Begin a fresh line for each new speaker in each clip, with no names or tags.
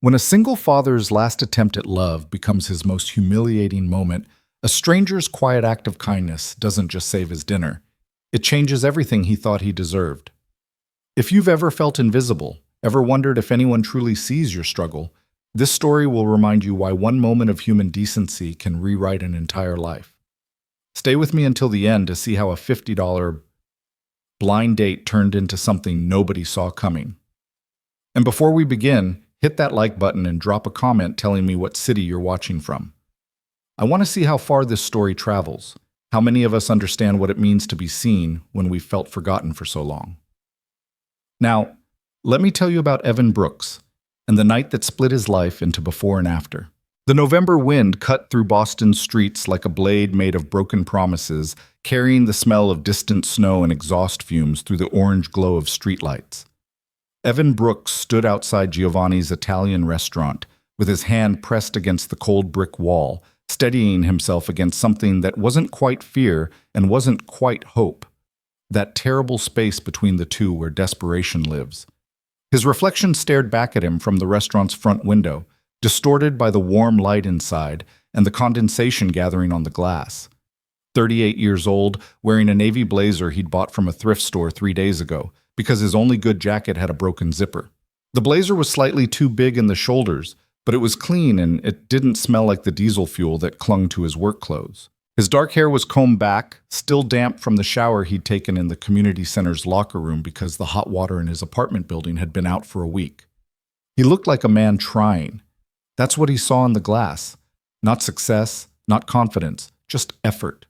When a single father's last attempt at love becomes his most humiliating moment, a stranger's quiet act of kindness doesn't just save his dinner. It changes everything he thought he deserved. If you've ever felt invisible, ever wondered if anyone truly sees your struggle, this story will remind you why one moment of human decency can rewrite an entire life. Stay with me until the end to see how a $50 blind date turned into something nobody saw coming. And before we begin, hit that like button and drop a comment telling me what city you're watching from. I want to see how far this story travels, how many of us understand what it means to be seen when we've felt forgotten for so long. Now, let me tell you about Evan Brooks and the night that split his life into before and after. The November wind cut through Boston's streets like a blade made of broken promises, carrying the smell of distant snow and exhaust fumes through the orange glow of streetlights. Evan Brooks stood outside Giovanni's Italian restaurant, with his hand pressed against the cold brick wall, steadying himself against something that wasn't quite fear and wasn't quite hope. That terrible space between the two where desperation lives. His reflection stared back at him from the restaurant's front window, distorted by the warm light inside and the condensation gathering on the glass. 38 years old, wearing a navy blazer he'd bought from a thrift store 3 days ago, because his only good jacket had a broken zipper. The blazer was slightly too big in the shoulders, but it was clean and it didn't smell like the diesel fuel that clung to his work clothes. His dark hair was combed back, still damp from the shower he'd taken in the community center's locker room because the hot water in his apartment building had been out for a week. He looked like a man trying. That's what he saw in the glass. Not success, not confidence, just effort.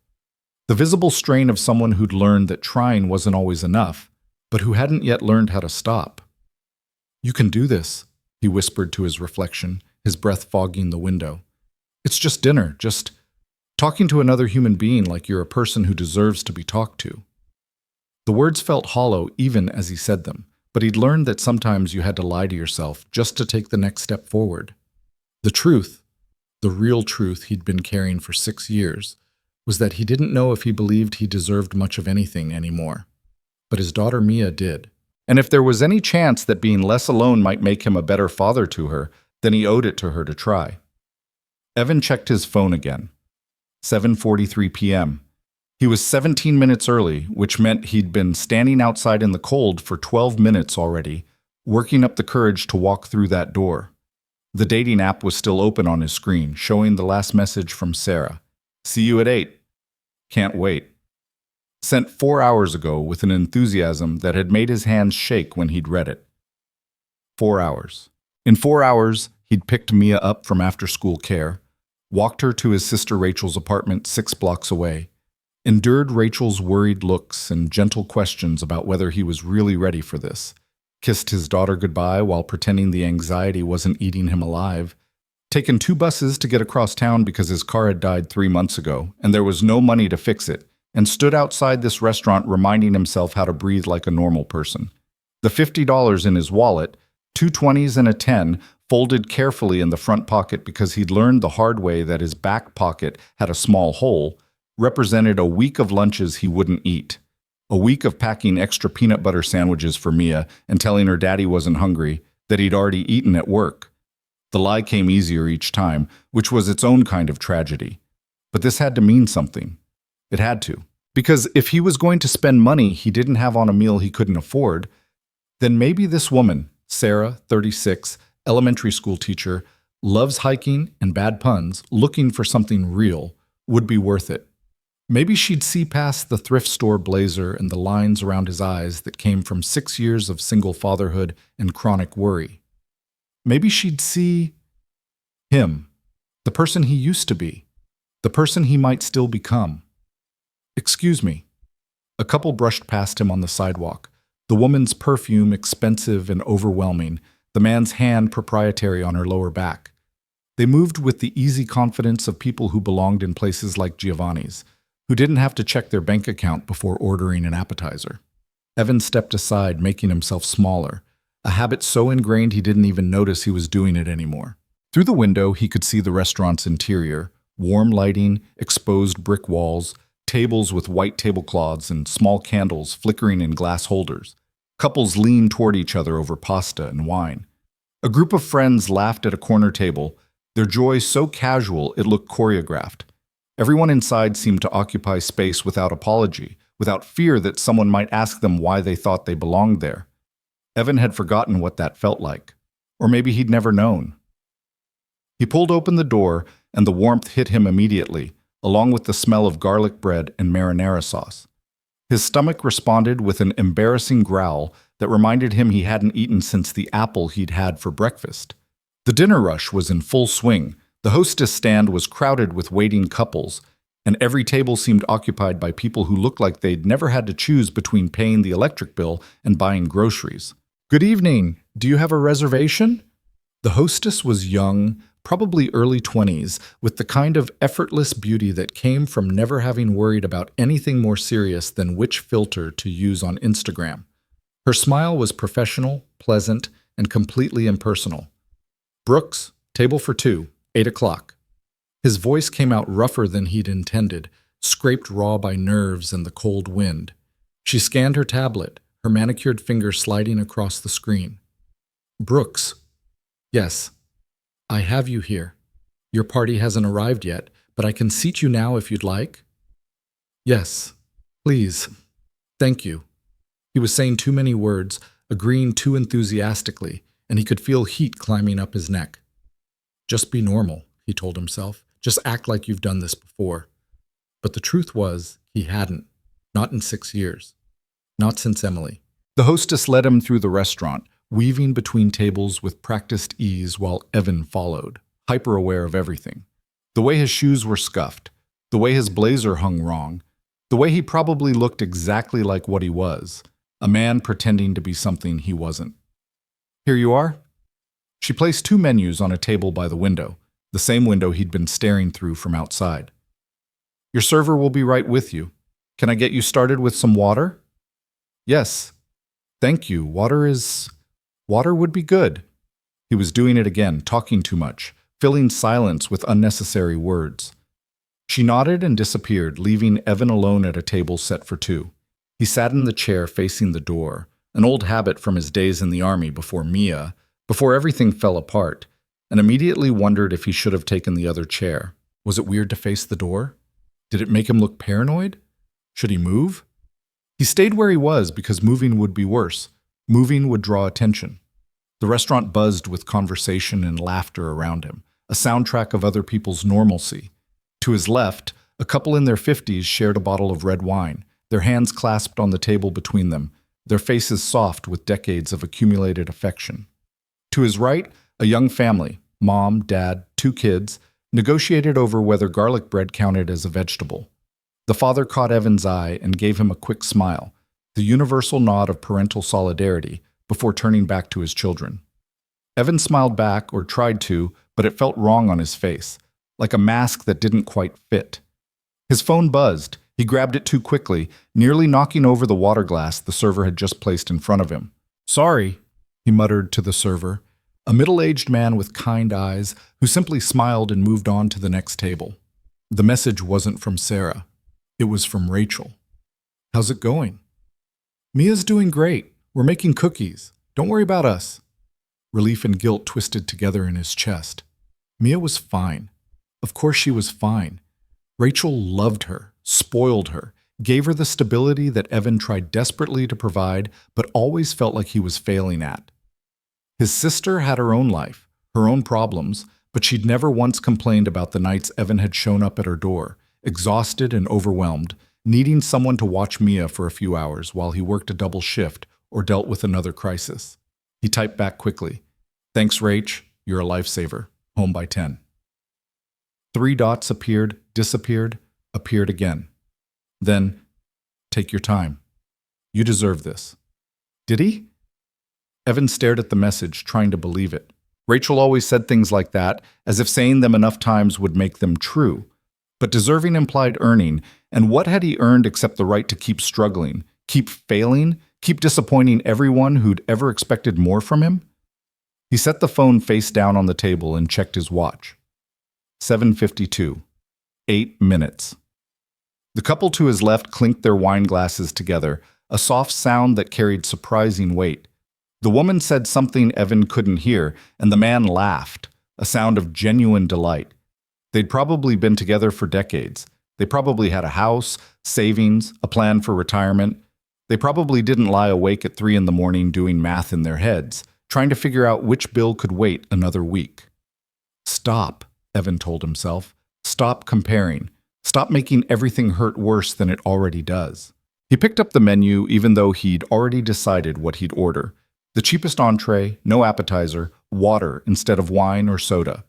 The visible strain of someone who'd learned that trying wasn't always enough, but who hadn't yet learned how to stop. "You can do this," he whispered to his reflection, his breath fogging the window. "It's just dinner, just talking to another human being like you're a person who deserves to be talked to." The words felt hollow even as he said them, but he'd learned that sometimes you had to lie to yourself just to take the next step forward. The truth, the real truth he'd been carrying for 6 years, was that he didn't know if he believed he deserved much of anything anymore. But his daughter Mia did. And if there was any chance that being less alone might make him a better father to her, then he owed it to her to try. Evan checked his phone again. 7:43 p.m. He was 17 minutes early, which meant he'd been standing outside in the cold for 12 minutes already, working up the courage to walk through that door. The dating app was still open on his screen, showing the last message from Sarah. "See you at 8. Can't wait." Sent 4 hours ago with an enthusiasm that had made his hands shake when he'd read it. 4 hours. In 4 hours, he'd picked Mia up from after-school care, walked her to his sister Rachel's apartment 6 blocks away, endured Rachel's worried looks and gentle questions about whether he was really ready for this, kissed his daughter goodbye while pretending the anxiety wasn't eating him alive, taken 2 buses to get across town because his car had died 3 months ago and there was no money to fix it, and stood outside this restaurant reminding himself how to breathe like a normal person. The $50 in his wallet, 2 20s and a 10, folded carefully in the front pocket because he'd learned the hard way that his back pocket had a small hole, represented a week of lunches he wouldn't eat. A week of packing extra peanut butter sandwiches for Mia and telling her daddy wasn't hungry, that he'd already eaten at work. The lie came easier each time, which was its own kind of tragedy. But this had to mean something. It had to. Because if he was going to spend money he didn't have on a meal he couldn't afford, then maybe this woman, Sarah, 36, elementary school teacher, loves hiking and bad puns, looking for something real, would be worth it. Maybe she'd see past the thrift store blazer and the lines around his eyes that came from 6 years of single fatherhood and chronic worry. Maybe she'd see him, the person he used to be, the person he might still become. "Excuse me." A couple brushed past him on the sidewalk, the woman's perfume expensive and overwhelming, the man's hand proprietary on her lower back. They moved with the easy confidence of people who belonged in places like Giovanni's, who didn't have to check their bank account before ordering an appetizer. Evan stepped aside, making himself smaller, a habit so ingrained he didn't even notice he was doing it anymore. Through the window, he could see the restaurant's interior, warm lighting, exposed brick walls, tables with white tablecloths and small candles flickering in glass holders. Couples leaned toward each other over pasta and wine. A group of friends laughed at a corner table, their joy so casual it looked choreographed. Everyone inside seemed to occupy space without apology, without fear that someone might ask them why they thought they belonged there. Evan had forgotten what that felt like. Or maybe he'd never known. He pulled open the door, and the warmth hit him immediately, along with the smell of garlic bread and marinara sauce. His stomach responded with an embarrassing growl that reminded him he hadn't eaten since the apple he'd had for breakfast. The dinner rush was in full swing. The hostess stand was crowded with waiting couples, and every table seemed occupied by people who looked like they'd never had to choose between paying the electric bill and buying groceries. "Good evening. Do you have a reservation?" The hostess was young, probably early 20s, with the kind of effortless beauty that came from never having worried about anything more serious than which filter to use on Instagram. Her smile was professional, pleasant, and completely impersonal. "Brooks, table for 2, 8 o'clock. His voice came out rougher than he'd intended, scraped raw by nerves and the cold wind. She scanned her tablet, her manicured finger sliding across the screen. "Brooks." "Yes. I have you here. Your party hasn't arrived yet, but I can seat you now if you'd like." "Yes. Please. Thank you." He was saying too many words, agreeing too enthusiastically, and he could feel heat climbing up his neck. "Just be normal," he told himself. "Just act like you've done this before." But the truth was, he hadn't. Not in 6 years. Not since Emily. The hostess led him through the restaurant, weaving between tables with practiced ease while Evan followed, hyper-aware of everything. The way his shoes were scuffed, the way his blazer hung wrong, the way he probably looked exactly like what he was, a man pretending to be something he wasn't. "Here you are." She placed 2 menus on a table by the window, the same window he'd been staring through from outside. "Your server will be right with you. Can I get you started with some water?" "Yes. Thank you. Water would be good." He was doing it again, talking too much, filling silence with unnecessary words. She nodded and disappeared, leaving Evan alone at a table set for 2. He sat in the chair facing the door, an old habit from his days in the army before everything fell apart, and immediately wondered if he should have taken the other chair. Was it weird to face the door? Did it make him look paranoid? Should he move? He stayed where he was because moving would be worse. Moving would draw attention. The restaurant buzzed with conversation and laughter around him, a soundtrack of other people's normalcy. To his left, a couple in their 50s shared a bottle of red wine, their hands clasped on the table between them, their faces soft with decades of accumulated affection. To his right, a young family, mom, dad, 2 kids, negotiated over whether garlic bread counted as a vegetable. The father caught Evan's eye and gave him a quick smile, the universal nod of parental solidarity, before turning back to his children. Evan smiled back, or tried to, but it felt wrong on his face, like a mask that didn't quite fit. His phone buzzed. He grabbed it too quickly, nearly knocking over the water glass the server had just placed in front of him. "Sorry," he muttered to the server, a middle-aged man with kind eyes who simply smiled and moved on to the next table. The message wasn't from Sarah. It was from Rachel. "How's it going?" "Mia's doing great. We're making cookies. Don't worry about us." Relief and guilt twisted together in his chest. Mia was fine. Of course she was fine. Rachel loved her, spoiled her, gave her the stability that Evan tried desperately to provide, but always felt like he was failing at. His sister had her own life, her own problems, but she'd never once complained about the nights Evan had shown up at her door, exhausted and overwhelmed, needing someone to watch Mia for a few hours while he worked a double shift or dealt with another crisis. He typed back quickly, "Thanks, Rach. You're a lifesaver. Home by 10. 3 dots appeared, disappeared, appeared again. Then, "Take your time. You deserve this." Did he? Evan stared at the message, trying to believe it. Rachel always said things like that, as if saying them enough times would make them true. But deserving implied earning, and what had he earned except the right to keep struggling, keep failing, keep disappointing everyone who'd ever expected more from him? He set the phone face down on the table and checked his watch. 7:52. 8 minutes. The couple to his left clinked their wine glasses together, a soft sound that carried surprising weight. The woman said something Evan couldn't hear, and the man laughed, a sound of genuine delight. They'd probably been together for decades. They probably had a house, savings, a plan for retirement. They probably didn't lie awake at 3 in the morning doing math in their heads, trying to figure out which bill could wait another week. Stop, Evan told himself. Stop comparing. Stop making everything hurt worse than it already does. He picked up the menu even though he'd already decided what he'd order. The cheapest entree, no appetizer, water instead of wine or soda.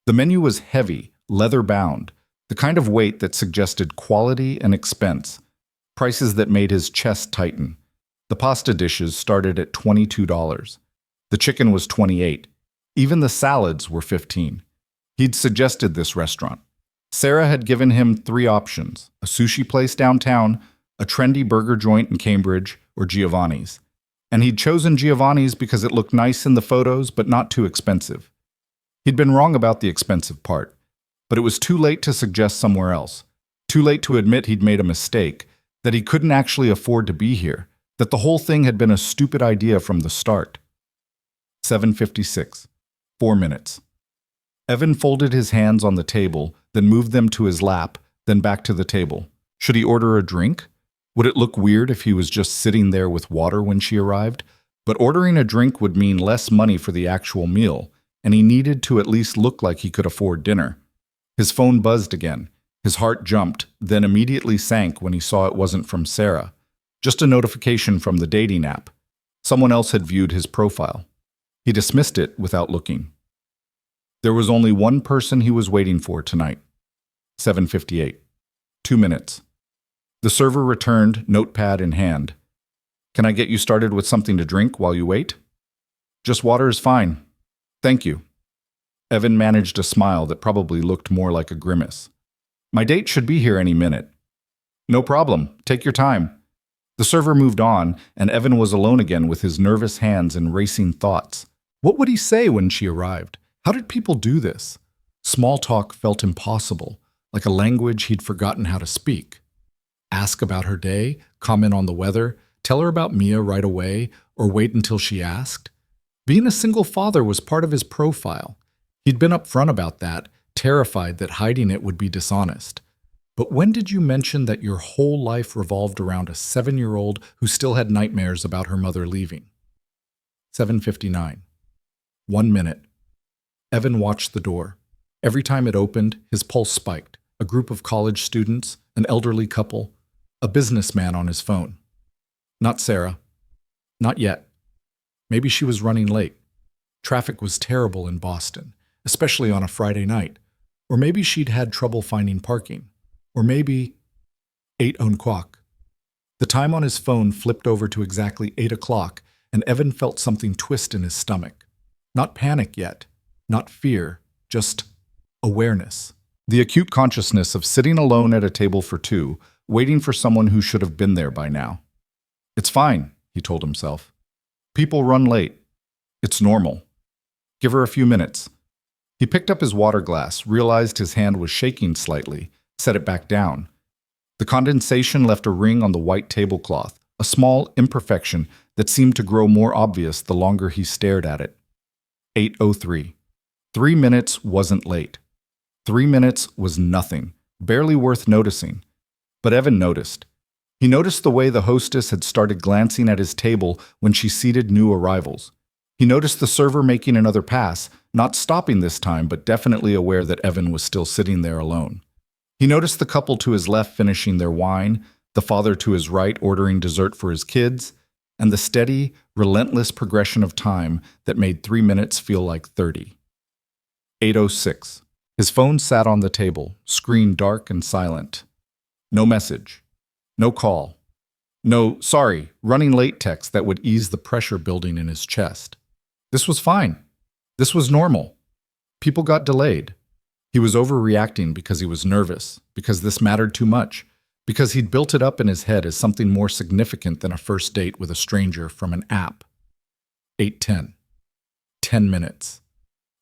The menu was heavy, leather-bound, the kind of weight that suggested quality and expense, prices that made his chest tighten. The pasta dishes started at $22. The chicken was $28. Even the salads were $15. He'd suggested this restaurant. Sarah had given him 3 options: a sushi place downtown, a trendy burger joint in Cambridge, or Giovanni's. And he'd chosen Giovanni's because it looked nice in the photos but not too expensive. He'd been wrong about the expensive part, but it was too late to suggest somewhere else. Too late to admit he'd made a mistake, that he couldn't actually afford to be here, that the whole thing had been a stupid idea from the start. 7:56. 4 minutes. Evan folded his hands on the table, then moved them to his lap, then back to the table. Should he order a drink? Would it look weird if he was just sitting there with water when she arrived? But ordering a drink would mean less money for the actual meal, and he needed to at least look like he could afford dinner. His phone buzzed again. His heart jumped, then immediately sank when he saw it wasn't from Sarah. Just a notification from the dating app. Someone else had viewed his profile. He dismissed it without looking. There was only one person he was waiting for tonight. 7:58. 2 minutes. The server returned, notepad in hand. Can I get you started with something to drink while you wait? Just water is fine. Thank you. Evan managed a smile that probably looked more like a grimace. My date should be here any minute. No problem. Take your time. The server moved on, and Evan was alone again with his nervous hands and racing thoughts. What would he say when she arrived? How did people do this? Small talk felt impossible, like a language he'd forgotten how to speak. Ask about her day, comment on the weather, tell her about Mia right away, or wait until she asked? Being a single father was part of his profile. He'd been upfront about that, terrified that hiding it would be dishonest. But when did you mention that your whole life revolved around a 7-year-old who still had nightmares about her mother leaving? 7:59. 1 minute. Evan watched the door. Every time it opened, his pulse spiked. A group of college students, an elderly couple, a businessman on his phone. Not Sarah. Not yet. Maybe she was running late. Traffic was terrible in Boston, especially on a Friday night. Or maybe she'd had trouble finding parking. Or maybe 8:00. The time on his phone flipped over to exactly 8 o'clock, and Evan felt something twist in his stomach. Not panic yet, not fear, just awareness. The acute consciousness of sitting alone at a table for 2, waiting for someone who should have been there by now. It's fine, he told himself. People run late. It's normal. Give her a few minutes. He picked up his water glass, realized his hand was shaking slightly, set it back down. The condensation left a ring on the white tablecloth, a small imperfection that seemed to grow more obvious the longer he stared at it. 8:03. 3 minutes wasn't late. 3 minutes was nothing, barely worth noticing. But Evan noticed. He noticed the way the hostess had started glancing at his table when she seated new arrivals. He noticed the server making another pass, not stopping this time, but definitely aware that Evan was still sitting there alone. He noticed the couple to his left finishing their wine, the father to his right ordering dessert for his kids, and the steady, relentless progression of time that made 3 minutes feel like 30. 8:06. His phone sat on the table, screen dark and silent. No message. No call. No, sorry, running late text that would ease the pressure building in his chest. This was fine. This was normal. People got delayed. He was overreacting because he was nervous, because this mattered too much, because he'd built it up in his head as something more significant than a first date with a stranger from an app. 8:10. 10 minutes.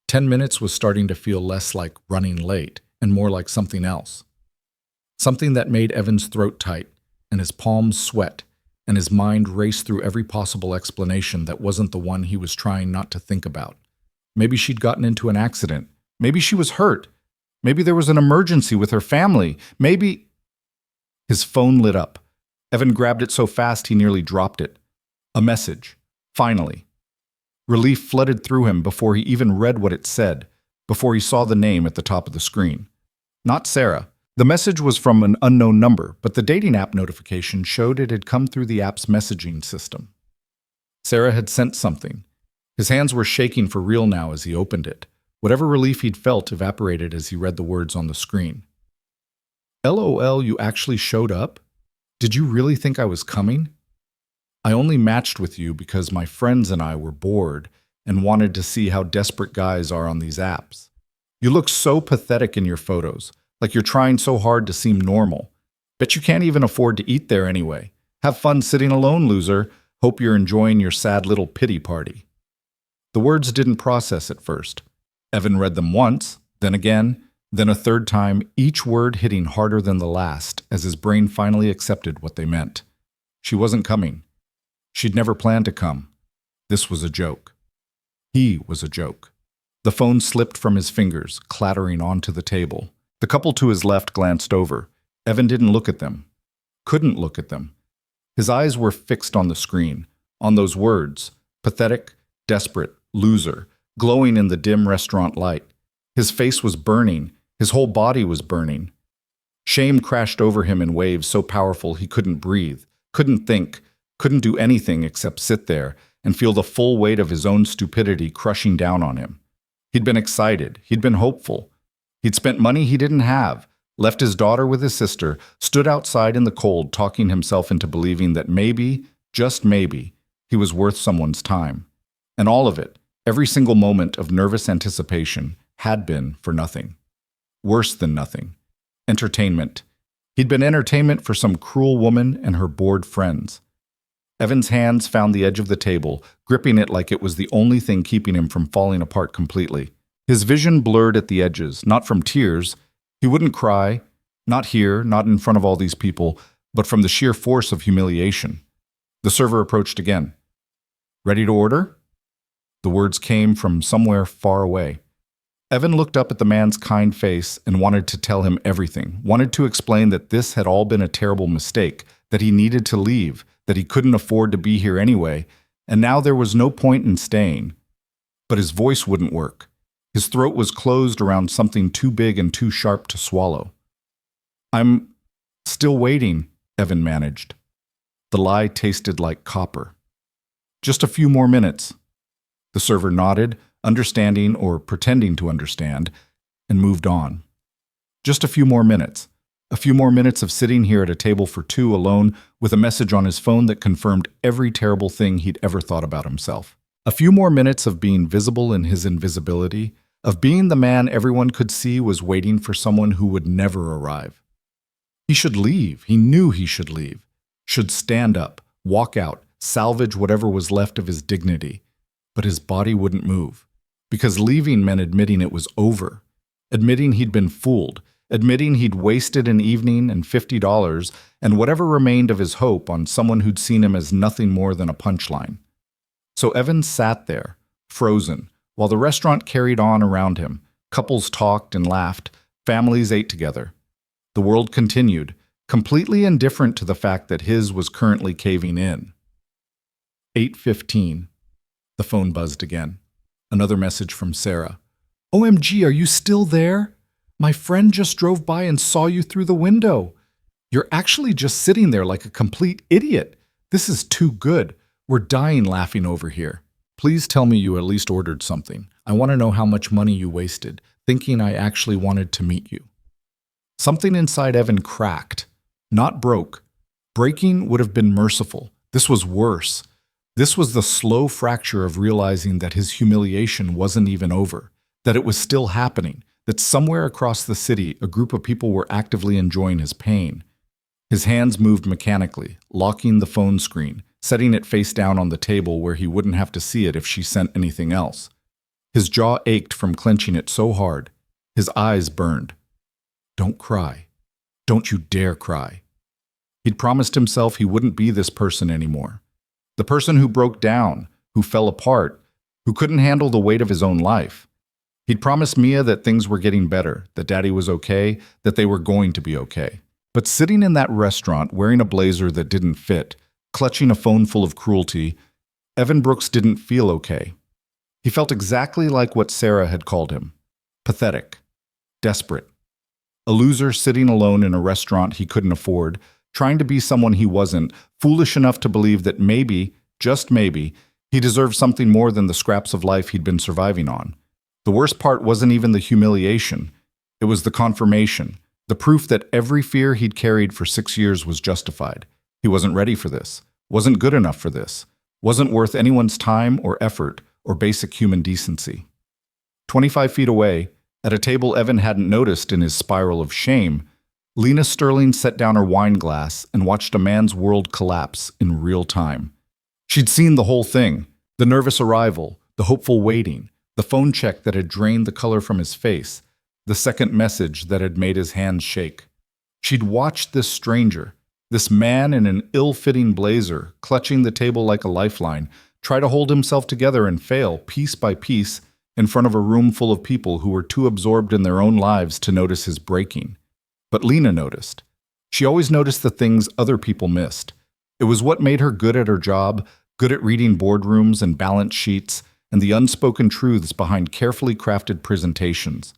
10 minutes was starting to feel less like running late and more like something else. Something that made Evan's throat tight and his palms sweat. and his mind raced through every possible explanation that wasn't the one he was trying not to think about. Maybe she'd gotten into an accident. Maybe she was hurt. Maybe there was an emergency with her family. Maybe... His phone lit up. Evan grabbed it so fast he nearly dropped it. A message. Finally. Relief flooded through him before he even read what it said, before he saw the name at the top of the screen. Not Sarah. The message was from an unknown number, but the dating app notification showed it had come through the app's messaging system. Sarah had sent something. His hands were shaking for real now as he opened it. Whatever relief he'd felt evaporated as he read the words on the screen. LOL, you actually showed up? Did you really think I was coming? I only matched with you because my friends and I were bored and wanted to see how desperate guys are on these apps. You look so pathetic in your photos, like you're trying so hard to seem normal. Bet you can't even afford to eat there anyway. Have fun sitting alone, loser. Hope you're enjoying your sad little pity party. The words didn't process at first. Evan read them once, then again, then a third time, each word hitting harder than the last as his brain finally accepted what they meant. She wasn't coming. She'd never planned to come. This was a joke. He was a joke. The phone slipped from his fingers, clattering onto the table. The couple to his left glanced over. Evan didn't look at them. Couldn't look at them. His eyes were fixed on the screen, on those words, pathetic, desperate, loser, glowing in the dim restaurant light. His face was burning. His whole body was burning. Shame crashed over him in waves so powerful he couldn't breathe, couldn't think, couldn't do anything except sit there and feel the full weight of his own stupidity crushing down on him. He'd been excited. He'd been hopeful. He'd spent money he didn't have, left his daughter with his sister, stood outside in the cold talking himself into believing that maybe, just maybe, he was worth someone's time. And all of it, every single moment of nervous anticipation, had been for nothing. Worse than nothing. Entertainment. He'd been entertainment for some cruel woman and her bored friends. Evan's hands found the edge of the table, gripping it like it was the only thing keeping him from falling apart completely. His vision blurred at the edges, not from tears. He wouldn't cry, not here, not in front of all these people, but from the sheer force of humiliation. The server approached again. Ready to order? The words came from somewhere far away. Evan looked up at the man's kind face and wanted to tell him everything, wanted to explain that this had all been a terrible mistake, that he needed to leave, that he couldn't afford to be here anyway, and now there was no point in staying. But his voice wouldn't work. His throat was closed around something too big and too sharp to swallow. I'm still waiting, Evan managed. The lie tasted like copper. Just a few more minutes. The server nodded, understanding or pretending to understand, and moved on. Just a few more minutes. A few more minutes of sitting here at a table for two alone with a message on his phone that confirmed every terrible thing he'd ever thought about himself. A few more minutes of being visible in his invisibility, of being the man everyone could see was waiting for someone who would never arrive. He should leave. He knew he should leave. Should stand up, walk out, salvage whatever was left of his dignity. But his body wouldn't move. Because leaving meant admitting it was over. Admitting he'd been fooled. Admitting he'd wasted an evening and $50 and whatever remained of his hope on someone who'd seen him as nothing more than a punchline. So Evan sat there, frozen, while the restaurant carried on around him. Couples talked and laughed. Families ate together. The world continued, completely indifferent to the fact that his was currently caving in. 8:15. The phone buzzed again. Another message from Sarah. OMG, are you still there? My friend just drove by and saw you through the window. You're actually just sitting there like a complete idiot. This is too good. We're dying laughing over here. Please tell me you at least ordered something. I want to know how much money you wasted, thinking I actually wanted to meet you. Something inside Evan cracked, not broke. Breaking would have been merciful. This was worse. This was the slow fracture of realizing that his humiliation wasn't even over, that it was still happening, that somewhere across the city a group of people were actively enjoying his pain. His hands moved mechanically, locking the phone screen, setting it face down on the table where he wouldn't have to see it if she sent anything else. His jaw ached from clenching it so hard. His eyes burned. Don't cry. Don't you dare cry. He'd promised himself he wouldn't be this person anymore. The person who broke down, who fell apart, who couldn't handle the weight of his own life. He'd promised Mia that things were getting better, that Daddy was okay, that they were going to be okay. But sitting in that restaurant, wearing a blazer that didn't fit, clutching a phone full of cruelty, Evan Brooks didn't feel okay. He felt exactly like what Sarah had called him. Pathetic. Desperate. A loser sitting alone in a restaurant he couldn't afford, trying to be someone he wasn't, foolish enough to believe that maybe, just maybe, he deserved something more than the scraps of life he'd been surviving on. The worst part wasn't even the humiliation. It was the confirmation, the proof that every fear he'd carried for 6 years was justified. He wasn't ready for this, wasn't good enough for this, wasn't worth anyone's time or effort or basic human decency. 25 feet away, at a table Evan hadn't noticed in his spiral of shame, Lena Sterling set down her wine glass and watched a man's world collapse in real time. She'd seen the whole thing, the nervous arrival, the hopeful waiting, the phone check that had drained the color from his face, the second message that had made his hands shake. She'd watched this stranger, this man in an ill-fitting blazer, clutching the table like a lifeline, try to hold himself together and fail, piece by piece, in front of a room full of people who were too absorbed in their own lives to notice his breaking. But Lena noticed. She always noticed the things other people missed. It was what made her good at her job, good at reading boardrooms and balance sheets, and the unspoken truths behind carefully crafted presentations.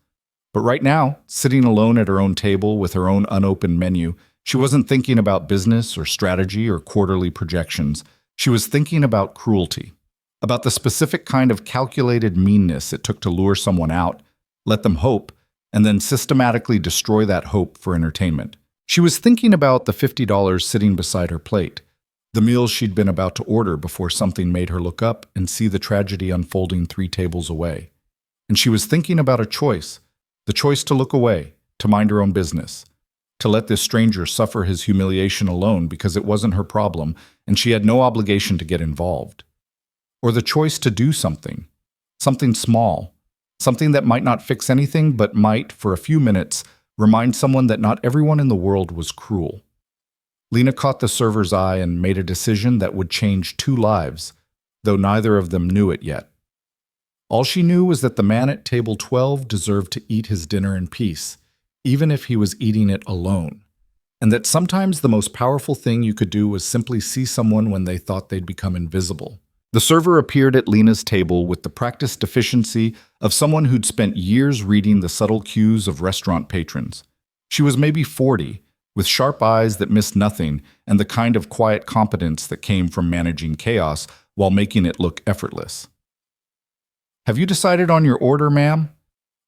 But right now, sitting alone at her own table with her own unopened menu, she wasn't thinking about business or strategy or quarterly projections. She was thinking about cruelty, about the specific kind of calculated meanness it took to lure someone out, let them hope, and then systematically destroy that hope for entertainment. She was thinking about the $50 sitting beside her plate, the meal she'd been about to order before something made her look up and see the tragedy unfolding 3 tables away. And she was thinking about a choice, the choice to look away, to mind her own business, to let this stranger suffer his humiliation alone because it wasn't her problem and she had no obligation to get involved. Or the choice to do something small, something that might not fix anything but might, for a few minutes, remind someone that not everyone in the world was cruel. Lena caught the server's eye and made a decision that would change 2 lives, though neither of them knew it yet. All she knew was that the man at table 12 deserved to eat his dinner in peace, even if he was eating it alone, and that sometimes the most powerful thing you could do was simply see someone when they thought they'd become invisible. The server appeared at Lena's table with the practiced efficiency of someone who'd spent years reading the subtle cues of restaurant patrons. She was maybe 40, with sharp eyes that missed nothing and the kind of quiet competence that came from managing chaos while making it look effortless. "Have you decided on your order, ma'am?"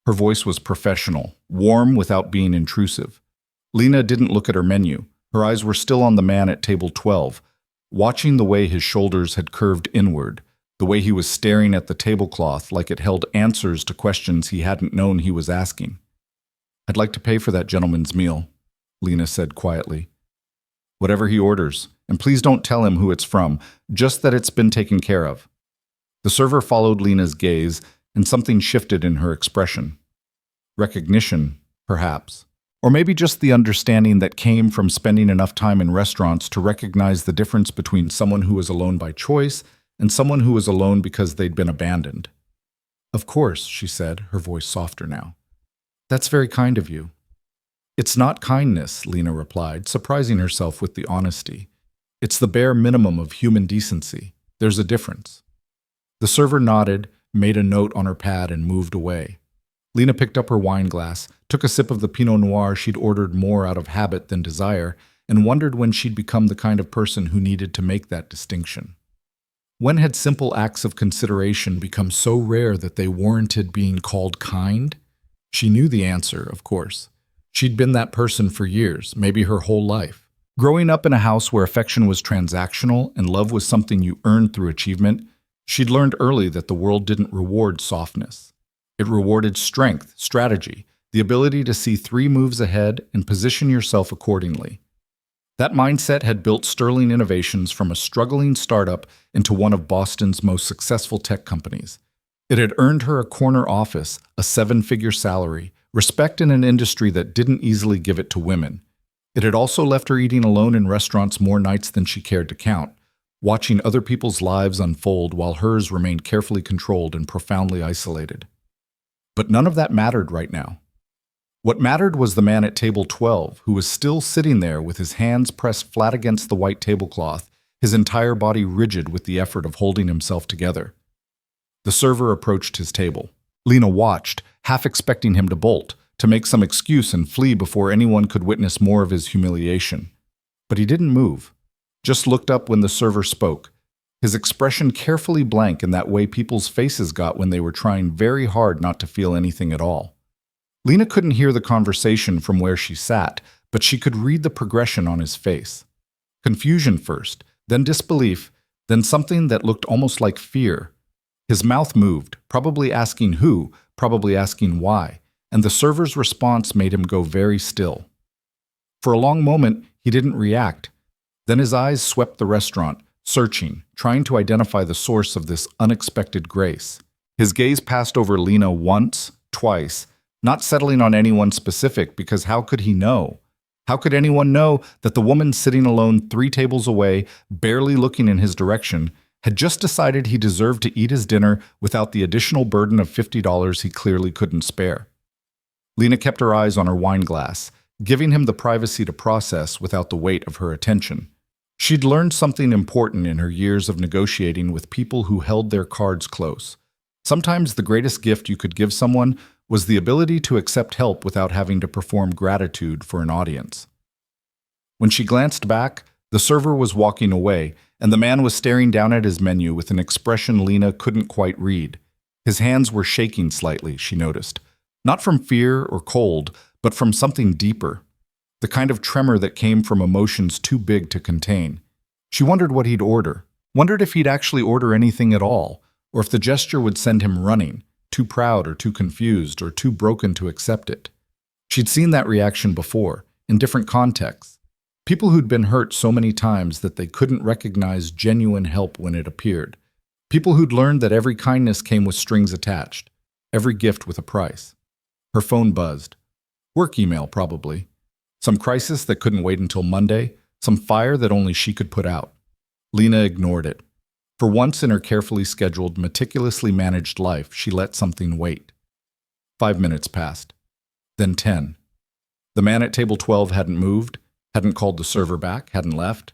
Her voice was professional, warm without being intrusive. Lena didn't look at her menu. Her eyes were still on the man at table 12, watching the way his shoulders had curved inward, the way he was staring at the tablecloth like it held answers to questions he hadn't known he was asking. "I'd like to pay for that gentleman's meal," Lena said quietly. "Whatever he orders, and please don't tell him who it's from, just that it's been taken care of." The server followed Lena's gaze, and something shifted in her expression. Recognition, perhaps. Or maybe just the understanding that came from spending enough time in restaurants to recognize the difference between someone who was alone by choice and someone who was alone because they'd been abandoned. "Of course," she said, her voice softer now. "That's very kind of you." "It's not kindness," Lena replied, surprising herself with the honesty. "It's the bare minimum of human decency. There's a difference." The server nodded, made a note on her pad, and moved away. Lena picked up her wine glass, took a sip of the Pinot Noir she'd ordered more out of habit than desire, and wondered when she'd become the kind of person who needed to make that distinction. When had simple acts of consideration become so rare that they warranted being called kind? She knew the answer, of course. She'd been that person for years, maybe her whole life. Growing up in a house where affection was transactional and love was something you earned through achievement, she'd learned early that the world didn't reward softness. It rewarded strength, strategy, the ability to see 3 moves ahead and position yourself accordingly. That mindset had built Sterling Innovations from a struggling startup into one of Boston's most successful tech companies. It had earned her a corner office, a 7-figure salary, respect in an industry that didn't easily give it to women. It had also left her eating alone in restaurants more nights than she cared to count, watching other people's lives unfold while hers remained carefully controlled and profoundly isolated. But none of that mattered right now. What mattered was the man at table 12, who was still sitting there with his hands pressed flat against the white tablecloth, his entire body rigid with the effort of holding himself together. The server approached his table. Lena watched, half expecting him to bolt, to make some excuse and flee before anyone could witness more of his humiliation. But he didn't move, just looked up when the server spoke, his expression carefully blank in that way people's faces got when they were trying very hard not to feel anything at all. Lena couldn't hear the conversation from where she sat, but she could read the progression on his face. Confusion first, then disbelief, then something that looked almost like fear. His mouth moved, probably asking who, probably asking why, and the server's response made him go very still. For a long moment, he didn't react. Then his eyes swept the restaurant, searching, trying to identify the source of this unexpected grace. His gaze passed over Lena once, twice, not settling on anyone specific because how could he know? How could anyone know that the woman sitting alone 3 tables away, barely looking in his direction, had just decided he deserved to eat his dinner without the additional burden of $50 he clearly couldn't spare? Lena kept her eyes on her wine glass, giving him the privacy to process without the weight of her attention. She'd learned something important in her years of negotiating with people who held their cards close. Sometimes the greatest gift you could give someone was the ability to accept help without having to perform gratitude for an audience. When she glanced back, the server was walking away, and the man was staring down at his menu with an expression Lena couldn't quite read. His hands were shaking slightly, she noticed. Not from fear or cold, but from something deeper. The kind of tremor that came from emotions too big to contain. She wondered what he'd order, wondered if he'd actually order anything at all, or if the gesture would send him running, too proud or too confused or too broken to accept it. She'd seen that reaction before, in different contexts. People who'd been hurt so many times that they couldn't recognize genuine help when it appeared. People who'd learned that every kindness came with strings attached, every gift with a price. Her phone buzzed. Work email, probably. Some crisis that couldn't wait until Monday, some fire that only she could put out. Lena ignored it. For once in her carefully scheduled, meticulously managed life, she let something wait. 5 minutes passed. Then 10. The man at table 12 hadn't moved, hadn't called the server back, hadn't left.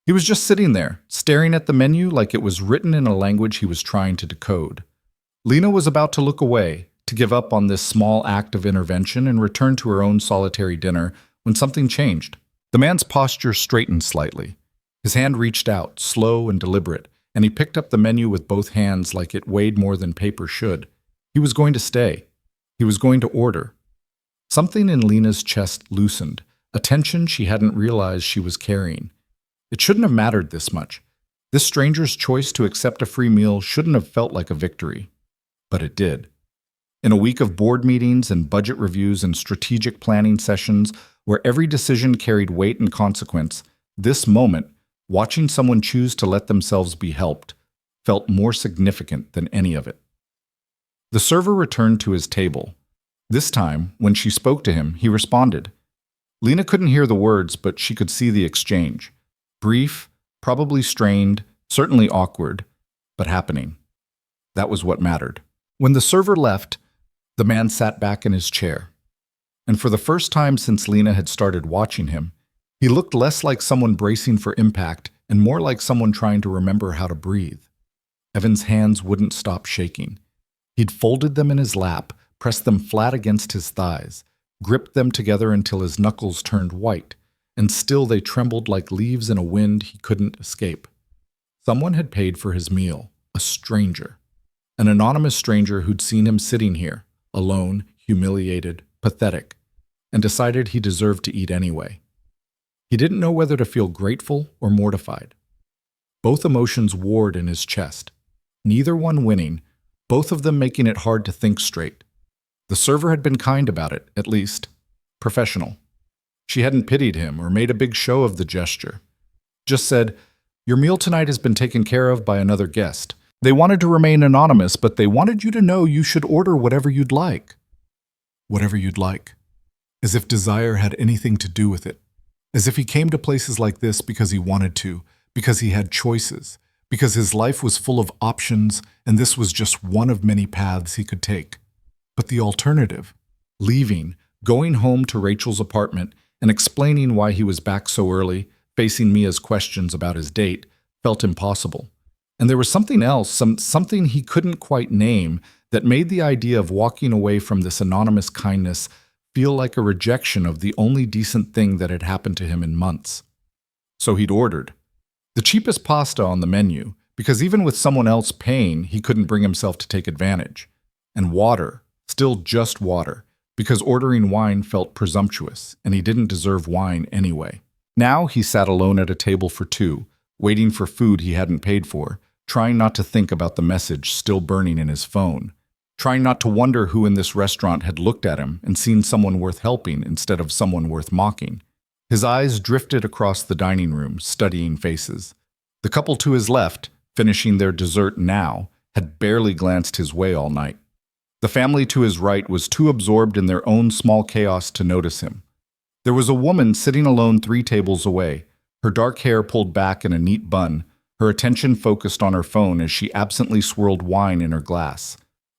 He was just sitting there, staring at the menu like it was written in a language he was trying to decode. Lena was about to look away, to give up on this small act of intervention and return to her own solitary dinner when something changed. The man's posture straightened slightly. His hand reached out, slow and deliberate, and he picked up the menu with both hands like it weighed more than paper should. He was going to stay. He was going to order. Something in Lena's chest loosened, a tension she hadn't realized she was carrying. It shouldn't have mattered this much. This stranger's choice to accept a free meal shouldn't have felt like a victory. But it did. In a week of board meetings and budget reviews and strategic planning sessions where every decision carried weight and consequence, this moment, watching someone choose to let themselves be helped, felt more significant than any of it. The server returned to his table. This time, when she spoke to him, he responded. Lena couldn't hear the words, but she could see the exchange. Brief, probably strained, certainly awkward, but happening. That was what mattered. When the server left, the man sat back in his chair. And for the first time since Lena had started watching him, he looked less like someone bracing for impact and more like someone trying to remember how to breathe. Evan's hands wouldn't stop shaking. He'd folded them in his lap, pressed them flat against his thighs, gripped them together until his knuckles turned white, and still they trembled like leaves in a wind he couldn't escape. Someone had paid for his meal, a stranger. An anonymous stranger who'd seen him sitting here, alone, humiliated, pathetic, and decided he deserved to eat anyway. He didn't know whether to feel grateful or mortified. Both emotions warred in his chest, neither one winning, both of them making it hard to think straight. The server had been kind about it, at least. Professional. She hadn't pitied him or made a big show of the gesture. Just said, "Your meal tonight has been taken care of by another guest. They wanted to remain anonymous, but they wanted you to know you should order whatever you'd like." Whatever you'd like. As if desire had anything to do with it. As if he came to places like this because he wanted to, because he had choices, because his life was full of options and this was just one of many paths he could take. But the alternative, leaving, going home to Rachel's apartment and explaining why he was back so early, facing Mia's questions about his date, felt impossible. And there was something else, something he couldn't quite name, that made the idea of walking away from this anonymous kindness feel like a rejection of the only decent thing that had happened to him in months. So he'd ordered the cheapest pasta on the menu, because even with someone else paying, he couldn't bring himself to take advantage. And water, still just water, because ordering wine felt presumptuous, and he didn't deserve wine anyway. Now he sat alone at a table for two, waiting for food he hadn't paid for, trying not to think about the message still burning in his phone, trying not to wonder who in this restaurant had looked at him and seen someone worth helping instead of someone worth mocking. His eyes drifted across the dining room, studying faces. The couple to his left, finishing their dessert now, had barely glanced his way all night. The family to his right was too absorbed in their own small chaos to notice him. There was a woman sitting alone 3 tables away, her dark hair pulled back in a neat bun, her attention focused on her phone as she absently swirled wine in her glass.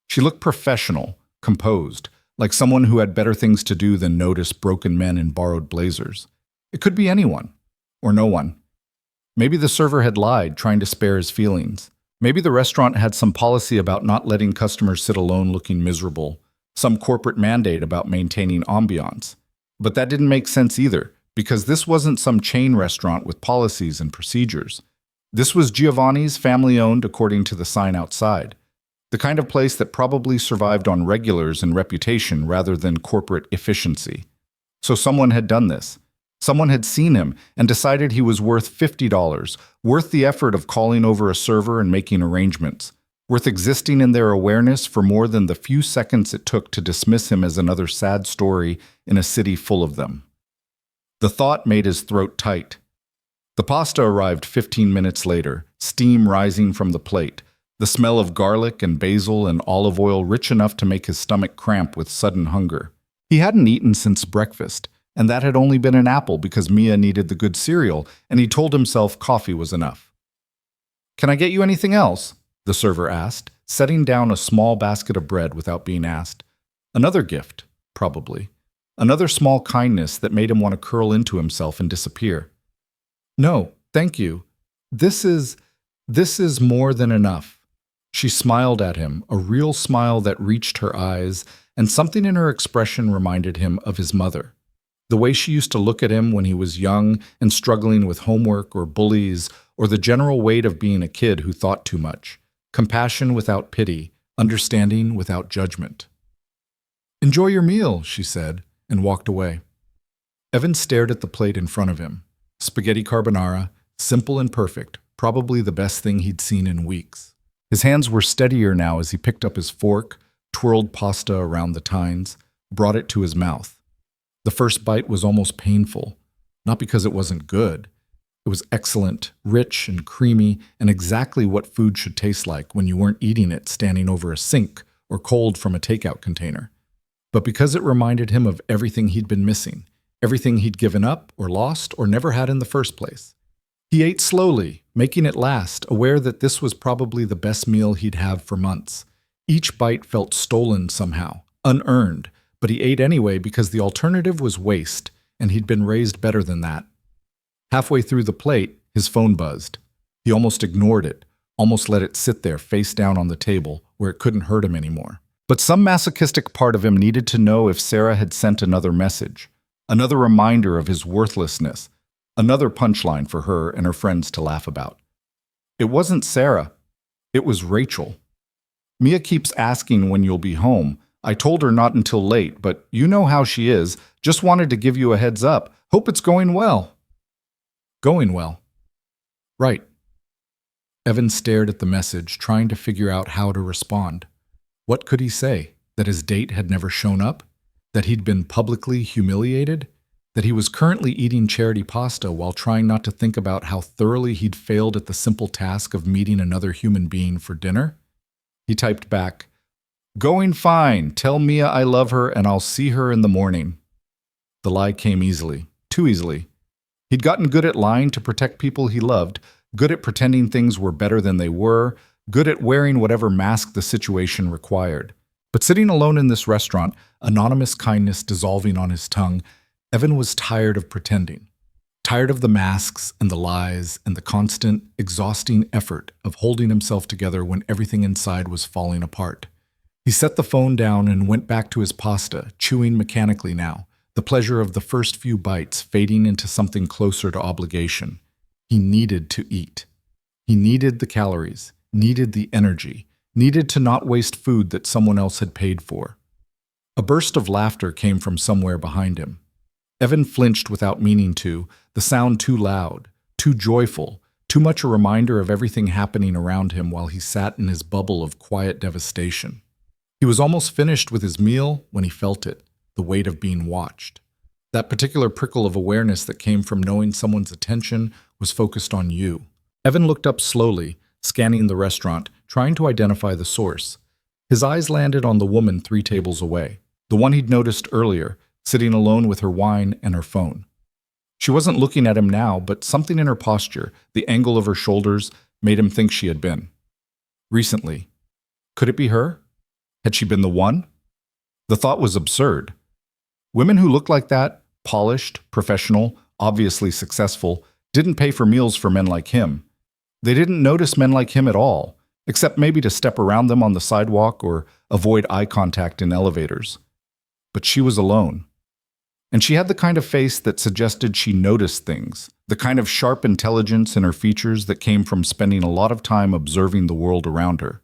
She looked professional, composed, like someone who had better things to do than notice broken men in borrowed blazers. It could be anyone, or no one. Maybe the server had lied, trying to spare his feelings. Maybe the restaurant had some policy about not letting customers sit alone looking miserable, some corporate mandate about maintaining ambiance. But that didn't make sense either, because this wasn't some chain restaurant with policies and procedures. This was Giovanni's, family-owned according to the sign outside. The kind of place that probably survived on regulars and reputation rather than corporate efficiency. So someone had done this. Someone had seen him and decided he was worth $50, worth the effort of calling over a server and making arrangements, worth existing in their awareness for more than the few seconds it took to dismiss him as another sad story in a city full of them. The thought made his throat tight. The pasta arrived 15 minutes later, steam rising from the plate, the smell of garlic and basil and olive oil rich enough to make his stomach cramp with sudden hunger. He hadn't eaten since breakfast, and that had only been an apple because Mia needed the good cereal, and he told himself coffee was enough. "Can I get you anything else?" the server asked, setting down a small basket of bread without being asked. Another gift, probably. Another small kindness that made him want to curl into himself and disappear. "No, thank you. This is more than enough." She smiled at him, a real smile that reached her eyes, and something in her expression reminded him of his mother. The way she used to look at him when he was young and struggling with homework or bullies, or the general weight of being a kid who thought too much. Compassion without pity, understanding without judgment. "Enjoy your meal," she said, and walked away. Evan stared at the plate in front of him. Spaghetti carbonara, simple and perfect, probably the best thing he'd seen in weeks. His hands were steadier now as he picked up his fork, twirled pasta around the tines, brought it to his mouth. The first bite was almost painful, not because it wasn't good. It was excellent, rich and creamy, and exactly what food should taste like when you weren't eating it standing over a sink or cold from a takeout container. But because it reminded him of everything he'd been missing, everything he'd given up or lost or never had in the first place. He ate slowly, making it last, aware that this was probably the best meal he'd have for months. Each bite felt stolen somehow, unearned, but he ate anyway because the alternative was waste, and he'd been raised better than that. Halfway through the plate, his phone buzzed. He almost ignored it, almost let it sit there face down on the table where it couldn't hurt him anymore. But some masochistic part of him needed to know if Sarah had sent another message, another reminder of his worthlessness, another punchline for her and her friends to laugh about. It wasn't Sarah. It was Rachel. "Mia keeps asking when you'll be home. I told her not until late, but you know how she is. Just wanted to give you a heads up. Hope it's going well." Going well. Right. Evan stared at the message, trying to figure out how to respond. What could he say? That his date had never shown up? That he'd been publicly humiliated? That he was currently eating charity pasta while trying not to think about how thoroughly he'd failed at the simple task of meeting another human being for dinner? He typed back, "Going fine. Tell Mia I love her and I'll see her in the morning." The lie came easily, too easily. He'd gotten good at lying to protect people he loved, good at pretending things were better than they were, good at wearing whatever mask the situation required. But sitting alone in this restaurant, anonymous kindness dissolving on his tongue, Evan was tired of pretending. Tired of the masks and the lies and the constant, exhausting effort of holding himself together when everything inside was falling apart. He set the phone down and went back to his pasta, chewing mechanically now, the pleasure of the first few bites fading into something closer to obligation. He needed to eat. He needed the calories, needed the energy, needed to not waste food that someone else had paid for. A burst of laughter came from somewhere behind him. Evan flinched without meaning to, the sound too loud, too joyful, too much a reminder of everything happening around him while he sat in his bubble of quiet devastation. He was almost finished with his meal when he felt it, the weight of being watched. That particular prickle of awareness that came from knowing someone's attention was focused on you. Evan looked up slowly, scanning the restaurant, trying to identify the source. His eyes landed on the woman 3 tables away, the one he'd noticed earlier, sitting alone with her wine and her phone. She wasn't looking at him now, but something in her posture, the angle of her shoulders, made him think she had been. Recently. Could it be her? Had she been the one? The thought was absurd. Women who looked like that, polished, professional, obviously successful, didn't pay for meals for men like him. They didn't notice men like him at all, except maybe to step around them on the sidewalk or avoid eye contact in elevators. But she was alone. And she had the kind of face that suggested she noticed things, the kind of sharp intelligence in her features that came from spending a lot of time observing the world around her.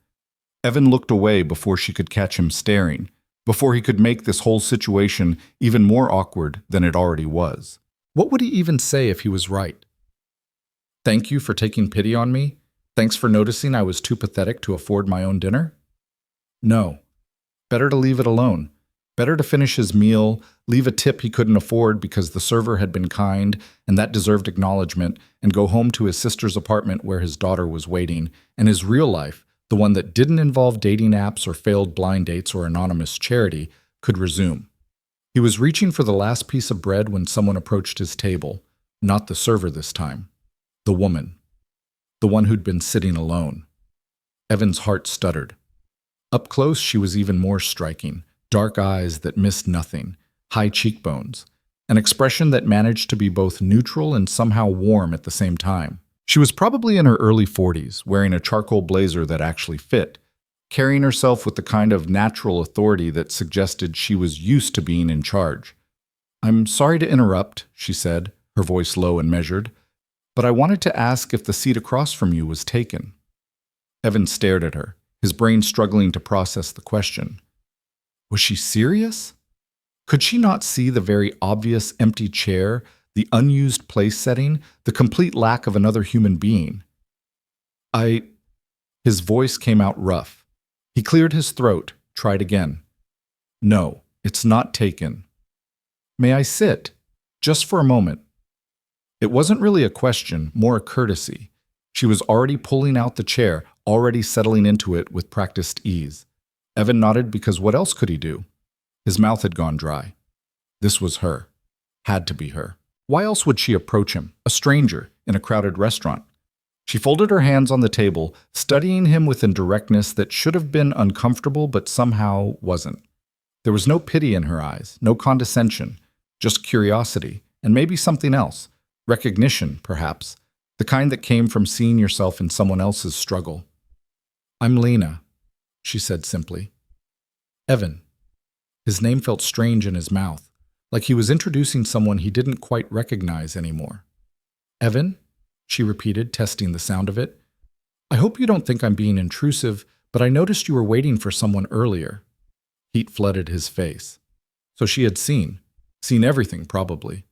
Evan looked away before she could catch him staring, before he could make this whole situation even more awkward than it already was. What would he even say if he was right? Thank you for taking pity on me? Thanks for noticing I was too pathetic to afford my own dinner? No. Better to leave it alone. Better to finish his meal, leave a tip he couldn't afford because the server had been kind and that deserved acknowledgement, and go home to his sister's apartment where his daughter was waiting, and his real life, the one that didn't involve dating apps or failed blind dates or anonymous charity, could resume. He was reaching for the last piece of bread when someone approached his table, not the server this time. The woman. The one who'd been sitting alone. Evan's heart stuttered. Up close, she was even more striking. Dark eyes that missed nothing, high cheekbones, an expression that managed to be both neutral and somehow warm at the same time. She was probably in her early 40s, wearing a charcoal blazer that actually fit, carrying herself with the kind of natural authority that suggested she was used to being in charge. "I'm sorry to interrupt," she said, her voice low and measured, "but I wanted to ask if the seat across from you was taken." Evan stared at her, his brain struggling to process the question. Was she serious? Could she not see the very obvious empty chair, the unused place setting, the complete lack of another human being? His voice came out rough. He cleared his throat, tried again. "No, it's not taken. May I sit? Just for a moment." It wasn't really a question, more a courtesy. She was already pulling out the chair, already settling into it with practiced ease. Evan nodded because what else could he do? His mouth had gone dry. This was her. Had to be her. Why else would she approach him, a stranger, in a crowded restaurant? She folded her hands on the table, studying him with a directness that should have been uncomfortable but somehow wasn't. There was no pity in her eyes, no condescension, just curiosity, and maybe something else. Recognition, perhaps, the kind that came from seeing yourself in someone else's struggle. "I'm Lena," she said simply. Evan. His name felt strange in his mouth, like he was introducing someone he didn't quite recognize anymore. "Evan?" she repeated, testing the sound of it. "I hope you don't think I'm being intrusive, but I noticed you were waiting for someone earlier." Heat flooded his face. So she had seen everything probably.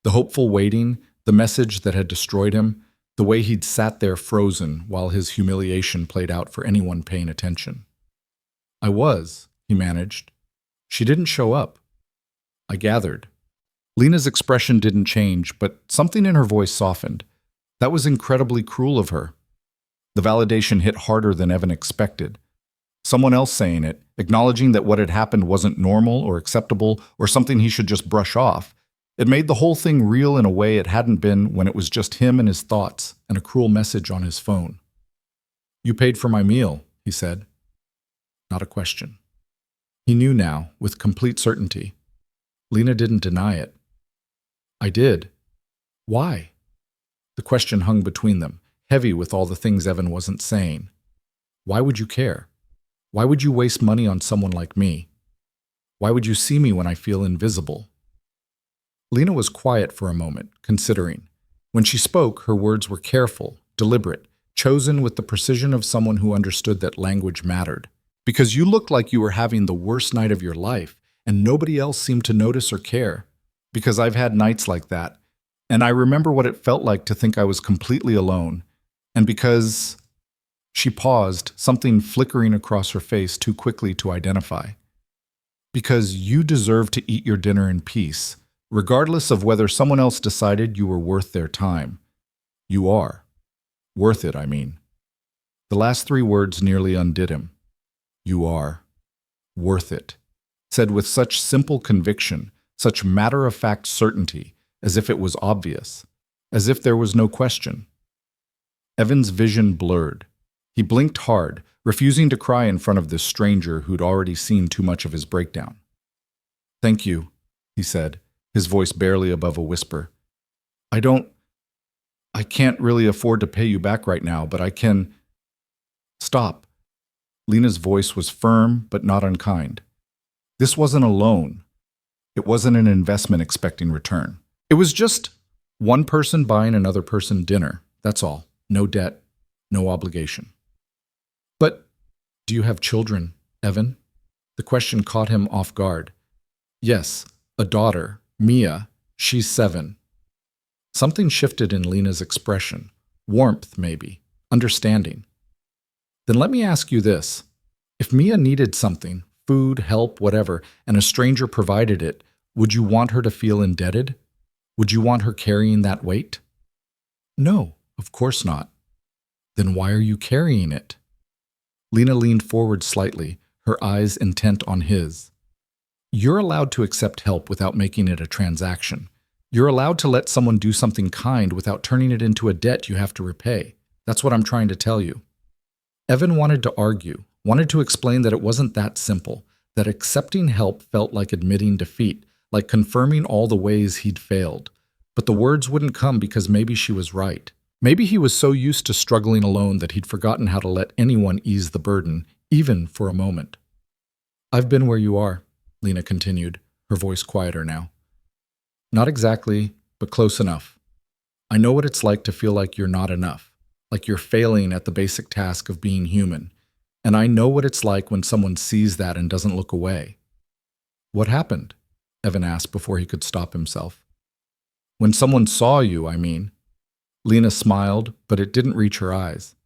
The hopeful waiting, the message that had destroyed him, the way he'd sat there frozen while his humiliation played out for anyone paying attention. "I was," he managed. "She didn't show up." I gathered. Lena's expression didn't change, but something in her voice softened. That was incredibly cruel of her. The validation hit harder than Evan expected. Someone else saying it, acknowledging that what had happened wasn't normal or acceptable or something he should just brush off. It made the whole thing real in a way it hadn't been when it was just him and his thoughts and a cruel message on his phone. "You paid for my meal," he said. Not a question. He knew now, with complete certainty. Lena didn't deny it. "I did." "Why?" The question hung between them, heavy with all the things Evan wasn't saying. Why would you care? Why would you waste money on someone like me? Why would you see me when I feel invisible? Lena was quiet for a moment, considering. When she spoke, her words were careful, deliberate, chosen with the precision of someone who understood that language mattered. "Because you looked like you were having the worst night of your life, and nobody else seemed to notice or care. Because I've had nights like that, and I remember what it felt like to think I was completely alone. And because..." She paused, something flickering across her face too quickly to identify. "Because you deserve to eat your dinner in peace, regardless of whether someone else decided you were worth their time. You are. Worth it, I mean." The last three words nearly undid him. "You are. Worth it," said with such simple conviction, such matter-of-fact certainty, as if it was obvious, as if there was no question. Evan's vision blurred. He blinked hard, refusing to cry in front of this stranger who'd already seen too much of his breakdown. "Thank you," he said, his voice barely above a whisper. I can't really afford to pay you back right now, but I can..." "Stop." Lena's voice was firm, but not unkind. This wasn't a loan. It wasn't an investment expecting return. It was just one person buying another person dinner, that's all. No debt, no obligation. "But do you have children, Evan?" The question caught him off guard. "Yes, a daughter, Mia. She's 7. Something shifted in Lena's expression. Warmth, maybe. Understanding. "Then let me ask you this. If Mia needed something, food, help, whatever, and a stranger provided it, would you want her to feel indebted? Would you want her carrying that weight?" "No, of course not." "Then why are you carrying it?" Lena leaned forward slightly, her eyes intent on his. "You're allowed to accept help without making it a transaction. You're allowed to let someone do something kind without turning it into a debt you have to repay. That's what I'm trying to tell you." Evan wanted to argue, wanted to explain that it wasn't that simple, that accepting help felt like admitting defeat, like confirming all the ways he'd failed. But the words wouldn't come because maybe she was right. Maybe he was so used to struggling alone that he'd forgotten how to let anyone ease the burden, even for a moment. "I've been where you are," Lena continued, her voice quieter now. "Not exactly, but close enough. I know what it's like to feel like you're not enough, like you're failing at the basic task of being human. And I know what it's like when someone sees that and doesn't look away." "What happened?" Evan asked before he could stop himself. "When someone saw you, I mean." Lena smiled, but it didn't reach her eyes.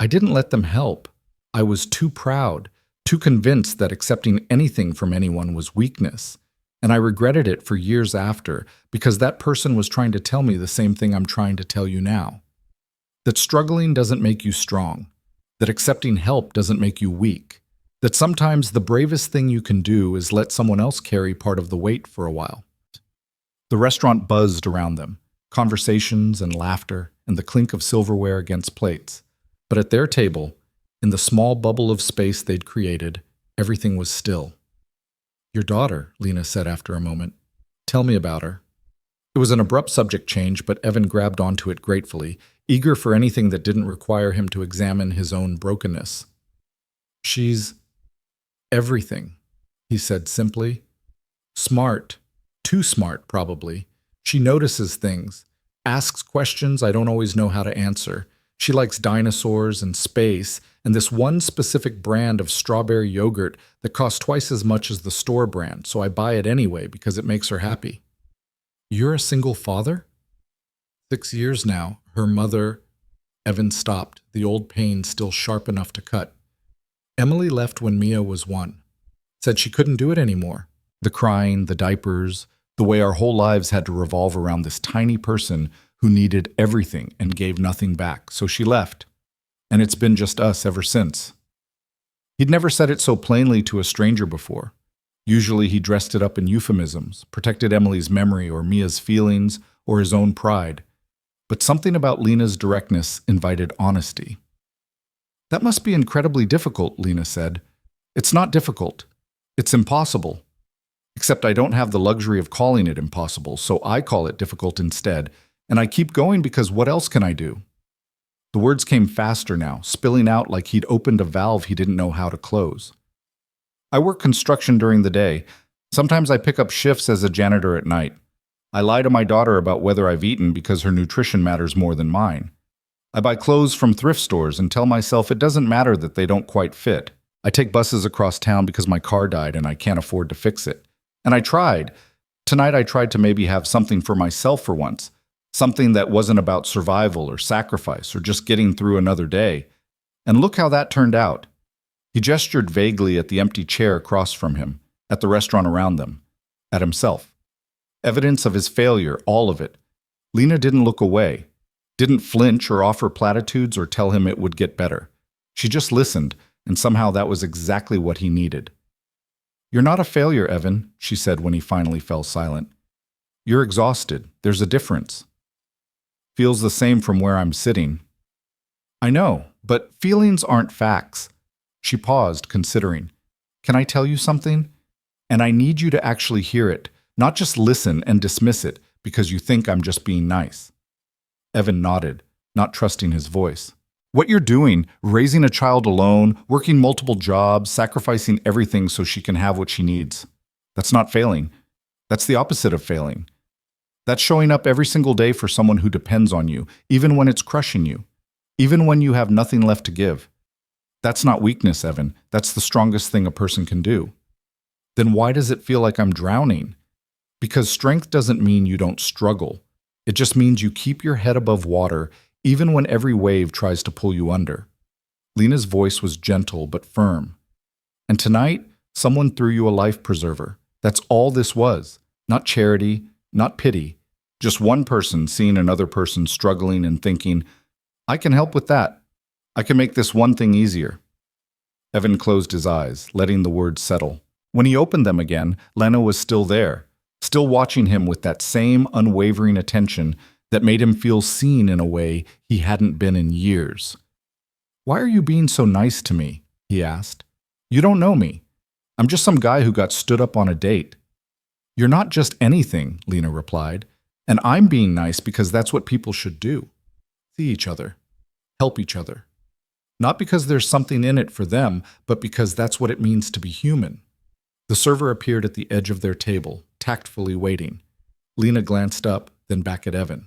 "I didn't let them help. I was too proud, too convinced that accepting anything from anyone was weakness. And I regretted it for years after, because that person was trying to tell me the same thing I'm trying to tell you now. That struggling doesn't make you strong. That accepting help doesn't make you weak. That sometimes the bravest thing you can do is let someone else carry part of the weight for a while." The restaurant buzzed around them, conversations and laughter and the clink of silverware against plates. But at their table, in the small bubble of space they'd created, everything was still. "Your daughter," Lena said after a moment. "Tell me about her." It was an abrupt subject change, but Evan grabbed onto it gratefully, eager for anything that didn't require him to examine his own brokenness. "She's everything," he said simply. "Smart. Too smart, probably. She notices things, asks questions I don't always know how to answer. She likes dinosaurs and space and this one specific brand of strawberry yogurt that costs twice as much as the store brand, so I buy it anyway because it makes her happy." "You're a single father?" 6 years now, her mother... Evan stopped, the old pain still sharp enough to cut. "Emily left when Mia was 1. Said she couldn't do it anymore. The crying, the diapers, the way our whole lives had to revolve around this tiny person who needed everything and gave nothing back, so she left. And it's been just us ever since." He'd never said it so plainly to a stranger before. Usually he dressed it up in euphemisms, protected Emily's memory or Mia's feelings or his own pride. But something about Lena's directness invited honesty. That must be incredibly difficult, Lena said. It's not difficult. It's impossible. Except I don't have the luxury of calling it impossible, so I call it difficult instead, and I keep going because what else can I do? The words came faster now, spilling out like he'd opened a valve he didn't know how to close. I work construction during the day. Sometimes I pick up shifts as a janitor at night. I lie to my daughter about whether I've eaten because her nutrition matters more than mine. I buy clothes from thrift stores and tell myself it doesn't matter that they don't quite fit. I take buses across town because my car died and I can't afford to fix it. And I tried. Tonight I tried to maybe have something for myself for once. Something that wasn't about survival or sacrifice or just getting through another day. And look how that turned out. He gestured vaguely at the empty chair across from him, at the restaurant around them, at himself. Evidence of his failure, all of it. Lena didn't look away, didn't flinch or offer platitudes or tell him it would get better. She just listened, and somehow that was exactly what he needed. "You're not a failure, Evan," she said when he finally fell silent. "You're exhausted. There's a difference." "Feels the same from where I'm sitting." "I know, but feelings aren't facts." She paused, considering. "Can I tell you something? And I need you to actually hear it, not just listen and dismiss it because you think I'm just being nice." Evan nodded, not trusting his voice. "What you're doing, raising a child alone, working multiple jobs, sacrificing everything so she can have what she needs. That's not failing. That's the opposite of failing. That's showing up every single day for someone who depends on you, even when it's crushing you, even when you have nothing left to give. That's not weakness, Evan. That's the strongest thing a person can do." "Then why does it feel like I'm drowning?" "Because strength doesn't mean you don't struggle. It just means you keep your head above water even when every wave tries to pull you under." Lena's voice was gentle but firm. "And tonight, someone threw you a life preserver. That's all this was. Not charity, not pity. Just one person seeing another person struggling and thinking, I can help with that. I can make this one thing easier." Evan closed his eyes, letting the words settle. When he opened them again, Lena was still there, still watching him with that same unwavering attention that made him feel seen in a way he hadn't been in years. "Why are you being so nice to me?" he asked. "You don't know me. I'm just some guy who got stood up on a date." "You're not just anything," Lena replied, "and I'm being nice because that's what people should do. See each other. Help each other. Not because there's something in it for them, but because that's what it means to be human." The server appeared at the edge of their table, tactfully waiting. Lena glanced up, then back at Evan.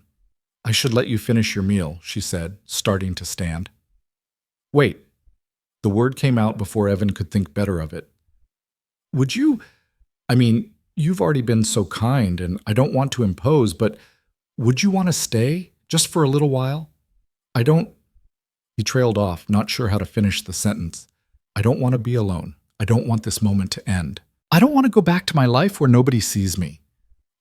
"I should let you finish your meal," she said, starting to stand. "Wait." The word came out before Evan could think better of it. "Would you... you've already been so kind, and I don't want to impose, but would you want to stay, just for a little while? I don't..." He trailed off, not sure how to finish the sentence. "I don't want to be alone. I don't want this moment to end. I don't want to go back to my life where nobody sees me."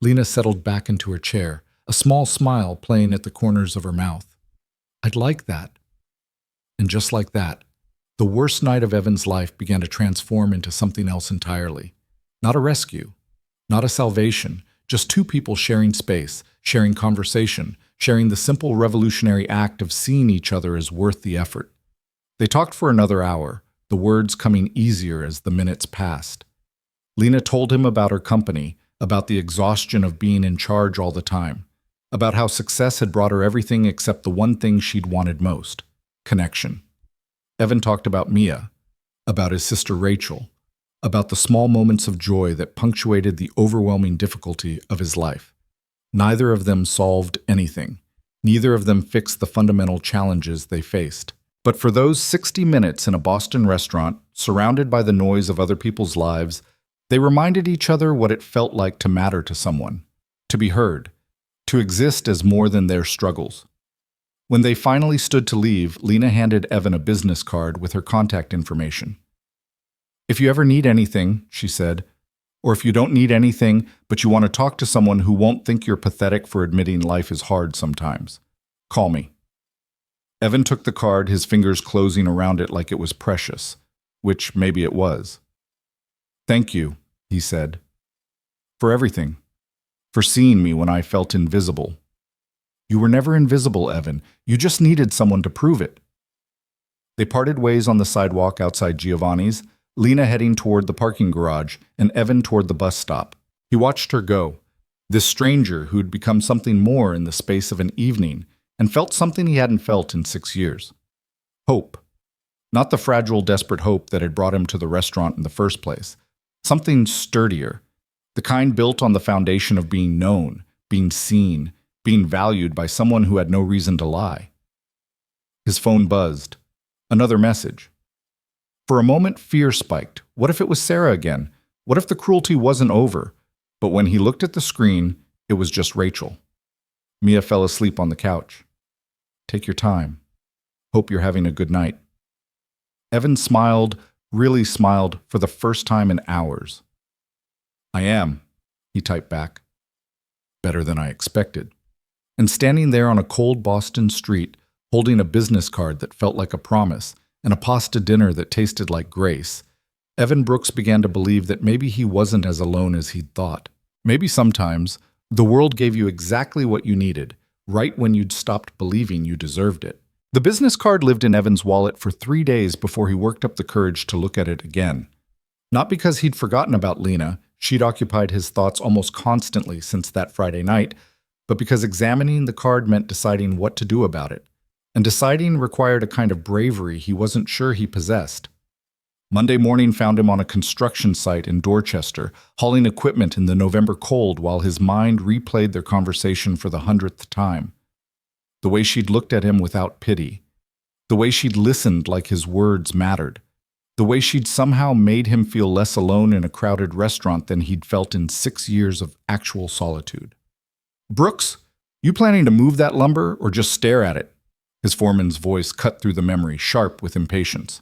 Lena settled back into her chair, a small smile playing at the corners of her mouth. "I'd like that." And just like that, the worst night of Evan's life began to transform into something else entirely. Not a rescue, not a salvation, just two people sharing space, sharing conversation, sharing the simple revolutionary act of seeing each other as worth the effort. They talked for another hour, the words coming easier as the minutes passed. Lena told him about her company, about the exhaustion of being in charge all the time, about how success had brought her everything except the one thing she'd wanted most: connection. Evan talked about Mia, about his sister Rachel, about the small moments of joy that punctuated the overwhelming difficulty of his life. Neither of them solved anything. Neither of them fixed the fundamental challenges they faced. But for those 60 minutes in a Boston restaurant, surrounded by the noise of other people's lives, they reminded each other what it felt like to matter to someone, to be heard, to exist as more than their struggles. When they finally stood to leave, Lena handed Evan a business card with her contact information. "If you ever need anything," she said, "or if you don't need anything, but you want to talk to someone who won't think you're pathetic for admitting life is hard sometimes, call me." Evan took the card, his fingers closing around it like it was precious, which maybe it was. "Thank you," he said. For everything. For seeing me when I felt invisible. You were never invisible, Evan. You just needed someone to prove it. They parted ways on the sidewalk outside Giovanni's, Lena heading toward the parking garage and Evan toward the bus stop. He watched her go, this stranger who'd become something more in the space of an evening and felt something he hadn't felt in 6 years. Hope. Not the fragile, desperate hope that had brought him to the restaurant in the first place. Something sturdier, the kind built on the foundation of being known, being seen, being valued by someone who had no reason to lie. His phone buzzed. Another message. For a moment, fear spiked. What if it was Sarah again? What if the cruelty wasn't over? But when he looked at the screen, it was just Rachel. Mia fell asleep on the couch. Take your time. Hope you're having a good night. Evan smiled, really smiled, for the first time in hours. I am, he typed back. Better than I expected. And standing there on a cold Boston street, holding a business card that felt like a promise and a pasta dinner that tasted like grace, Evan Brooks began to believe that maybe he wasn't as alone as he'd thought. Maybe sometimes the world gave you exactly what you needed, right when you'd stopped believing you deserved it. The business card lived in Evan's wallet for 3 days before he worked up the courage to look at it again. Not because he'd forgotten about Lena, she'd occupied his thoughts almost constantly since that Friday night, but because examining the card meant deciding what to do about it. And deciding required a kind of bravery he wasn't sure he possessed. Monday morning found him on a construction site in Dorchester, hauling equipment in the November cold while his mind replayed their conversation for the 100th time. The way she'd looked at him without pity. The way she'd listened like his words mattered. The way she'd somehow made him feel less alone in a crowded restaurant than he'd felt in 6 years of actual solitude. Brooks, you planning to move that lumber or just stare at it? His foreman's voice cut through the memory, sharp with impatience.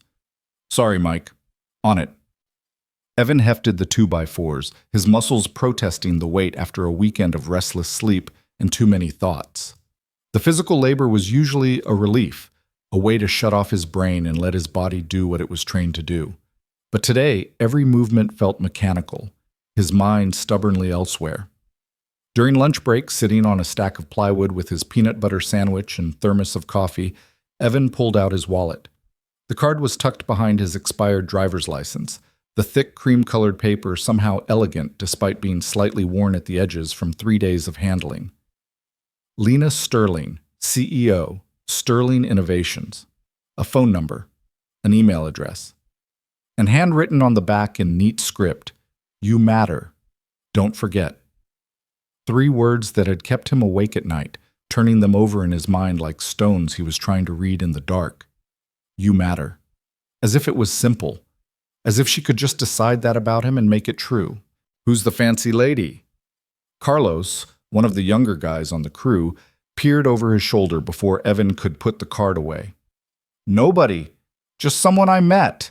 Sorry, Mike. On it. Evan hefted the 2x4s, his muscles protesting the weight after a weekend of restless sleep and too many thoughts. The physical labor was usually a relief, a way to shut off his brain and let his body do what it was trained to do. But today, every movement felt mechanical, his mind stubbornly elsewhere. During lunch break, sitting on a stack of plywood with his peanut butter sandwich and thermos of coffee, Evan pulled out his wallet. The card was tucked behind his expired driver's license, the thick cream-colored paper somehow elegant despite being slightly worn at the edges from 3 days of handling. Lena Sterling, CEO, Sterling Innovations. A phone number, an email address. And handwritten on the back in neat script, You matter. Don't forget. 3 words that had kept him awake at night, turning them over in his mind like stones he was trying to read in the dark. You matter. As if it was simple. As if she could just decide that about him and make it true. Who's the fancy lady? Carlos, one of the younger guys on the crew, peered over his shoulder before Evan could put the card away. Nobody. Just someone I met.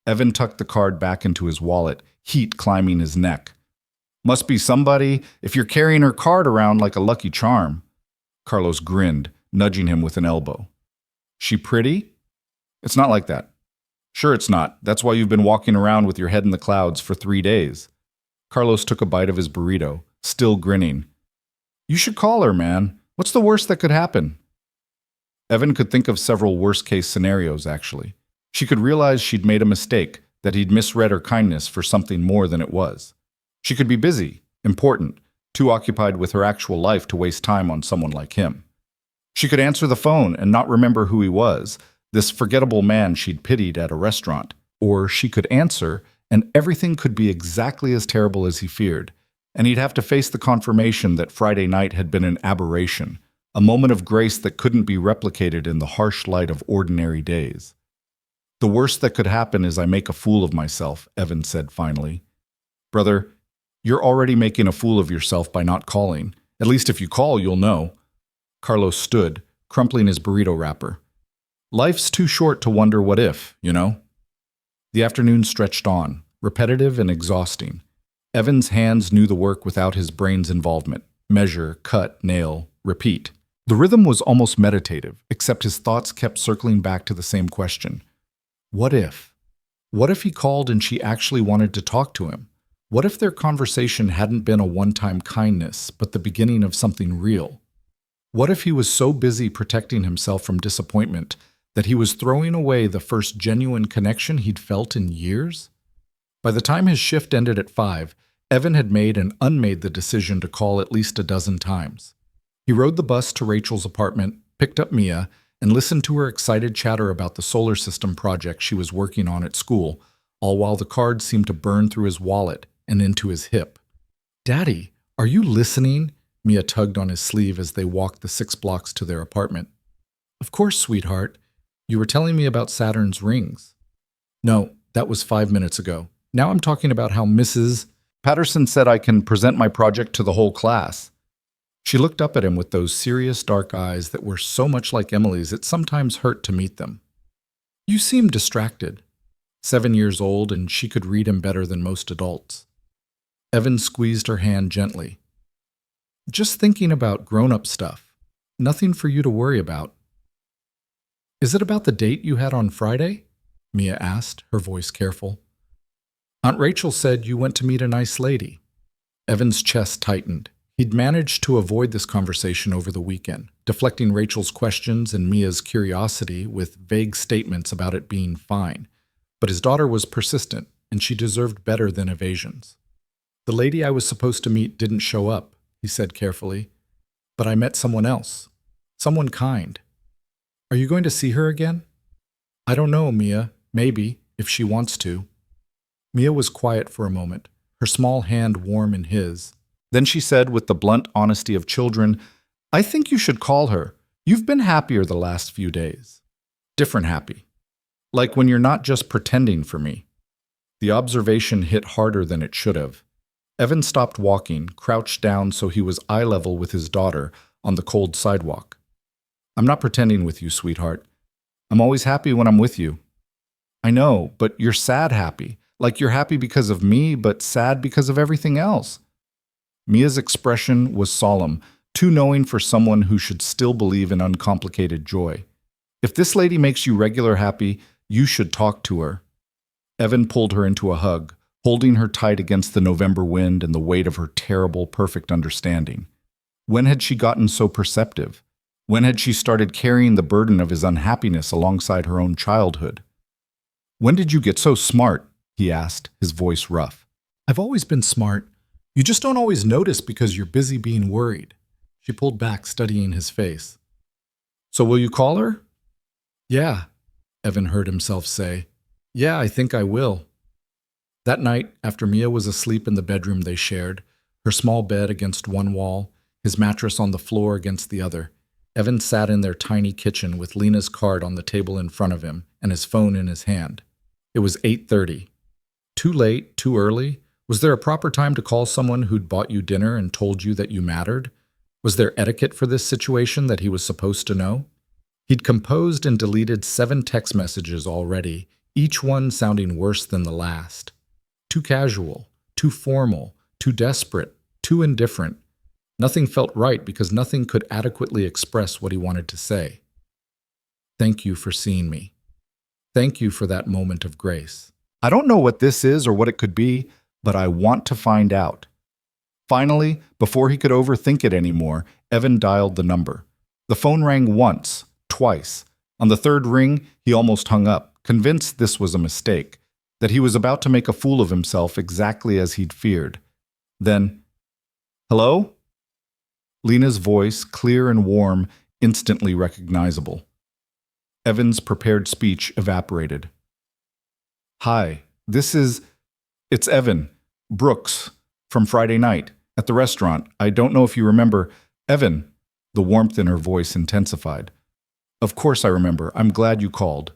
Evan tucked the card back into his wallet, heat climbing his neck. Must be somebody if you're carrying her card around like a lucky charm. Carlos grinned, nudging him with an elbow. She pretty? It's not like that. Sure it's not. That's why you've been walking around with your head in the clouds for 3 days. Carlos took a bite of his burrito, still grinning. You should call her, man. What's the worst that could happen? Evan could think of several worst-case scenarios, actually. She could realize she'd made a mistake, that he'd misread her kindness for something more than it was. She could be busy, important, too occupied with her actual life to waste time on someone like him. She could answer the phone and not remember who he was, this forgettable man she'd pitied at a restaurant. Or she could answer, and everything could be exactly as terrible as he feared, and he'd have to face the confirmation that Friday night had been an aberration, a moment of grace that couldn't be replicated in the harsh light of ordinary days. The worst that could happen is I make a fool of myself, Evan said finally. Brother, you're already making a fool of yourself by not calling. At least if you call, you'll know. Carlos stood, crumpling his burrito wrapper. Life's too short to wonder what if, you know? The afternoon stretched on, repetitive and exhausting. Evan's hands knew the work without his brain's involvement. Measure, cut, nail, repeat. The rhythm was almost meditative, except his thoughts kept circling back to the same question. What if? What if he called and she actually wanted to talk to him? What if their conversation hadn't been a one-time kindness, but the beginning of something real? What if he was so busy protecting himself from disappointment that he was throwing away the first genuine connection he'd felt in years? By the time his shift ended at 5, Evan had made and unmade the decision to call at least a dozen times. He rode the bus to Rachel's apartment, picked up Mia, and listened to her excited chatter about the solar system project she was working on at school, all while the cards seemed to burn through his wallet and into his hip. "Daddy, are you listening?" Mia tugged on his sleeve as they walked the 6 blocks to their apartment. "Of course, sweetheart. You were telling me about Saturn's rings." "No, that was 5 minutes ago. Now I'm talking about how Mrs. Patterson said I can present my project to the whole class." She looked up at him with those serious dark eyes that were so much like Emily's it sometimes hurt to meet them. "You seem distracted." 7 years old, and she could read him better than most adults. Evan squeezed her hand gently. "Just thinking about grown-up stuff. Nothing for you to worry about." "Is it about the date you had on Friday?" Mia asked, her voice careful. "Aunt Rachel said you went to meet a nice lady." Evan's chest tightened. He'd managed to avoid this conversation over the weekend, deflecting Rachel's questions and Mia's curiosity with vague statements about it being fine. But his daughter was persistent, and she deserved better than evasions. "The lady I was supposed to meet didn't show up," he said carefully. "But I met someone else. Someone kind." "Are you going to see her again?" "I don't know, Mia. Maybe, if she wants to." Mia was quiet for a moment, her small hand warm in his. Then she said with the blunt honesty of children, "I think you should call her. You've been happier the last few days. Different happy. Like when you're not just pretending for me." The observation hit harder than it should have. Evan stopped walking, crouched down so he was eye level with his daughter on the cold sidewalk. "I'm not pretending with you, sweetheart. I'm always happy when I'm with you." "I know, but you're sad happy. Like you're happy because of me, but sad because of everything else." Mia's expression was solemn, too knowing for someone who should still believe in uncomplicated joy. "If this lady makes you regular happy, you should talk to her." Evan pulled her into a hug, holding her tight against the November wind and the weight of her terrible, perfect understanding. When had she gotten so perceptive? When had she started carrying the burden of his unhappiness alongside her own childhood? "When did you get so smart?" he asked, his voice rough. "I've always been smart. You just don't always notice because you're busy being worried." She pulled back, studying his face. "So will you call her?" "Yeah," Evan heard himself say. "Yeah, I think I will." That night, after Mia was asleep in the bedroom they shared, her small bed against one wall, his mattress on the floor against the other, Evan sat in their tiny kitchen with Lena's card on the table in front of him and his phone in his hand. It was 8:30. Too late, too early? Was there a proper time to call someone who'd bought you dinner and told you that you mattered? Was there etiquette for this situation that he was supposed to know? He'd composed and deleted 7 text messages already, each one sounding worse than the last. Too casual, too formal, too desperate, too indifferent. Nothing felt right because nothing could adequately express what he wanted to say. "Thank you for seeing me. Thank you for that moment of grace. I don't know what this is or what it could be, but I want to find out." Finally, before he could overthink it anymore, Evan dialed the number. The phone rang once, twice. On the 3rd ring, he almost hung up, convinced this was a mistake, that he was about to make a fool of himself exactly as he'd feared. Then, "Hello?" Lena's voice, clear and warm, instantly recognizable. Evan's prepared speech evaporated. "Hi, it's Evan, Brooks, from Friday night, at the restaurant. I don't know if you remember." "Evan," the warmth in her voice intensified. "Of course I remember. I'm glad you called."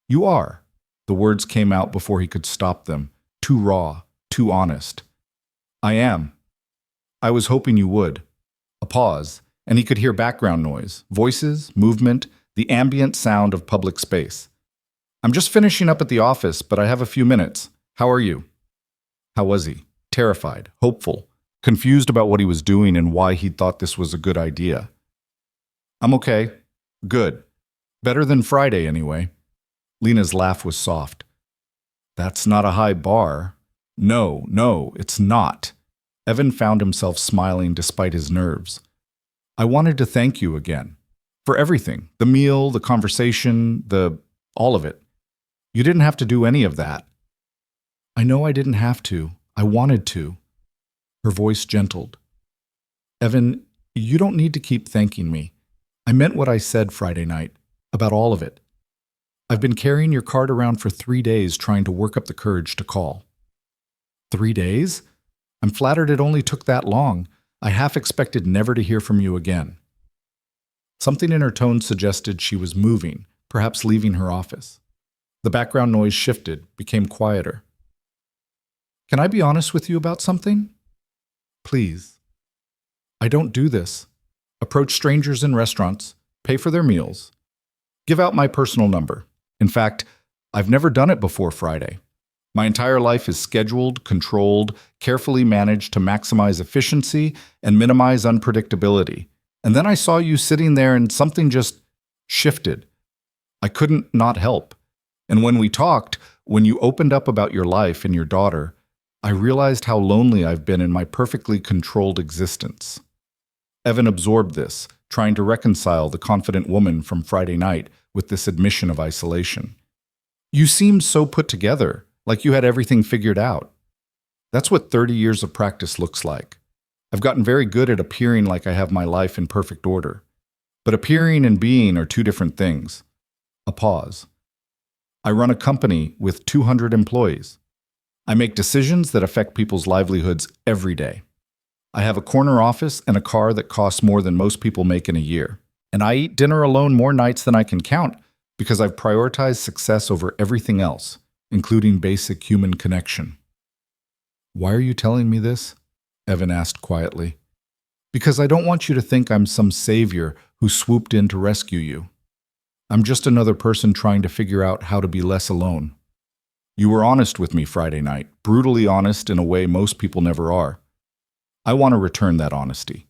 "You are." The words came out before he could stop them, too raw, too honest. "I am. I was hoping you would." A pause, and he could hear background noise, voices, movement, the ambient sound of public space. "I'm just finishing up at the office, but I have a few minutes. How are you?" How was he? Terrified, hopeful, confused about what he was doing and why he'd thought this was a good idea. "I'm okay. Good. Better than Friday, anyway." Lena's laugh was soft. "That's not a high bar." No, no, it's not. Evan found himself smiling despite his nerves. I wanted to thank you again. For everything. The meal, the conversation, all of it. You didn't have to do any of that. I know I didn't have to. I wanted to. Her voice gentled. Evan, you don't need to keep thanking me. I meant what I said Friday night, about all of it. I've been carrying your card around for 3 days trying to work up the courage to call. 3 days? I'm flattered it only took that long. I half expected never to hear from you again. Something in her tone suggested she was moving, perhaps leaving her office. The background noise shifted, became quieter. Can I be honest with you about something? Please. I don't do this. Approach strangers in restaurants, pay for their meals, give out my personal number. In fact, I've never done it before Friday. My entire life is scheduled, controlled, carefully managed to maximize efficiency and minimize unpredictability. And then I saw you sitting there and something just shifted. I couldn't not help. And when we talked, when you opened up about your life and your daughter, I realized how lonely I've been in my perfectly controlled existence. Evan absorbed this, trying to reconcile the confident woman from Friday night with this admission of isolation. You seemed so put together, like you had everything figured out. That's what 30 years of practice looks like. I've gotten very good at appearing like I have my life in perfect order. But appearing and being are two different things. A pause. I run a company with 200 employees. I make decisions that affect people's livelihoods every day. I have a corner office and a car that costs more than most people make in a year. And I eat dinner alone more nights than I can count because I've prioritized success over everything else, including basic human connection. Why are you telling me this? Evan asked quietly. Because I don't want you to think I'm some savior who swooped in to rescue you. I'm just another person trying to figure out how to be less alone. You were honest with me Friday night, brutally honest in a way most people never are. I want to return that honesty.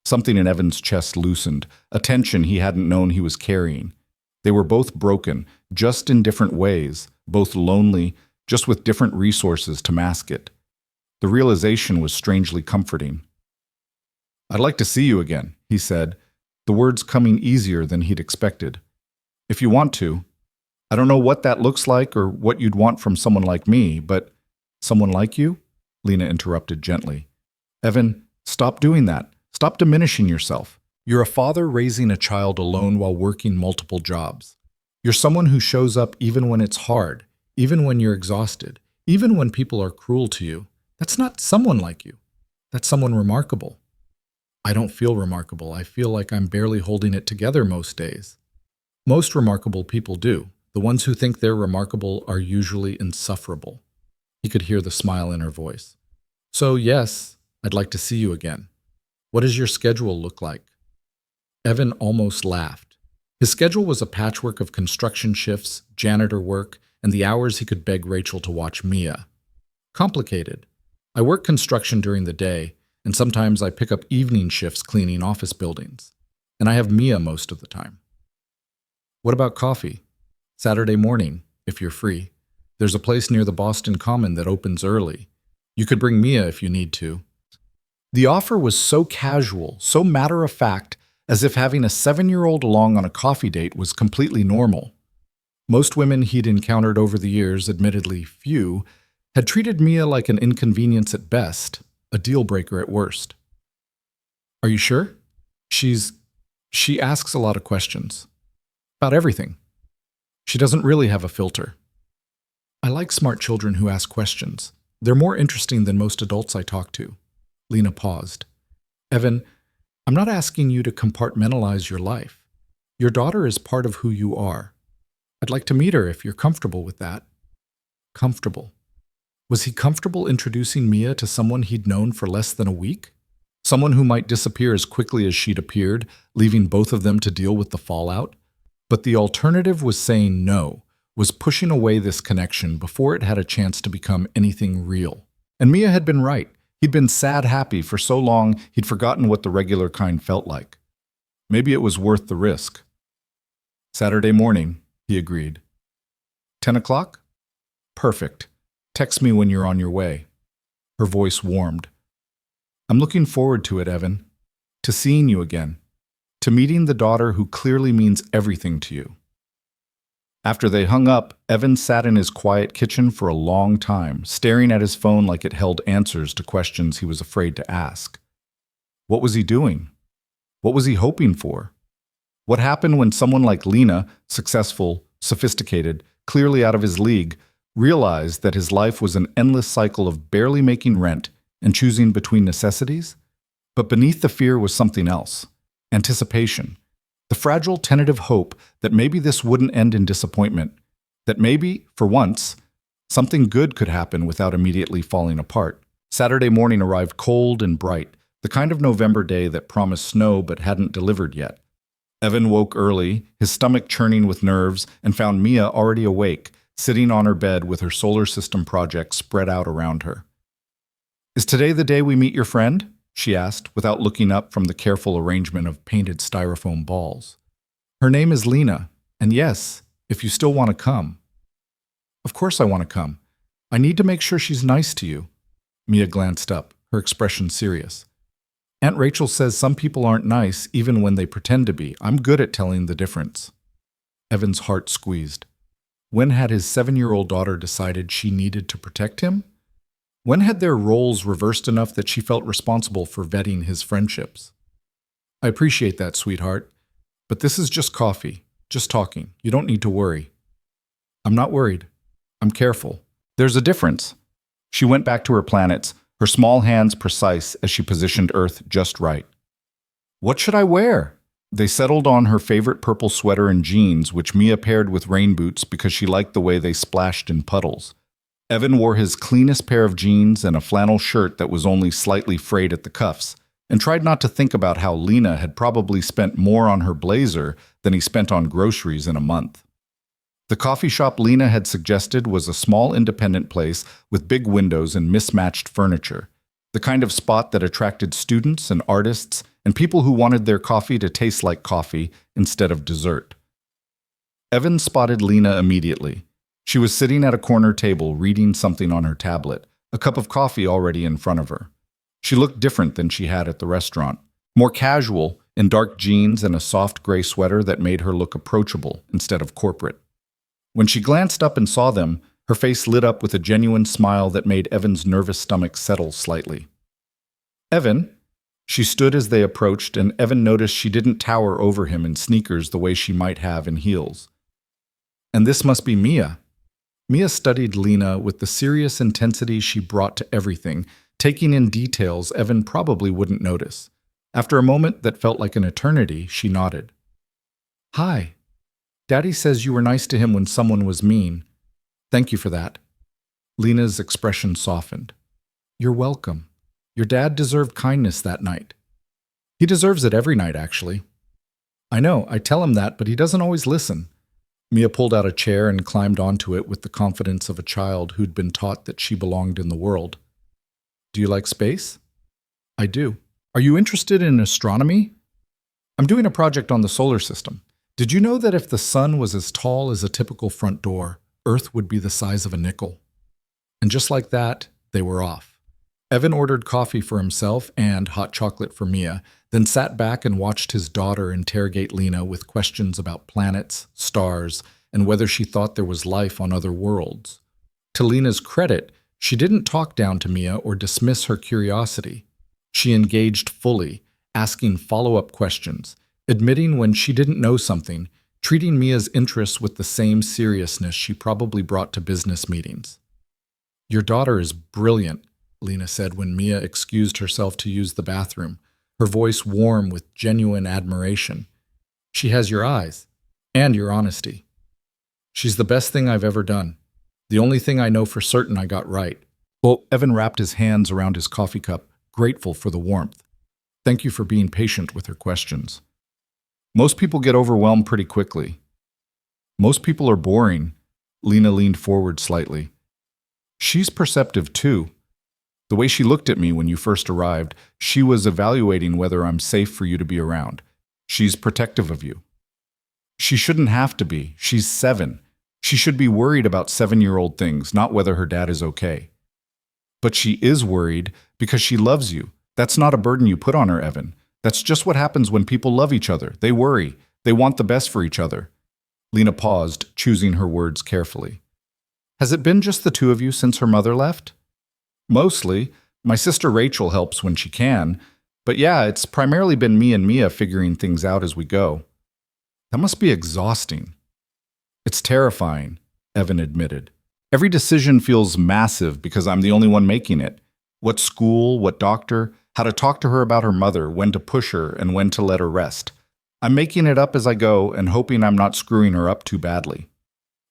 Something in Evan's chest loosened, a tension he hadn't known he was carrying. They were both broken, just in different ways, both lonely, just with different resources to mask it. The realization was strangely comforting. I'd like to see you again, he said, the words coming easier than he'd expected. If you want to. I don't know what that looks like or what you'd want from someone like me, but someone like you? Lena interrupted gently. Evan, stop doing that. Stop diminishing yourself. You're a father raising a child alone while working multiple jobs. You're someone who shows up even when it's hard, even when you're exhausted, even when people are cruel to you. That's not someone like you. That's someone remarkable. I don't feel remarkable. I feel like I'm barely holding it together most days. Most remarkable people do. The ones who think they're remarkable are usually insufferable. He could hear the smile in her voice. So yes, I'd like to see you again. What does your schedule look like? Evan almost laughed. His schedule was a patchwork of construction shifts, janitor work, and the hours he could beg Rachel to watch Mia. Complicated. I work construction during the day, and sometimes I pick up evening shifts cleaning office buildings. And I have Mia most of the time. What about coffee? Saturday morning, if you're free. There's a place near the Boston Common that opens early. You could bring Mia if you need to. The offer was so casual, so matter-of-fact, as if having a 7-year-old along on a coffee date was completely normal. Most women he'd encountered over the years, admittedly few, had treated Mia like an inconvenience at best, a deal-breaker at worst. Are you sure? She asks a lot of questions. About everything. She doesn't really have a filter. I like smart children who ask questions. They're more interesting than most adults I talk to. Lena paused. Evan, I'm not asking you to compartmentalize your life. Your daughter is part of who you are. I'd like to meet her if you're comfortable with that. Comfortable. Was he comfortable introducing Mia to someone he'd known for less than a week? Someone who might disappear as quickly as she'd appeared, leaving both of them to deal with the fallout? But the alternative was saying no, was pushing away this connection before it had a chance to become anything real. And Mia had been right. He'd been sad happy for so long he'd forgotten what the regular kind felt like. Maybe it was worth the risk. Saturday morning, he agreed. 10 o'clock? Perfect. Text me when you're on your way." Her voice warmed. "I'm looking forward to it, Evan. To seeing you again. To meeting the daughter who clearly means everything to you." After they hung up, Evan sat in his quiet kitchen for a long time, staring at his phone like it held answers to questions he was afraid to ask. What was he doing? What was he hoping for? What happened when someone like Lena, successful, sophisticated, clearly out of his league, realized that his life was an endless cycle of barely making rent and choosing between necessities? But beneath the fear was something else: anticipation. The fragile, tentative hope that maybe this wouldn't end in disappointment, that maybe, for once, something good could happen without immediately falling apart. Saturday morning arrived cold and bright, the kind of November day that promised snow but hadn't delivered yet. Evan woke early, his stomach churning with nerves, and found Mia already awake, sitting on her bed with her solar system project spread out around her. "Is today the day we meet your friend?" she asked, without looking up from the careful arrangement of painted styrofoam balls. "Her name is Lena, and yes, if you still want to come." "Of course I want to come. I need to make sure she's nice to you." Mia glanced up, her expression serious. "Aunt Rachel says some people aren't nice even when they pretend to be. I'm good at telling the difference." Evan's heart squeezed. When had his 7-year-old daughter decided she needed to protect him? When had their roles reversed enough that she felt responsible for vetting his friendships? "I appreciate that, sweetheart, but this is just coffee, just talking. You don't need to worry." "I'm not worried. I'm careful. There's a difference." She went back to her planets, her small hands precise as she positioned Earth just right. "What should I wear?" They settled on her favorite purple sweater and jeans, which Mia paired with rain boots because she liked the way they splashed in puddles. Evan wore his cleanest pair of jeans and a flannel shirt that was only slightly frayed at the cuffs, and tried not to think about how Lena had probably spent more on her blazer than he spent on groceries in a month. The coffee shop Lena had suggested was a small independent place with big windows and mismatched furniture, the kind of spot that attracted students and artists and people who wanted their coffee to taste like coffee instead of dessert. Evan spotted Lena immediately. She was sitting at a corner table reading something on her tablet, a cup of coffee already in front of her. She looked different than she had at the restaurant, more casual, in dark jeans and a soft gray sweater that made her look approachable instead of corporate. When she glanced up and saw them, her face lit up with a genuine smile that made Evan's nervous stomach settle slightly. "Evan?" She stood as they approached, and Evan noticed she didn't tower over him in sneakers the way she might have in heels. "And this must be Mia." Mia studied Lena with the serious intensity she brought to everything, taking in details Evan probably wouldn't notice. After a moment that felt like an eternity, she nodded. "Hi. Daddy says you were nice to him when someone was mean. Thank you for that." Lena's expression softened. "You're welcome. Your dad deserved kindness that night." "He deserves it every night, actually." "I know, I tell him that, but he doesn't always listen." Mia pulled out a chair and climbed onto it with the confidence of a child who'd been taught that she belonged in the world. "Do you like space?" "I do." "Are you interested in astronomy?" "I'm doing a project on the solar system. Did you know that if the sun was as tall as a typical front door, Earth would be the size of a nickel?" And just like that, they were off. Evan ordered coffee for himself and hot chocolate for Mia, then sat back and watched his daughter interrogate Lena with questions about planets, stars, and whether she thought there was life on other worlds. To Lena's credit, she didn't talk down to Mia or dismiss her curiosity. She engaged fully, asking follow-up questions, admitting when she didn't know something, treating Mia's interests with the same seriousness she probably brought to business meetings. "Your daughter is brilliant," Lena said when Mia excused herself to use the bathroom, her voice warm with genuine admiration. "She has your eyes, and your honesty. She's the best thing I've ever done. The only thing I know for certain I got right." Well, Evan wrapped his hands around his coffee cup, grateful for the warmth. "Thank you for being patient with her questions. Most people get overwhelmed pretty quickly." "Most people are boring." Lena leaned forward slightly. "She's perceptive too. The way she looked at me when you first arrived, she was evaluating whether I'm safe for you to be around. She's protective of you." "She shouldn't have to be. She's 7. She should be worried about 7-year-old things, not whether her dad is okay. But she is worried because she loves you. That's not a burden you put on her, Evan. That's just what happens when people love each other. They worry. They want the best for each other. Lena paused, choosing her words carefully. Has it been just the two of you since her mother left? Mostly. My sister Rachel helps when she can. But yeah, it's primarily been me and Mia figuring things out as we go. That must be exhausting. It's terrifying, Evan admitted. Every decision feels massive because I'm the only one making it. What school, what doctor, how to talk to her about her mother, when to push her, and when to let her rest. I'm making it up as I go and hoping I'm not screwing her up too badly.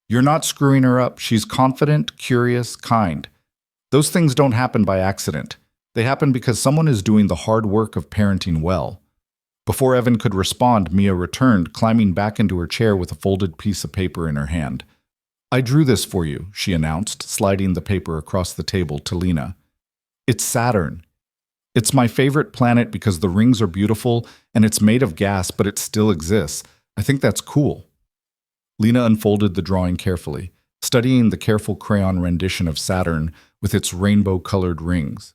You're not screwing her up. She's confident, curious, kind. Those things don't happen by accident. They happen because someone is doing the hard work of parenting well. Before Evan could respond, Mia returned, climbing back into her chair with a folded piece of paper in her hand. I drew this for you, she announced, sliding the paper across the table to Lena. It's Saturn. It's my favorite planet because the rings are beautiful and it's made of gas, but it still exists. I think that's cool. Lena unfolded the drawing carefully, studying the careful crayon rendition of Saturn with its rainbow-colored rings.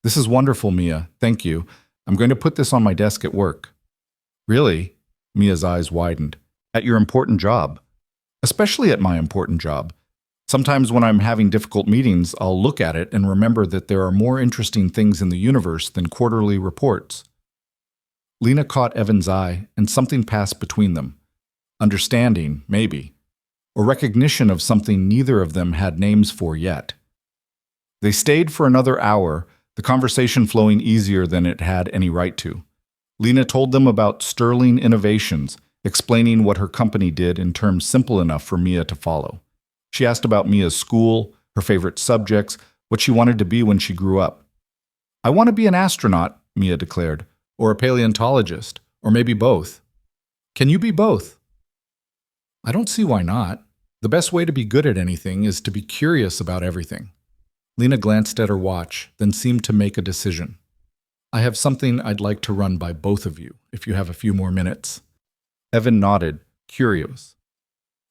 This is wonderful, Mia. Thank you. I'm going to put this on my desk at work. Really? Mia's eyes widened. At your important job. Especially at my important job. Sometimes when I'm having difficult meetings, I'll look at it and remember that there are more interesting things in the universe than quarterly reports. Lena caught Evan's eye, and something passed between them. Understanding, maybe. Or recognition of something neither of them had names for yet. They stayed for another hour, the conversation flowing easier than it had any right to. Lena told them about Sterling Innovations, explaining what her company did in terms simple enough for Mia to follow. She asked about Mia's school, her favorite subjects, what she wanted to be when she grew up. I want to be an astronaut, Mia declared, or a paleontologist, or maybe both. Can you be both? I don't see why not. The best way to be good at anything is to be curious about everything. Lena glanced at her watch, then seemed to make a decision. I have something I'd like to run by both of you, if you have a few more minutes. Evan nodded, curious.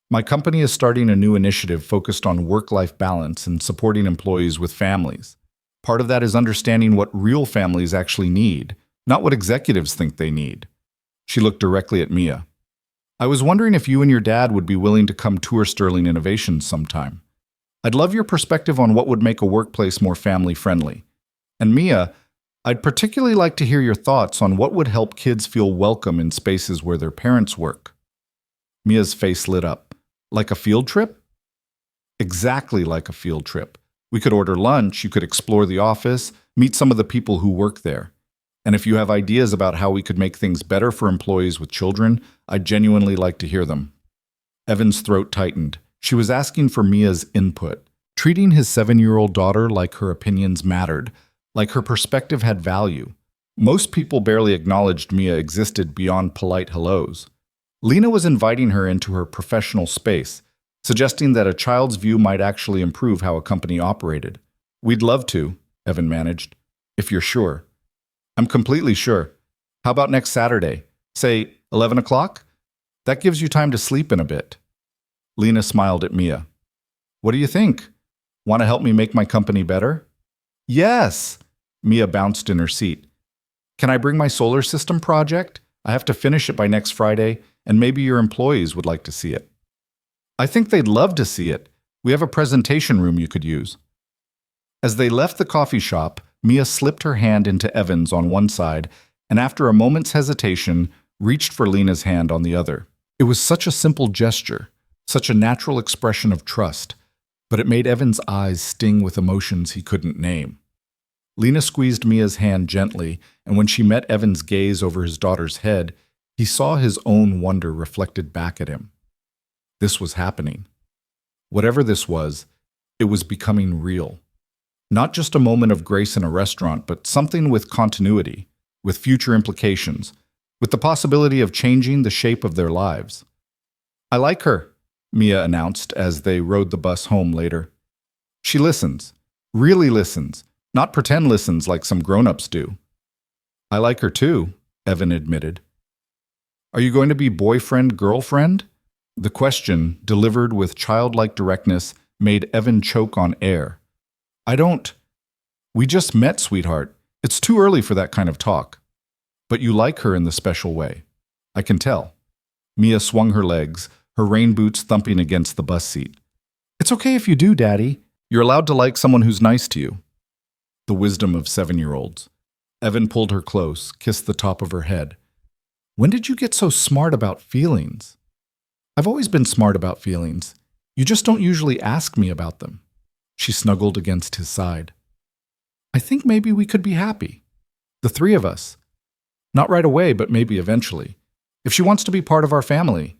My company is starting a new initiative focused on work-life balance and supporting employees with families. Part of that is understanding what real families actually need, not what executives think they need. She looked directly at Mia. I was wondering if you and your dad would be willing to come tour Sterling Innovations sometime. I'd love your perspective on what would make a workplace more family-friendly. And Mia, I'd particularly like to hear your thoughts on what would help kids feel welcome in spaces where their parents work. Mia's face lit up. Like a field trip? Exactly like a field trip. We could order lunch, you could explore the office, meet some of the people who work there. And if you have ideas about how we could make things better for employees with children, I'd genuinely like to hear them. Evan's throat tightened. She was asking for Mia's input, treating his 7-year-old daughter like her opinions mattered, like her perspective had value. Most people barely acknowledged Mia existed beyond polite hellos. Lena was inviting her into her professional space, suggesting that a child's view might actually improve how a company operated. We'd love to, Evan managed, if you're sure. I'm completely sure. How about next Saturday? Say 11 o'clock? That gives you time to sleep in a bit. Lena smiled at Mia. What do you think? Want to help me make my company better? Yes! Mia bounced in her seat. Can I bring my solar system project? I have to finish it by next Friday, and maybe your employees would like to see it. I think they'd love to see it. We have a presentation room you could use. As they left the coffee shop, Mia slipped her hand into Evan's on one side, and after a moment's hesitation, reached for Lena's hand on the other. It was such a simple gesture, such a natural expression of trust, but it made Evan's eyes sting with emotions he couldn't name. Lena squeezed Mia's hand gently, and when she met Evan's gaze over his daughter's head, he saw his own wonder reflected back at him. This was happening. Whatever this was, it was becoming real. Not just a moment of grace in a restaurant, but something with continuity, with future implications, with the possibility of changing the shape of their lives. I like her, Mia announced as they rode the bus home later. She listens, really listens, not pretend listens like some grown-ups do. I like her too, Evan admitted. Are you going to be boyfriend-girlfriend? The question, delivered with childlike directness, made Evan choke on air. I don't. We just met, sweetheart. It's too early for that kind of talk. But you like her in the special way. I can tell. Mia swung her legs, her rain boots thumping against the bus seat. It's okay if you do, Daddy. You're allowed to like someone who's nice to you. The wisdom of 7-year-olds. Evan pulled her close, kissed the top of her head. When did you get so smart about feelings? I've always been smart about feelings. You just don't usually ask me about them. She snuggled against his side. I think maybe we could be happy. The three of us. Not right away, but maybe eventually. If she wants to be part of our family.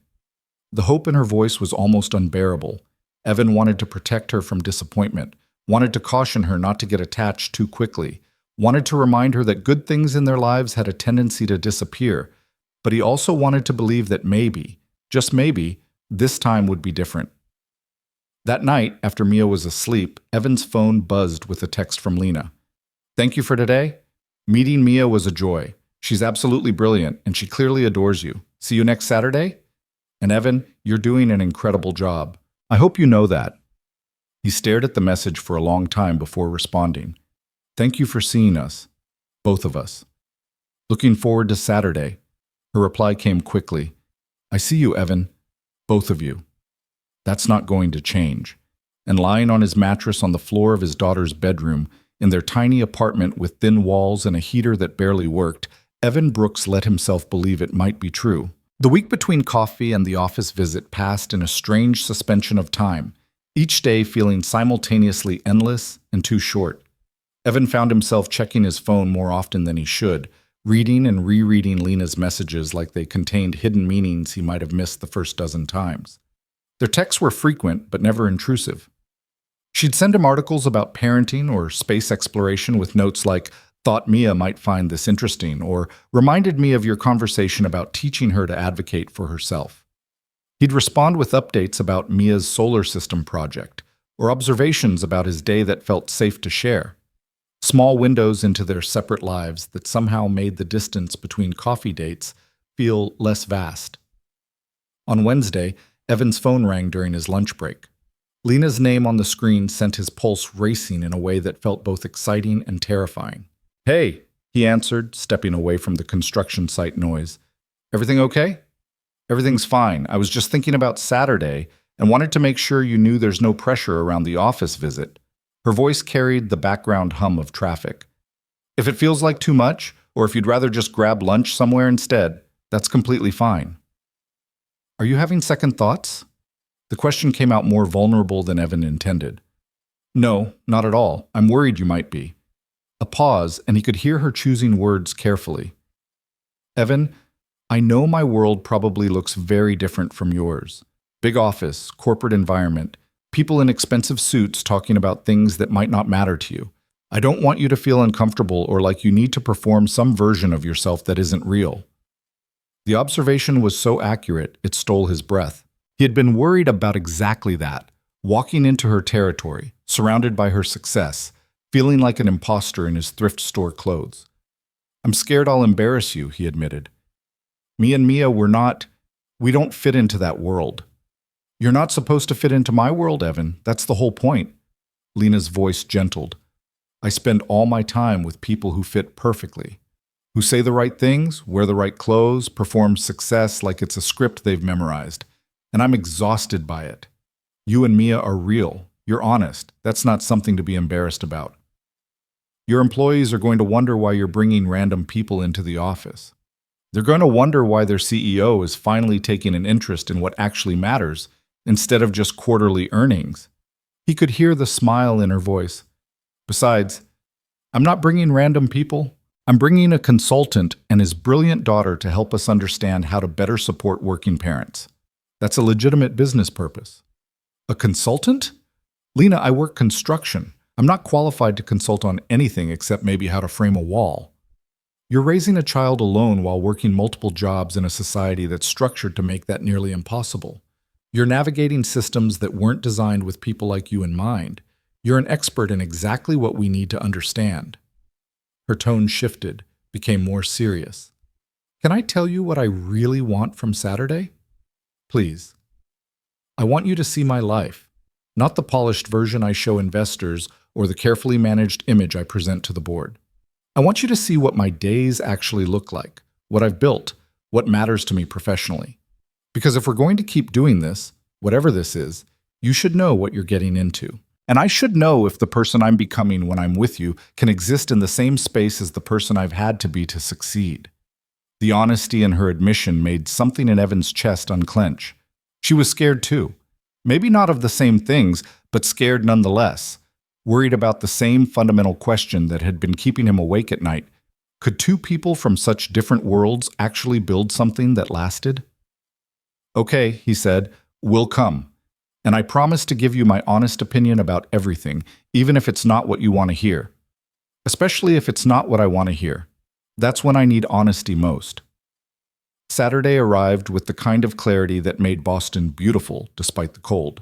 The hope in her voice was almost unbearable. Evan wanted to protect her from disappointment, wanted to caution her not to get attached too quickly, wanted to remind her that good things in their lives had a tendency to disappear, but he also wanted to believe that maybe, just maybe, this time would be different. That night, after Mia was asleep, Evan's phone buzzed with a text from Lena. Thank you for today. Meeting Mia was a joy. She's absolutely brilliant, and she clearly adores you. See you next Saturday? And Evan, you're doing an incredible job. I hope you know that. He stared at the message for a long time before responding. Thank you for seeing us. Both of us. Looking forward to Saturday. Her reply came quickly. I see you, Evan. Both of you. That's not going to change. And lying on his mattress on the floor of his daughter's bedroom, in their tiny apartment with thin walls and a heater that barely worked, Evan Brooks let himself believe it might be true. The week between coffee and the office visit passed in a strange suspension of time, each day feeling simultaneously endless and too short. Evan found himself checking his phone more often than he should, reading and rereading Lena's messages like they contained hidden meanings he might have missed the first dozen times. Their texts were frequent, but never intrusive. She'd send him articles about parenting or space exploration with notes like, thought Mia might find this interesting, or reminded me of your conversation about teaching her to advocate for herself. He'd respond with updates about Mia's solar system project, or observations about his day that felt safe to share. Small windows into their separate lives that somehow made the distance between coffee dates feel less vast. On Wednesday, Evan's phone rang during his lunch break. Lena's name on the screen sent his pulse racing in a way that felt both exciting and terrifying. Hey, he answered, stepping away from the construction site noise. Everything okay? Everything's fine. I was just thinking about Saturday and wanted to make sure you knew there's no pressure around the office visit. Her voice carried the background hum of traffic. If it feels like too much, or if you'd rather just grab lunch somewhere instead, that's completely fine. Are you having second thoughts? The question came out more vulnerable than Evan intended. No, not at all. I'm worried you might be. A pause, and he could hear her choosing words carefully. Evan, I know my world probably looks very different from yours. Big office, corporate environment, people in expensive suits talking about things that might not matter to you. I don't want you to feel uncomfortable or like you need to perform some version of yourself that isn't real. The observation was so accurate, it stole his breath. He had been worried about exactly that, walking into her territory, surrounded by her success, feeling like an imposter in his thrift store clothes. I'm scared I'll embarrass you, he admitted. Me and Mia, we don't fit into that world. You're not supposed to fit into my world, Evan. That's the whole point. Lena's voice gentled. I spend all my time with people who fit perfectly, who say the right things, wear the right clothes, perform success like it's a script they've memorized. And I'm exhausted by it. You and Mia are real. You're honest. That's not something to be embarrassed about. Your employees are going to wonder why you're bringing random people into the office. They're going to wonder why their CEO is finally taking an interest in what actually matters instead of just quarterly earnings. He could hear the smile in her voice. Besides, I'm not bringing random people. I'm bringing a consultant and his brilliant daughter to help us understand how to better support working parents. That's a legitimate business purpose. A consultant? Lena, I work construction. I'm not qualified to consult on anything except maybe how to frame a wall. You're raising a child alone while working multiple jobs in a society that's structured to make that nearly impossible. You're navigating systems that weren't designed with people like you in mind. You're an expert in exactly what we need to understand. Her tone shifted, became more serious. Can I tell you what I really want from Saturday? Please. I want you to see my life, not the polished version I show investors or the carefully managed image I present to the board. I want you to see what my days actually look like, what I've built, what matters to me professionally. Because if we're going to keep doing this, whatever this is, you should know what you're getting into. And I should know if the person I'm becoming when I'm with you can exist in the same space as the person I've had to be to succeed. The honesty in her admission made something in Evan's chest unclench. She was scared too. Maybe not of the same things, but scared nonetheless. Worried about the same fundamental question that had been keeping him awake at night. Could two people from such different worlds actually build something that lasted? Okay, he said, we'll come. And I promise to give you my honest opinion about everything, even if it's not what you want to hear. Especially if it's not what I want to hear. That's when I need honesty most. Saturday arrived with the kind of clarity that made Boston beautiful despite the cold.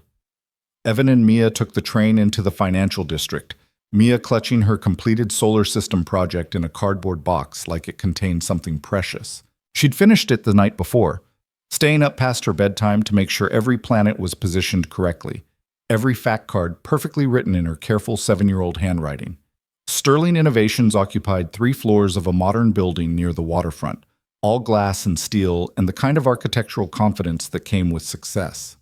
Evan and Mia took the train into the financial district, Mia clutching her completed solar system project in a cardboard box like it contained something precious. She'd finished it the night before, staying up past her bedtime to make sure every planet was positioned correctly, every fact card perfectly written in her careful 7-year-old handwriting. Sterling Innovations occupied 3 floors of a modern building near the waterfront, all glass and steel and the kind of architectural confidence that came with success.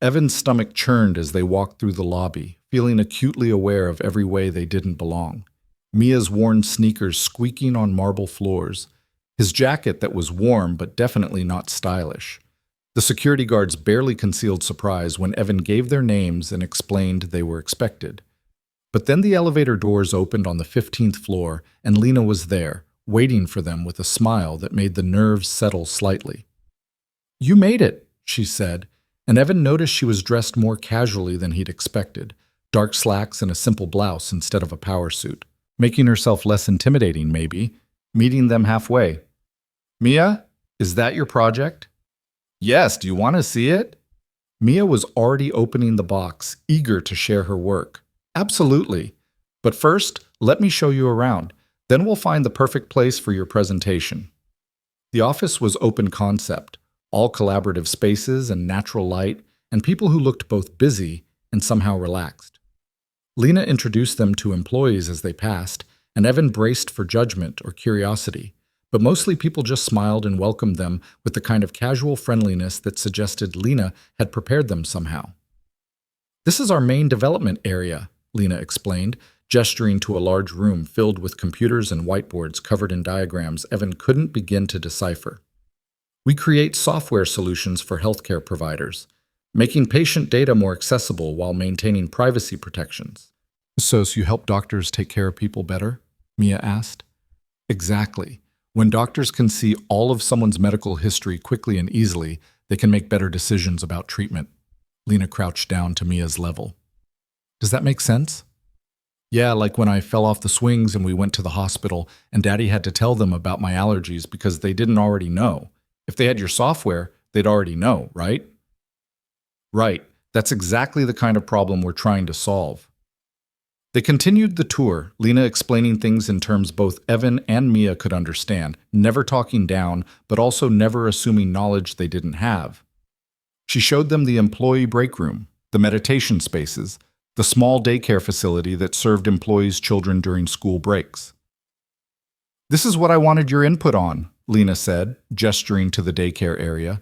Evan's stomach churned as they walked through the lobby, feeling acutely aware of every way they didn't belong. Mia's worn sneakers squeaking on marble floors, his jacket that was warm but definitely not stylish. The security guards barely concealed surprise when Evan gave their names and explained they were expected. But then the elevator doors opened on the 15th floor, and Lena was there, waiting for them with a smile that made the nerves settle slightly. "You made it," she said, and Evan noticed she was dressed more casually than he'd expected, dark slacks and a simple blouse instead of a power suit, making herself less intimidating maybe, meeting them halfway. "Mia, is that your project?" "Yes, do you want to see it?" Mia was already opening the box, eager to share her work. "Absolutely. But first, let me show you around. Then we'll find the perfect place for your presentation." The office was open concept, all collaborative spaces and natural light, and people who looked both busy and somehow relaxed. Lena introduced them to employees as they passed, and Evan braced for judgment or curiosity, but mostly people just smiled and welcomed them with the kind of casual friendliness that suggested Lena had prepared them somehow. "This is our main development area," Lena explained, gesturing to a large room filled with computers and whiteboards covered in diagrams Evan couldn't begin to decipher. "We create software solutions for healthcare providers, making patient data more accessible while maintaining privacy protections." So you help doctors take care of people better?" Mia asked. "Exactly. When doctors can see all of someone's medical history quickly and easily, they can make better decisions about treatment." Lena crouched down to Mia's level. "Does that make sense?" "Yeah, like when I fell off the swings and we went to the hospital and Daddy had to tell them about my allergies because they didn't already know. If they had your software, they'd already know, right?" "Right. That's exactly the kind of problem we're trying to solve." They continued the tour, Lena explaining things in terms both Evan and Mia could understand, never talking down, but also never assuming knowledge they didn't have. She showed them the employee break room, the meditation spaces, the small daycare facility that served employees' children during school breaks. "This is what I wanted your input on," Lena said, gesturing to the daycare area.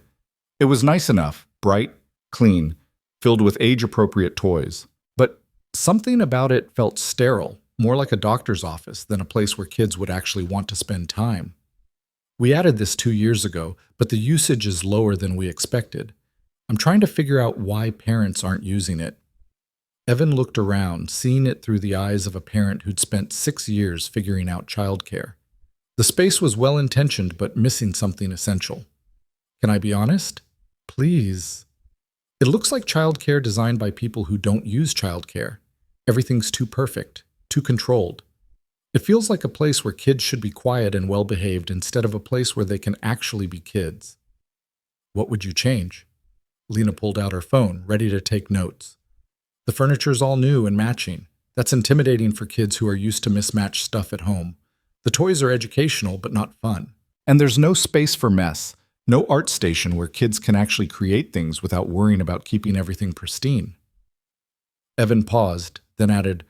It was nice enough, bright, clean, filled with age-appropriate toys. But something about it felt sterile, more like a doctor's office than a place where kids would actually want to spend time. "We added this 2 years ago, but the usage is lower than we expected. I'm trying to figure out why parents aren't using it." Evan looked around, seeing it through the eyes of a parent who'd spent 6 years figuring out childcare. The space was well-intentioned but missing something essential. "Can I be honest? Please." "It looks like childcare designed by people who don't use childcare. Everything's too perfect, too controlled. It feels like a place where kids should be quiet and well-behaved instead of a place where they can actually be kids." "What would you change?" Lena pulled out her phone, ready to take notes. "The furniture's all new and matching. That's intimidating for kids who are used to mismatched stuff at home. The toys are educational but not fun. And there's no space for mess. No art station where kids can actually create things without worrying about keeping everything pristine. Evan paused, then added,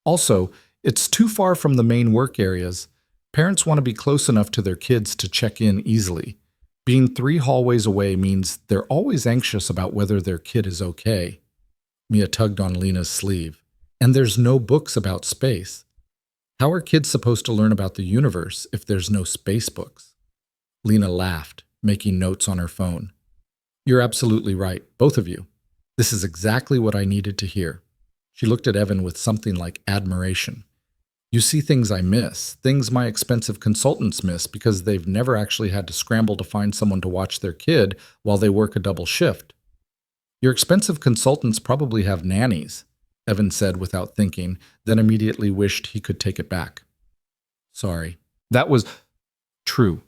"Also, it's too far from the main work areas. Parents want to be close enough to their kids to check in easily. Being 3 hallways away means they're always anxious about whether their kid is okay." Mia tugged on Lena's sleeve. "And there's no books about space. How are kids supposed to learn about the universe if there's no space books?" Lena laughed, making notes on her phone. "You're absolutely right, both of you. This is exactly what I needed to hear." She looked at Evan with something like admiration. "You see things I miss, things my expensive consultants miss because they've never actually had to scramble to find someone to watch their kid while they work a double shift. Your expensive consultants probably have nannies," Evan said without thinking, then immediately wished he could take it back. "Sorry." That was true,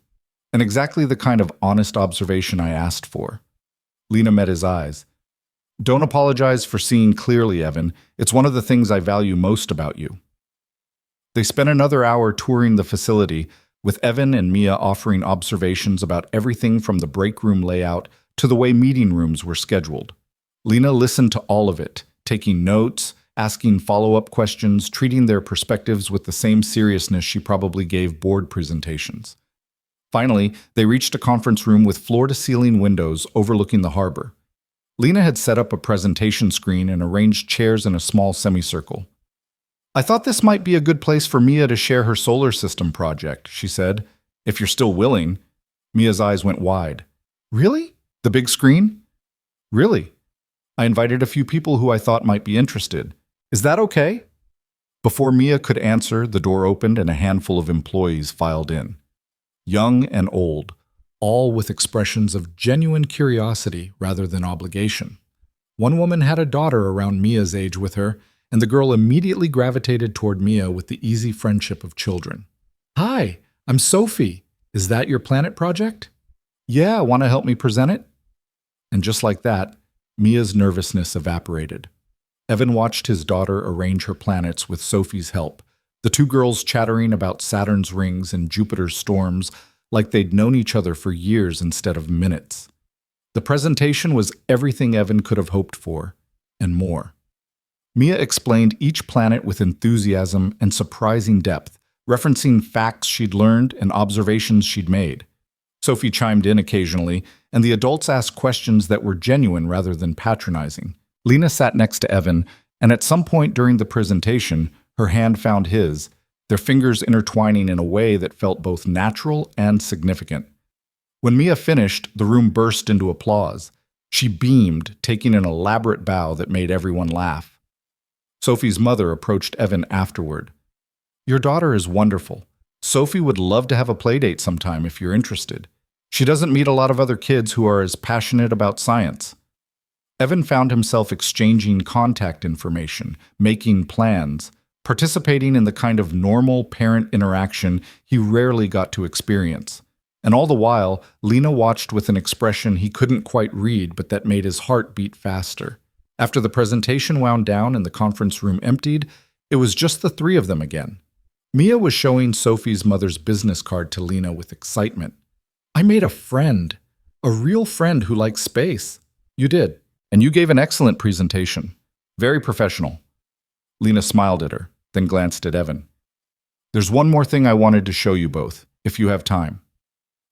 and exactly the kind of honest observation I asked for. Lena met his eyes. "Don't apologize for seeing clearly, Evan. It's one of the things I value most about you." They spent another hour touring the facility, with Evan and Mia offering observations about everything from the break room layout to the way meeting rooms were scheduled. Lena listened to all of it, taking notes, asking follow-up questions, treating their perspectives with the same seriousness she probably gave board presentations. Finally, they reached a conference room with floor-to-ceiling windows overlooking the harbor. Lena had set up a presentation screen and arranged chairs in a small semicircle. "I thought this might be a good place for Mia to share her solar system project," she said. "If you're still willing." Mia's eyes went wide. "Really? The big screen?" "Really. I invited a few people who I thought might be interested. Is that okay?" Before Mia could answer, the door opened and a handful of employees filed in. Young and old, all with expressions of genuine curiosity rather than obligation. One woman had a daughter around Mia's age with her, and the girl immediately gravitated toward Mia with the easy friendship of children. "Hi, I'm Sophie. Is that your planet project?" "Yeah, want to help me present it?" And just like that, Mia's nervousness evaporated. Evan watched his daughter arrange her planets with Sophie's help, the two girls chattering about Saturn's rings and Jupiter's storms like they'd known each other for years instead of minutes. The presentation was everything Evan could have hoped for, and more. Mia explained each planet with enthusiasm and surprising depth, referencing facts she'd learned and observations she'd made. Sophie chimed in occasionally, and the adults asked questions that were genuine rather than patronizing. Lena sat next to Evan, and at some point during the presentation, her hand found his, their fingers intertwining in a way that felt both natural and significant. When Mia finished, the room burst into applause. She beamed, taking an elaborate bow that made everyone laugh. Sophie's mother approached Evan afterward. "Your daughter is wonderful. Sophie would love to have a playdate sometime if you're interested. She doesn't meet a lot of other kids who are as passionate about science." Evan found himself exchanging contact information, making plans, participating in the kind of normal parent interaction he rarely got to experience. And all the while, Lena watched with an expression he couldn't quite read but that made his heart beat faster. After the presentation wound down and the conference room emptied, it was just the three of them again. Mia was showing Sophie's mother's business card to Lena with excitement. "I made a friend. A real friend who likes space." "You did. And you gave an excellent presentation. Very professional." Lena smiled at her, then glanced at Evan. "There's one more thing I wanted to show you both, if you have time."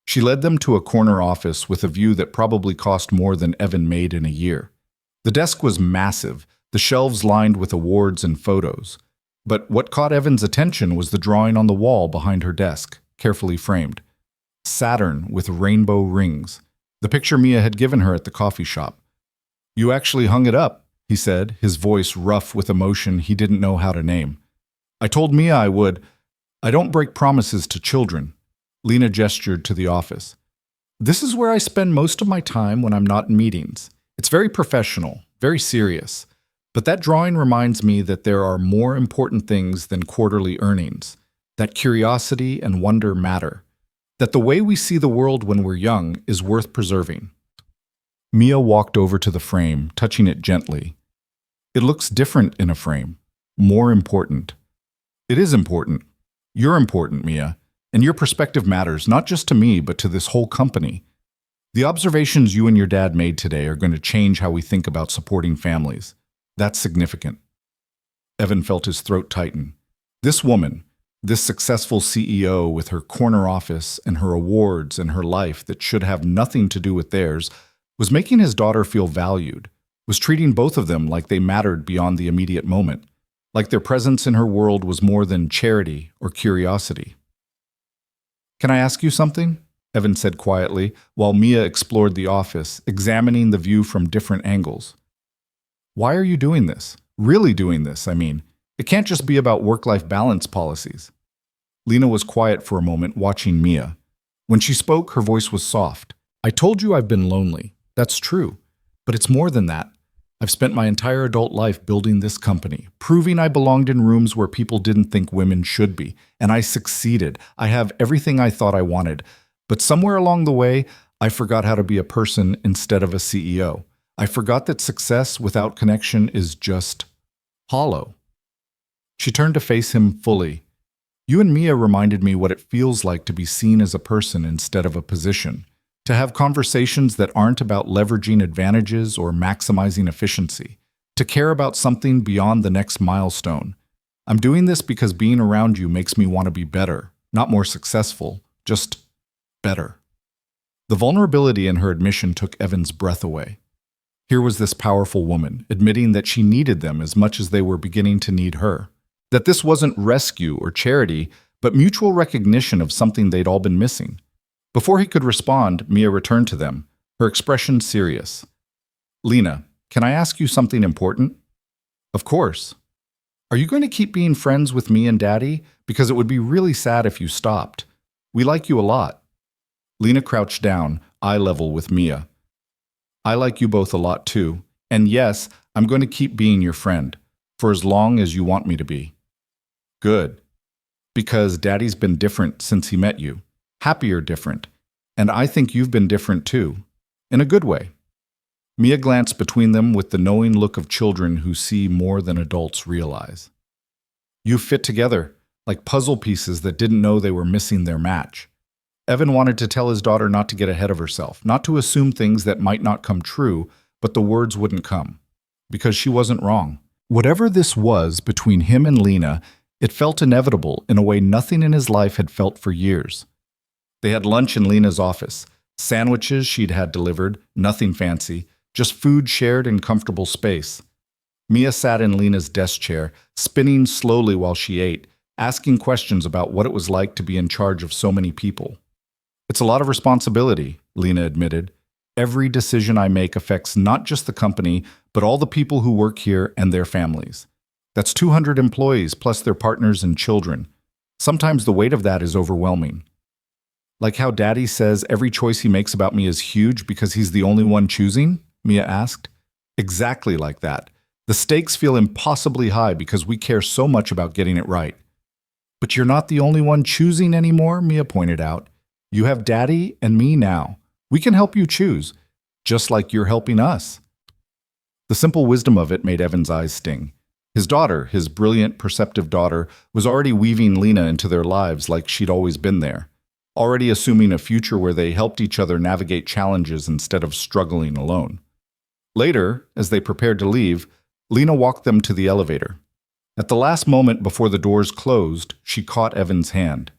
She led them to a corner office with a view that probably cost more than Evan made in a year. The desk was massive, the shelves lined with awards and photos. But what caught Evan's attention was the drawing on the wall behind her desk, carefully framed. Saturn with rainbow rings, the picture Mia had given her at the coffee shop. "You actually hung it up," he said, his voice rough with emotion he didn't know how to name. "I told Mia I would. I don't break promises to children." Lena gestured to the office. "This is where I spend most of my time when I'm not in meetings. It's very professional, very serious. But that drawing reminds me that there are more important things than quarterly earnings, that curiosity and wonder matter, that the way we see the world when we're young is worth preserving." Mia walked over to the frame, touching it gently. "It looks different in a frame. More important." "It is important. You're important, Mia. And your perspective matters, not just to me, but to this whole company." The observations you and your dad made today are going to change how we think about supporting families. That's significant. Evan felt his throat tighten. This woman, this successful CEO with her corner office and her awards and her life that should have nothing to do with theirs, was making his daughter feel valued, was treating both of them like they mattered beyond the immediate moment, like their presence in her world was more than charity or curiosity. "Can I ask you something?" Evan said quietly, while Mia explored the office, examining the view from different angles. "Why are you doing this? Really doing this, I mean. It can't just be about work-life balance policies." Lena was quiet for a moment, watching Mia. When she spoke, her voice was soft. "I told you I've been lonely. That's true. But it's more than that. I've spent my entire adult life building this company, proving I belonged in rooms where people didn't think women should be, and I succeeded. I have everything I thought I wanted. But somewhere along the way, I forgot how to be a person instead of a CEO. I forgot that success without connection is just hollow." She turned to face him fully. "You and Mia reminded me what it feels like to be seen as a person instead of a position, to have conversations that aren't about leveraging advantages or maximizing efficiency, to care about something beyond the next milestone. I'm doing this because being around you makes me want to be better, not more successful, just better." The vulnerability in her admission took Evan's breath away. Here was this powerful woman, admitting that she needed them as much as they were beginning to need her. That this wasn't rescue or charity, but mutual recognition of something they'd all been missing. Before he could respond, Mia returned to them, her expression serious. "Lena, can I ask you something important?" "Of course." "Are you going to keep being friends with me and Daddy? Because it would be really sad if you stopped. We like you a lot." Lena crouched down, eye level with Mia. "I like you both a lot too. And yes, I'm going to keep being your friend, for as long as you want me to be." "Good. Because Daddy's been different since he met you. Happier different. And I think you've been different too. In a good way." Mia glanced between them with the knowing look of children who see more than adults realize. "You fit together, like puzzle pieces that didn't know they were missing their match." Evan wanted to tell his daughter not to get ahead of herself, not to assume things that might not come true, but the words wouldn't come. Because she wasn't wrong. Whatever this was between him and Lena, it felt inevitable in a way nothing in his life had felt for years. They had lunch in Lena's office. Sandwiches she'd had delivered, nothing fancy, just food shared in comfortable space. Mia sat in Lena's desk chair, spinning slowly while she ate, asking questions about what it was like to be in charge of so many people. "It's a lot of responsibility," Lena admitted. "Every decision I make affects not just the company, but all the people who work here and their families. That's 200 employees plus their partners and children. Sometimes the weight of that is overwhelming." "Like how Daddy says every choice he makes about me is huge because he's the only one choosing?" Mia asked. "Exactly like that. The stakes feel impossibly high because we care so much about getting it right." "But you're not the only one choosing anymore," Mia pointed out. "You have Daddy and me now. We can help you choose, just like you're helping us." The simple wisdom of it made Evan's eyes sting. His daughter, his brilliant, perceptive daughter, was already weaving Lena into their lives like she'd always been there, already assuming a future where they helped each other navigate challenges instead of struggling alone. Later, as they prepared to leave, Lena walked them to the elevator. At the last moment before the doors closed, she caught Evan's hand.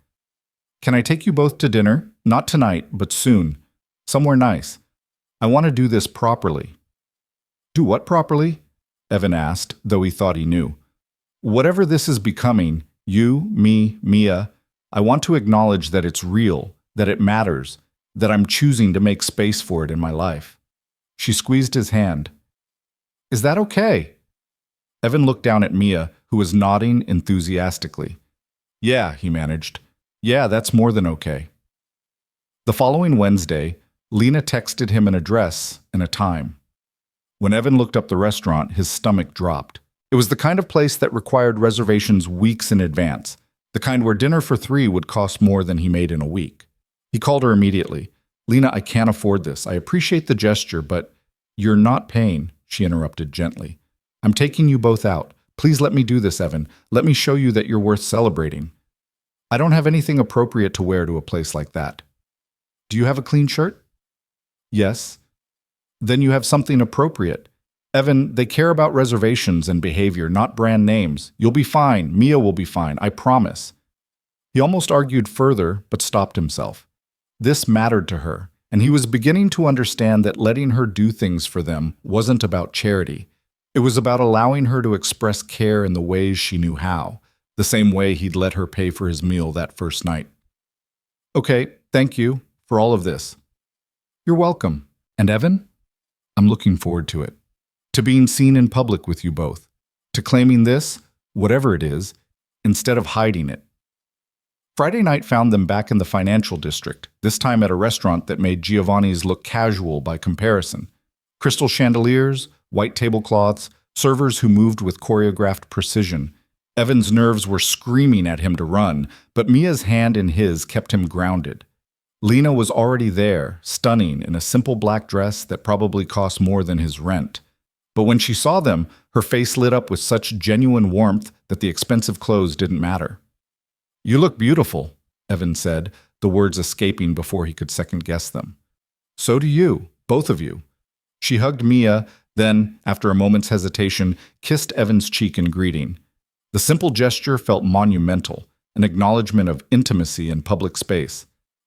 "Can I take you both to dinner? Not tonight, but soon. Somewhere nice. I want to do this properly." "Do what properly?" Evan asked, though he thought he knew. "Whatever this is becoming, you, me, Mia, I want to acknowledge that it's real, that it matters, that I'm choosing to make space for it in my life." She squeezed his hand. "Is that okay?" Evan looked down at Mia, who was nodding enthusiastically. "Yeah," he managed. "Yeah, that's more than okay." The following Wednesday, Lena texted him an address and a time. When Evan looked up the restaurant, his stomach dropped. It was the kind of place that required reservations weeks in advance, the kind where dinner for 3 would cost more than he made in a week. He called her immediately. "Lena, I can't afford this. I appreciate the gesture, but..." "You're not paying," she interrupted gently. "I'm taking you both out. Please let me do this, Evan. Let me show you that you're worth celebrating. I don't have anything appropriate to wear to a place like that. Do you have a clean shirt?" Yes. Then you have something appropriate. Evan, they care about reservations and behavior, not brand names. You'll be fine. Mia will be fine. I promise. He almost argued further, but stopped himself. This mattered to her, and he was beginning to understand that letting her do things for them wasn't about charity. It was about allowing her to express care in the ways she knew how, the same way he'd let her pay for his meal that first night. Okay, thank you for all of this. You're welcome. And Evan? I'm looking forward to it. To being seen in public with you both. To claiming this, whatever it is, instead of hiding it. Friday night found them back in the financial district, this time at a restaurant that made Giovanni's look casual by comparison. Crystal chandeliers, white tablecloths, servers who moved with choreographed precision. Evan's nerves were screaming at him to run, but Mia's hand in his kept him grounded. Lena was already there, stunning, in a simple black dress that probably cost more than his rent. But when she saw them, her face lit up with such genuine warmth that the expensive clothes didn't matter. You look beautiful, Evan said, the words escaping before he could second-guess them. So do you, both of you. She hugged Mia, then, after a moment's hesitation, kissed Evan's cheek in greeting. The simple gesture felt monumental, an acknowledgement of intimacy in public space.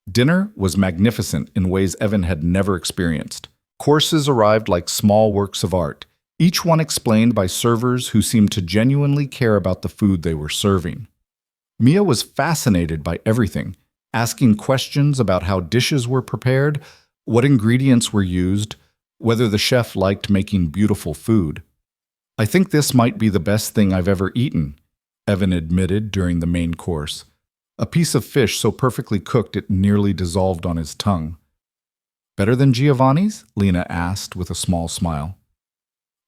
Dinner was magnificent in ways Evan had never experienced. Courses arrived like small works of art, each one explained by servers who seemed to genuinely care about the food they were serving. Mia was fascinated by everything, asking questions about how dishes were prepared, what ingredients were used, whether the chef liked making beautiful food. I think this might be the best thing I've ever eaten, Evan admitted during the main course. A piece of fish so perfectly cooked it nearly dissolved on his tongue. Better than Giovanni's? Lena asked with a small smile.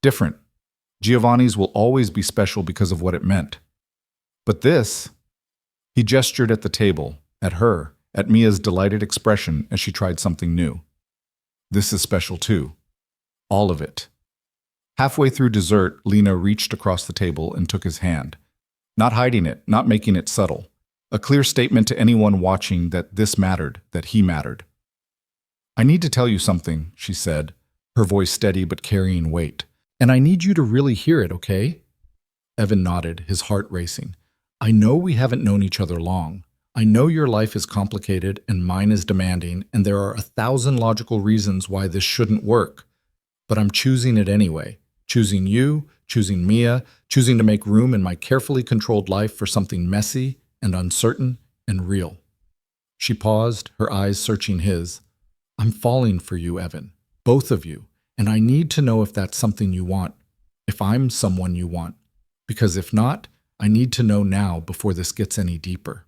Different. Giovanni's will always be special because of what it meant. But this... He gestured at the table, at her, at Mia's delighted expression as she tried something new. This is special too. All of it. Halfway through dessert, Lena reached across the table and took his hand. Not hiding it, not making it subtle. A clear statement to anyone watching that this mattered, that he mattered. I need to tell you something, she said, her voice steady but carrying weight. And I need you to really hear it, okay? Evan nodded, his heart racing. I know we haven't known each other long. I know your life is complicated and mine is demanding, and there are 1,000 logical reasons why this shouldn't work. But I'm choosing it anyway. Choosing you, choosing Mia, choosing to make room in my carefully controlled life for something messy and uncertain and real. She paused, her eyes searching his. I'm falling for you, Evan. Both of you. And I need to know if that's something you want. If I'm someone you want. Because if not, I need to know now before this gets any deeper.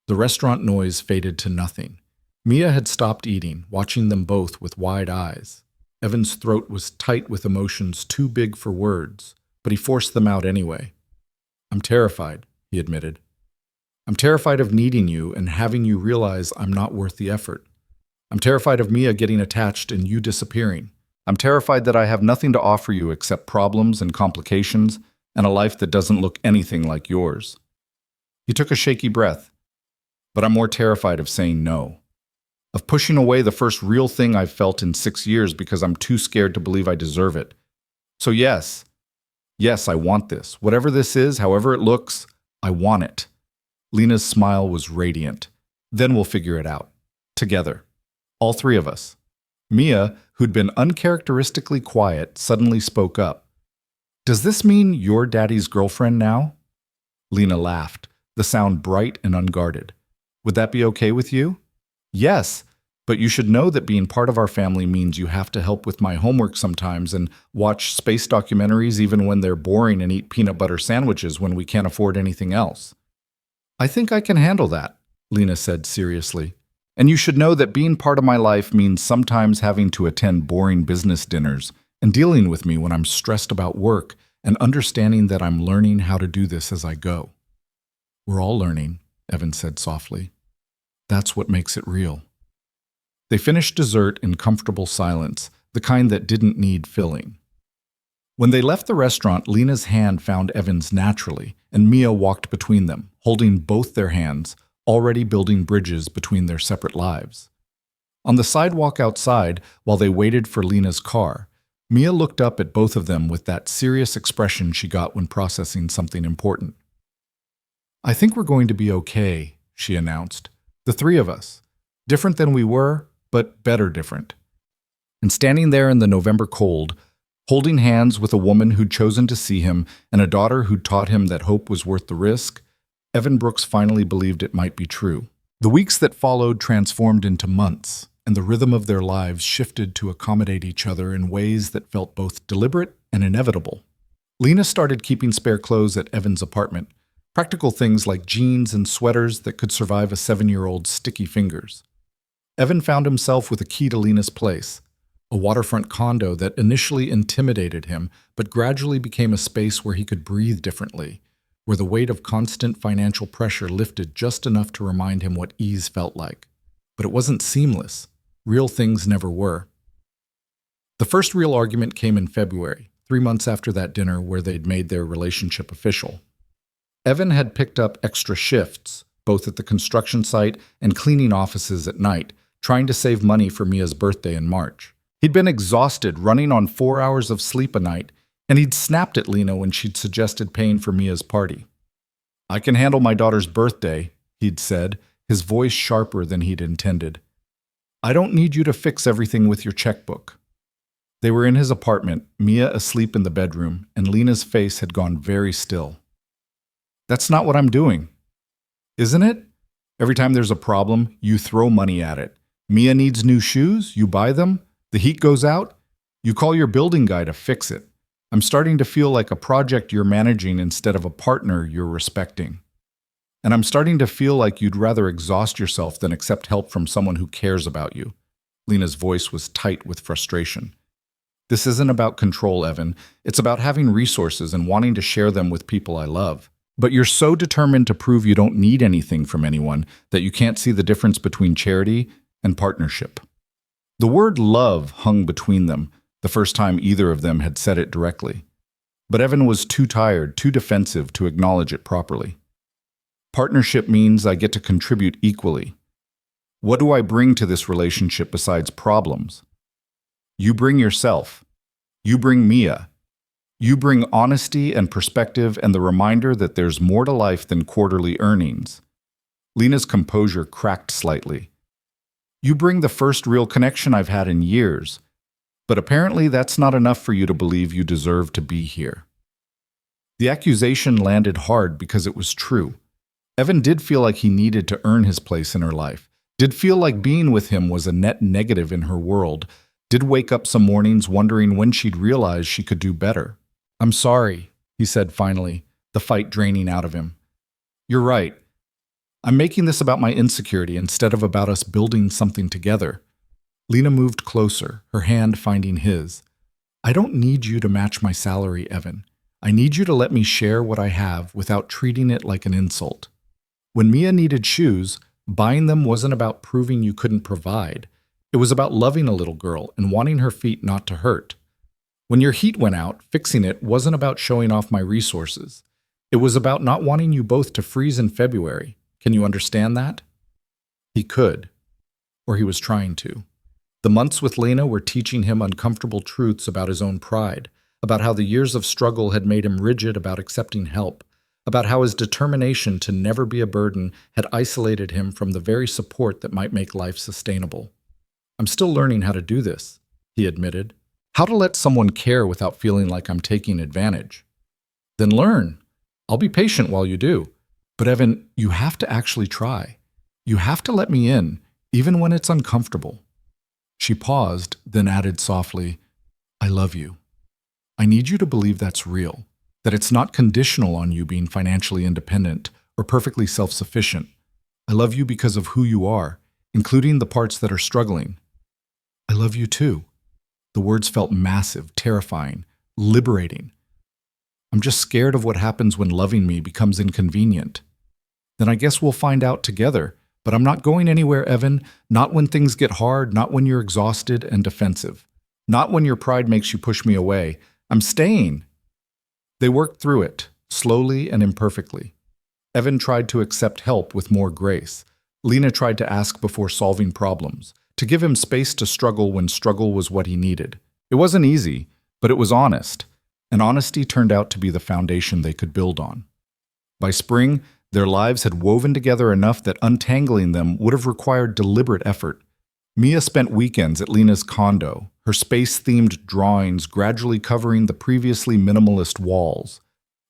The restaurant noise faded to nothing. Mia had stopped eating, watching them both with wide eyes. Evan's throat was tight with emotions too big for words, but he forced them out anyway. I'm terrified, he admitted. I'm terrified of needing you and having you realize I'm not worth the effort. I'm terrified of Mia getting attached and you disappearing. I'm terrified that I have nothing to offer you except problems and complications and a life that doesn't look anything like yours. He took a shaky breath. But I'm more terrified of saying no. Of pushing away the first real thing I've felt in 6 years because I'm too scared to believe I deserve it. So yes, I want this. Whatever this is, however it looks, I want it. Lena's smile was radiant. Then we'll figure it out. Together. All three of us. Mia, who'd been uncharacteristically quiet, suddenly spoke up. Does this mean you're Daddy's girlfriend now? Lena laughed, the sound bright and unguarded. Would that be okay with you? Yes, but you should know that being part of our family means you have to help with my homework sometimes and watch space documentaries even when they're boring and eat peanut butter sandwiches when we can't afford anything else. I think I can handle that, Lena said seriously. And you should know that being part of my life means sometimes having to attend boring business dinners and dealing with me when I'm stressed about work and understanding that I'm learning how to do this as I go. We're all learning, Evan said softly. That's what makes it real. They finished dessert in comfortable silence, the kind that didn't need filling. When they left the restaurant, Lena's hand found Evan's naturally, and Mia walked between them, holding both their hands, already building bridges between their separate lives. On the sidewalk outside, while they waited for Lena's car, Mia looked up at both of them with that serious expression she got when processing something important. "I think we're going to be okay," she announced. "The three of us. Different than we were, but better different." And standing there in the November cold, holding hands with a woman who'd chosen to see him and a daughter who'd taught him that hope was worth the risk, Evan Brooks finally believed it might be true. The weeks that followed transformed into months, and the rhythm of their lives shifted to accommodate each other in ways that felt both deliberate and inevitable. Lena started keeping spare clothes at Evan's apartment, practical things like jeans and sweaters that could survive a 7-year-old's sticky fingers. Evan found himself with a key to Lena's place, a waterfront condo that initially intimidated him, but gradually became a space where he could breathe differently, where the weight of constant financial pressure lifted just enough to remind him what ease felt like. But it wasn't seamless. Real things never were. The first real argument came in February, 3 months after that dinner where they'd made their relationship official. Evan had picked up extra shifts, both at the construction site and cleaning offices at night, trying to save money for Mia's birthday in March. He'd been exhausted, running on 4 hours of sleep a night, and he'd snapped at Lena when she'd suggested paying for Mia's party. "I can handle my daughter's birthday," he'd said, his voice sharper than he'd intended. "I don't need you to fix everything with your checkbook." They were in his apartment, Mia asleep in the bedroom, and Lena's face had gone very still. "That's not what I'm doing." "Isn't it? Every time there's a problem, you throw money at it. Mia needs new shoes, you buy them. The heat goes out, you call your building guy to fix it. I'm starting to feel like a project you're managing instead of a partner you're respecting. And I'm starting to feel like you'd rather exhaust yourself than accept help from someone who cares about you." Lena's voice was tight with frustration. "This isn't about control, Evan. It's about having resources and wanting to share them with people I love. But you're so determined to prove you don't need anything from anyone that you can't see the difference between charity and partnership." The word love hung between them, the first time either of them had said it directly. But Evan was too tired, too defensive to acknowledge it properly. "Partnership means I get to contribute equally. What do I bring to this relationship besides problems? You bring yourself. You bring Mia. You bring honesty and perspective and the reminder that there's more to life than quarterly earnings." Lena's composure cracked slightly. "You bring the first real connection I've had in years, but apparently that's not enough for you to believe you deserve to be here." The accusation landed hard because it was true. Evan did feel like he needed to earn his place in her life, did feel like being with him was a net negative in her world, did wake up some mornings wondering when she'd realize she could do better. "I'm sorry," he said finally, the fight draining out of him. "You're right. I'm making this about my insecurity instead of about us building something together." Lena moved closer, her hand finding his. "I don't need you to match my salary, Evan. I need you to let me share what I have without treating it like an insult. When Mia needed shoes, buying them wasn't about proving you couldn't provide. It was about loving a little girl and wanting her feet not to hurt. When your heat went out, fixing it wasn't about showing off my resources. It was about not wanting you both to freeze in February. Can you understand that?" He could, or he was trying to. The months with Lena were teaching him uncomfortable truths about his own pride, about how the years of struggle had made him rigid about accepting help, about how his determination to never be a burden had isolated him from the very support that might make life sustainable. "I'm still learning how to do this," he admitted. "How to let someone care without feeling like I'm taking advantage." "Then learn. I'll be patient while you do. But Evan, you have to actually try. You have to let me in, even when it's uncomfortable." She paused, then added softly, "I love you. I need you to believe that's real, that it's not conditional on you being financially independent or perfectly self-sufficient. I love you because of who you are, including the parts that are struggling. I love you too." The words felt massive, terrifying, liberating. "I'm just scared of what happens when loving me becomes inconvenient." "Then I guess we'll find out together. But I'm not going anywhere, Evan. Not when things get hard, not when you're exhausted and defensive. Not when your pride makes you push me away. I'm staying." They worked through it, slowly and imperfectly. Evan tried to accept help with more grace. Lena tried to ask before solving problems, to give him space to struggle when struggle was what he needed. It wasn't easy, but it was honest, and honesty turned out to be the foundation they could build on. By spring, their lives had woven together enough that untangling them would have required deliberate effort. Mia spent weekends at Lena's condo, her space-themed drawings gradually covering the previously minimalist walls.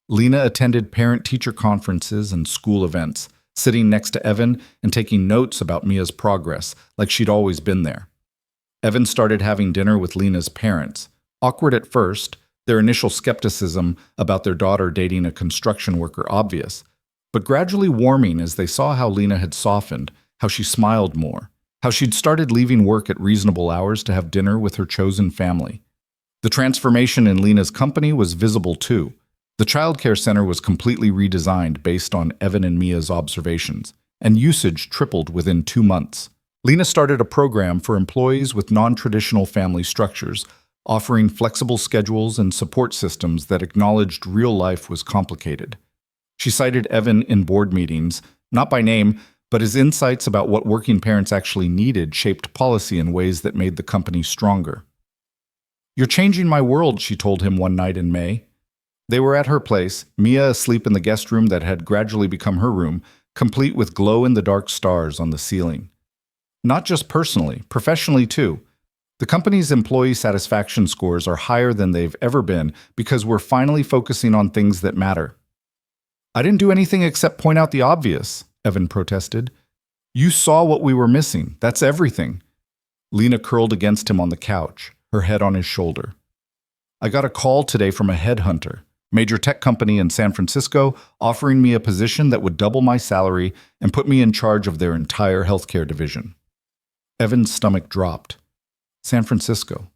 Lena attended parent-teacher conferences and school events, sitting next to Evan and taking notes about Mia's progress, like she'd always been there. Evan started having dinner with Lena's parents. Awkward at first, their initial skepticism about their daughter dating a construction worker obvious, but gradually warming as they saw how Lena had softened, how she smiled more, how she'd started leaving work at reasonable hours to have dinner with her chosen family. The transformation in Lena's company was visible too. The childcare center was completely redesigned based on Evan and Mia's observations, and usage tripled within 2 months. Lena started a program for employees with non-traditional family structures, offering flexible schedules and support systems that acknowledged real life was complicated. She cited Evan in board meetings, not by name, but his insights about what working parents actually needed shaped policy in ways that made the company stronger. "You're changing my world," she told him one night in May. They were at her place, Mia asleep in the guest room that had gradually become her room, complete with glow-in-the-dark stars on the ceiling. Not just personally, professionally too. The company's employee satisfaction scores are higher than they've ever been because we're finally focusing on things that matter. "I didn't do anything except point out the obvious," Evan protested. "You saw what we were missing. That's everything." Lena curled against him on the couch, her head on his shoulder. "I got a call today from a headhunter, major tech company in San Francisco, offering me a position that would double my salary and put me in charge of their entire healthcare division." Evan's stomach dropped. San Francisco,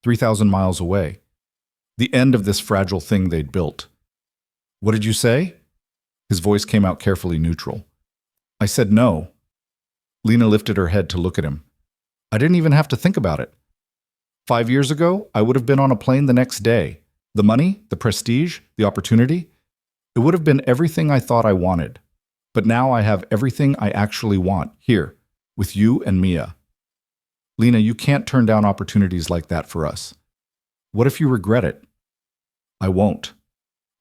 3,000 miles away. The end of this fragile thing they'd built. "What did you say?" His voice came out carefully neutral. "I said no." Lena lifted her head to look at him. "I didn't even have to think about it. 5 years ago, I would have been on a plane the next day. The money, the prestige, the opportunity, it would have been everything I thought I wanted. But now I have everything I actually want, here, with you and Mia. Lena, you can't turn down opportunities like that for us. What if you regret it?" "I won't.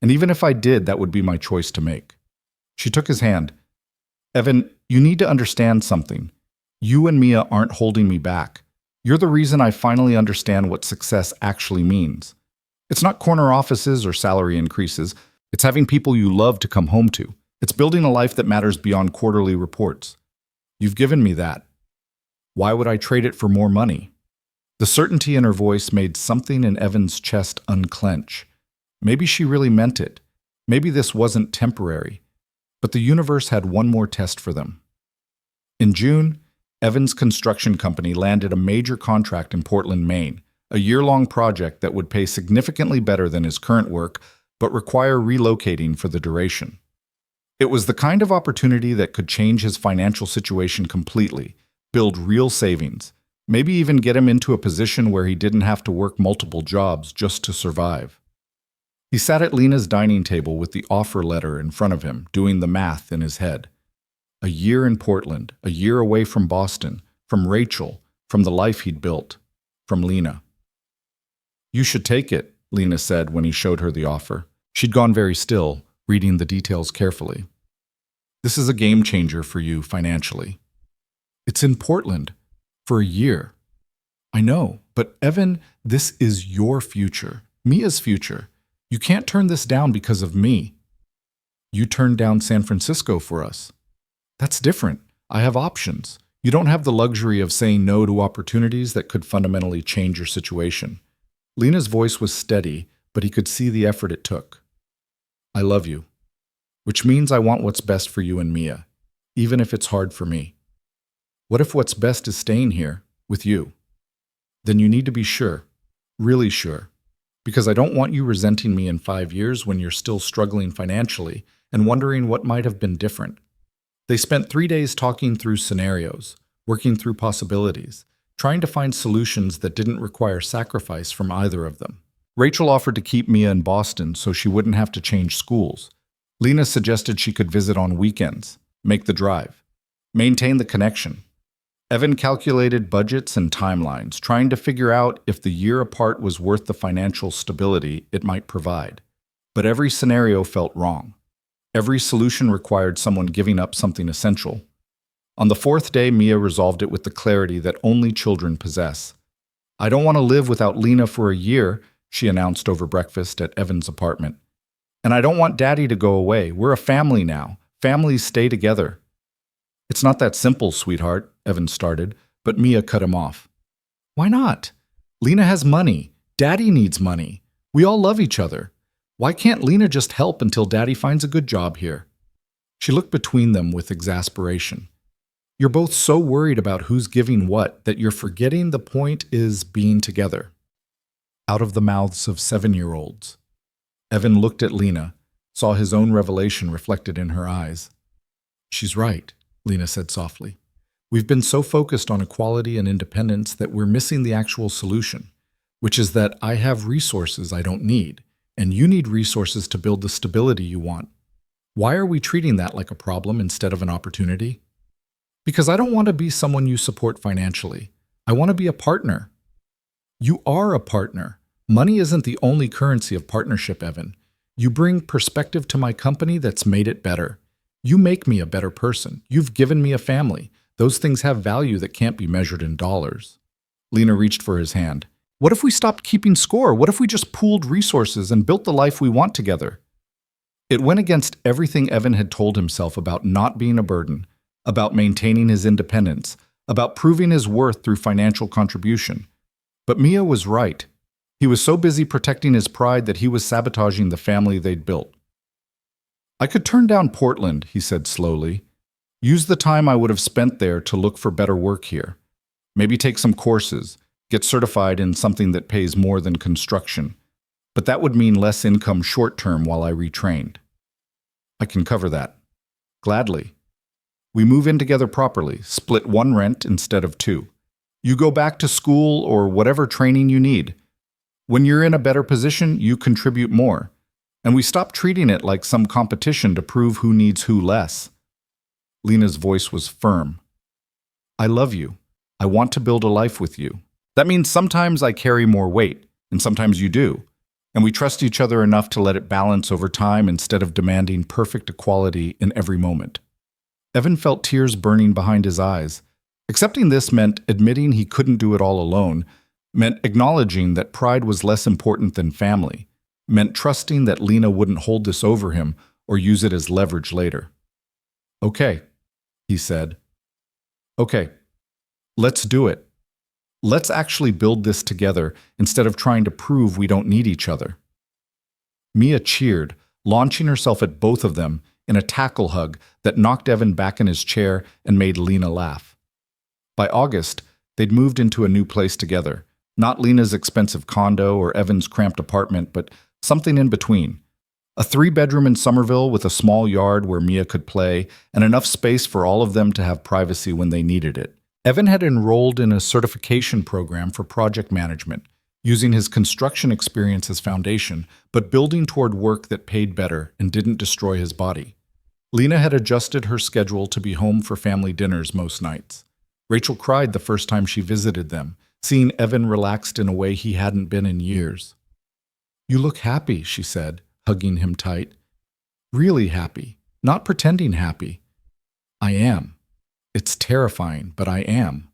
And even if I did, that would be my choice to make." She took his hand. "Evan, you need to understand something. You and Mia aren't holding me back. You're the reason I finally understand what success actually means. It's not corner offices or salary increases. It's having people you love to come home to. It's building a life that matters beyond quarterly reports. You've given me that. Why would I trade it for more money?" The certainty in her voice made something in Evan's chest unclench. Maybe she really meant it. Maybe this wasn't temporary. But the universe had one more test for them. In June, Evan's construction company landed a major contract in Portland, Maine, a year-long project that would pay significantly better than his current work, but require relocating for the duration. It was the kind of opportunity that could change his financial situation completely, build real savings, maybe even get him into a position where he didn't have to work multiple jobs just to survive. He sat at Lena's dining table with the offer letter in front of him, doing the math in his head. A year in Portland, a year away from Boston, from Rachel, from the life he'd built, from Lena. "You should take it," Lena said when he showed her the offer. She'd gone very still, reading the details carefully. "This is a game changer for you financially." "It's in Portland. For a year." "I know, but Evan, this is your future, Mia's future. You can't turn this down because of me." "You turned down San Francisco for us." "That's different. I have options. You don't have the luxury of saying no to opportunities that could fundamentally change your situation." Lena's voice was steady, but he could see the effort it took. "I love you, which means I want what's best for you and Mia, even if it's hard for me. What if what's best is staying here, with you? Then you need to be sure, really sure, because I don't want you resenting me in 5 years when you're still struggling financially and wondering what might have been different." They spent 3 days talking through scenarios, working through possibilities, trying to find solutions that didn't require sacrifice from either of them. Rachel offered to keep Mia in Boston so she wouldn't have to change schools. Lena suggested she could visit on weekends, make the drive, maintain the connection. Evan calculated budgets and timelines, trying to figure out if the year apart was worth the financial stability it might provide. But every scenario felt wrong. Every solution required someone giving up something essential. On the fourth day, Mia resolved it with the clarity that only children possess. "I don't want to live without Lena for a year," she announced over breakfast at Evan's apartment. "And I don't want Daddy to go away. We're a family now. Families stay together." "It's not that simple, sweetheart," Evan started, but Mia cut him off. "Why not? Lena has money. Daddy needs money. We all love each other. Why can't Lena just help until Daddy finds a good job here?" She looked between them with exasperation. "You're both so worried about who's giving what that you're forgetting the point is being together." Out of the mouths of 7-year-olds. Evan looked at Lena, saw his own revelation reflected in her eyes. "She's right," Lena said softly. "We've been so focused on equality and independence that we're missing the actual solution, which is that I have resources I don't need, and you need resources to build the stability you want. Why are we treating that like a problem instead of an opportunity?" "Because I don't want to be someone you support financially. I want to be a partner." "You are a partner. Money isn't the only currency of partnership, Evan. You bring perspective to my company that's made it better. You make me a better person. You've given me a family. Those things have value that can't be measured in dollars." Lena reached for his hand. "What if we stopped keeping score? What if we just pooled resources and built the life we want together?" It went against everything Evan had told himself about not being a burden, about maintaining his independence, about proving his worth through financial contribution. But Mia was right. He was so busy protecting his pride that he was sabotaging the family they'd built. "I could turn down Portland," he said slowly. "Use the time I would have spent there to look for better work here. Maybe take some courses, get certified in something that pays more than construction. But that would mean less income short-term while I retrained." "I can cover that." "Gladly. We move in together properly, split one rent instead of two. You go back to school or whatever training you need. When you're in a better position, you contribute more. And we stop treating it like some competition to prove who needs who less." Lena's voice was firm. "I love you. I want to build a life with you. That means sometimes I carry more weight, and sometimes you do. And we trust each other enough to let it balance over time instead of demanding perfect equality in every moment." Evan felt tears burning behind his eyes. Accepting this meant admitting he couldn't do it all alone, meant acknowledging that pride was less important than family, meant trusting that Lena wouldn't hold this over him or use it as leverage later. "Okay," he said. "Okay, let's do it. Let's actually build this together instead of trying to prove we don't need each other." Mia cheered, launching herself at both of them in a tackle hug that knocked Evan back in his chair and made Lena laugh. By August, they'd moved into a new place together, not Lena's expensive condo or Evan's cramped apartment, but something in between. A 3-bedroom in Somerville with a small yard where Mia could play and enough space for all of them to have privacy when they needed it. Evan had enrolled in a certification program for project management, using his construction experience as foundation, but building toward work that paid better and didn't destroy his body. Lena had adjusted her schedule to be home for family dinners most nights. Rachel cried the first time she visited them, seeing Evan relaxed in a way he hadn't been in years. "You look happy," she said, hugging him tight. "Really happy, not pretending happy." "I am. It's terrifying, but I am."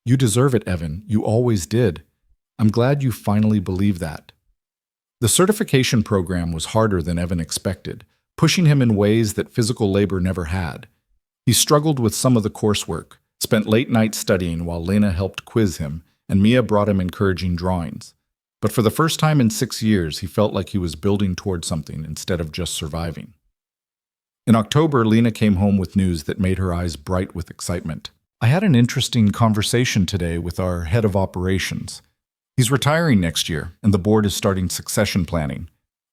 "You deserve it, Evan. You always did. I'm glad you finally believe that." The certification program was harder than Evan expected, pushing him in ways that physical labor never had. He struggled with some of the coursework, spent late nights studying while Lena helped quiz him, and Mia brought him encouraging drawings. But for the first time in 6 years, he felt like he was building toward something instead of just surviving. In October, Lena came home with news that made her eyes bright with excitement. "I had an interesting conversation today with our head of operations. He's retiring next year, and the board is starting succession planning."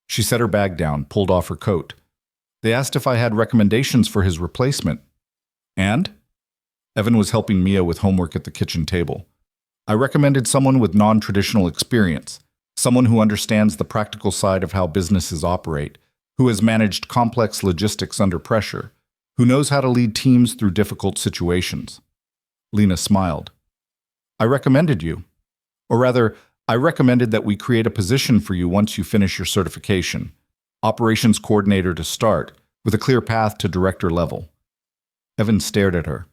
She set her bag down, pulled off her coat. "They asked if I had recommendations for his replacement." "And?" Evan was helping Mia with homework at the kitchen table. "I recommended someone with non-traditional experience, someone who understands the practical side of how businesses operate, who has managed complex logistics under pressure, who knows how to lead teams through difficult situations." Lena smiled. I recommended you. Or rather, I recommended that we create a position for you once you finish your certification. Operations coordinator to start, with a clear path to director level. Evan stared at her.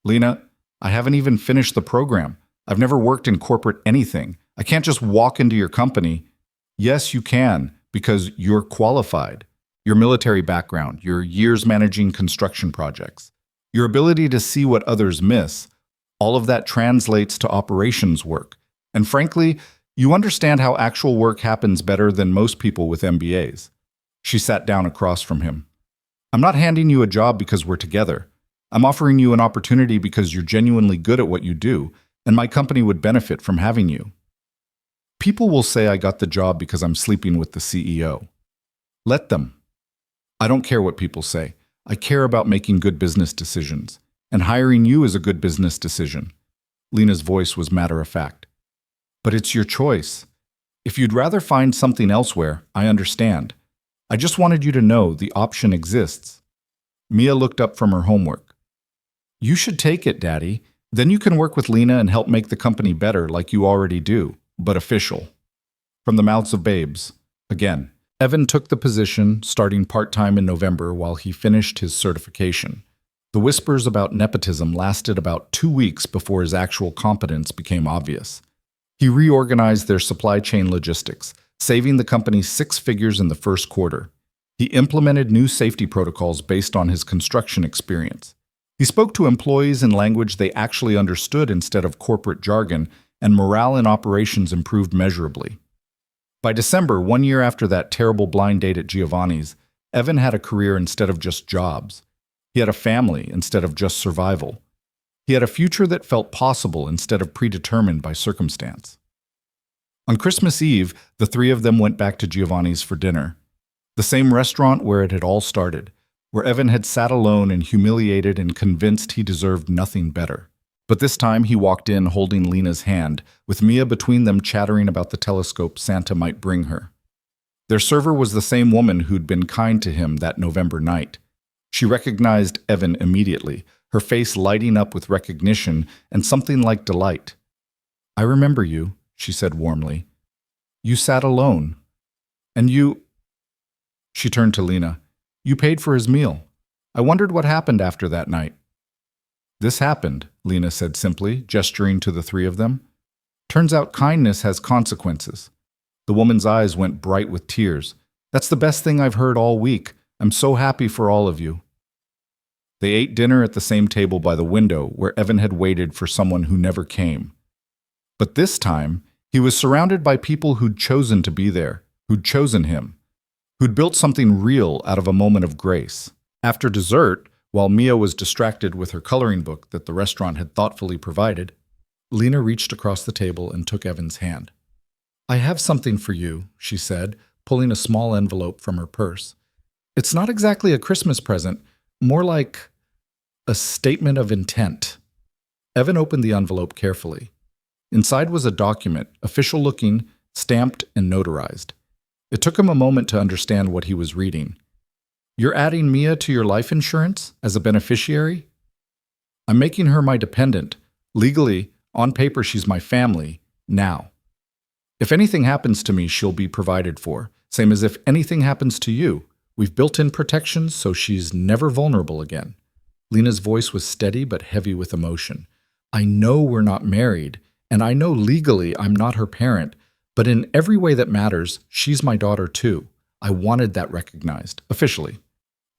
Lena, I haven't even finished the program. I've never worked in corporate anything. I can't just walk into your company. Yes, you can, because you're qualified. Your military background, your years managing construction projects, your ability to see what others miss, all of that translates to operations work. And frankly, you understand how actual work happens better than most people with MBAs. She sat down across from him. I'm not handing you a job because we're together. I'm offering you an opportunity because you're genuinely good at what you do, and my company would benefit from having you. People will say I got the job because I'm sleeping with the CEO. Let them. I don't care what people say. I care about making good business decisions, and hiring you is a good business decision. Lena's voice was matter-of-fact. But it's your choice. If you'd rather find something elsewhere, I understand. I just wanted you to know the option exists. Mia looked up from her homework. You should take it, Daddy. Then you can work with Lena and help make the company better like you already do, but official. From the mouths of babes. Again, Evan took the position, starting part-time in November while he finished his certification. The whispers about nepotism lasted about 2 weeks before his actual competence became obvious. He reorganized their supply chain logistics, saving the company 6 figures in the first quarter. He implemented new safety protocols based on his construction experience. He spoke to employees in language they actually understood instead of corporate jargon, and morale in operations improved measurably. By December, 1 year after that terrible blind date at Giovanni's, Evan had a career instead of just jobs. He had a family instead of just survival. He had a future that felt possible instead of predetermined by circumstance. On Christmas Eve, the 3 of them went back to Giovanni's for dinner. The same restaurant where it had all started, where Evan had sat alone and humiliated and convinced he deserved nothing better. But this time he walked in holding Lena's hand, with Mia between them chattering about the telescope Santa might bring her. Their server was the same woman who'd been kind to him that November night. She recognized Evan immediately, her face lighting up with recognition and something like delight. I remember you, she said warmly. You sat alone. And you... She turned to Lena. You paid for his meal. I wondered what happened after that night. This happened, Lena said simply, gesturing to the 3 of them. Turns out kindness has consequences. The woman's eyes went bright with tears. That's the best thing I've heard all week. I'm so happy for all of you. They ate dinner at the same table by the window where Evan had waited for someone who never came. But this time, he was surrounded by people who'd chosen to be there, who'd chosen him, who'd built something real out of a moment of grace. After dessert, while Mia was distracted with her coloring book that the restaurant had thoughtfully provided, Lena reached across the table and took Evan's hand. I have something for you, she said, pulling a small envelope from her purse. It's not exactly a Christmas present, more like a statement of intent. Evan opened the envelope carefully. Inside was a document, official-looking, stamped and notarized. It took him a moment to understand what he was reading. You're adding Mia to your life insurance as a beneficiary? I'm making her my dependent. Legally, on paper, she's my family, now. If anything happens to me, she'll be provided for, same as if anything happens to you. We've built in protections so she's never vulnerable again. Lena's voice was steady but heavy with emotion. I know we're not married, and I know legally I'm not her parent, but in every way that matters, she's my daughter too. I wanted that recognized, officially.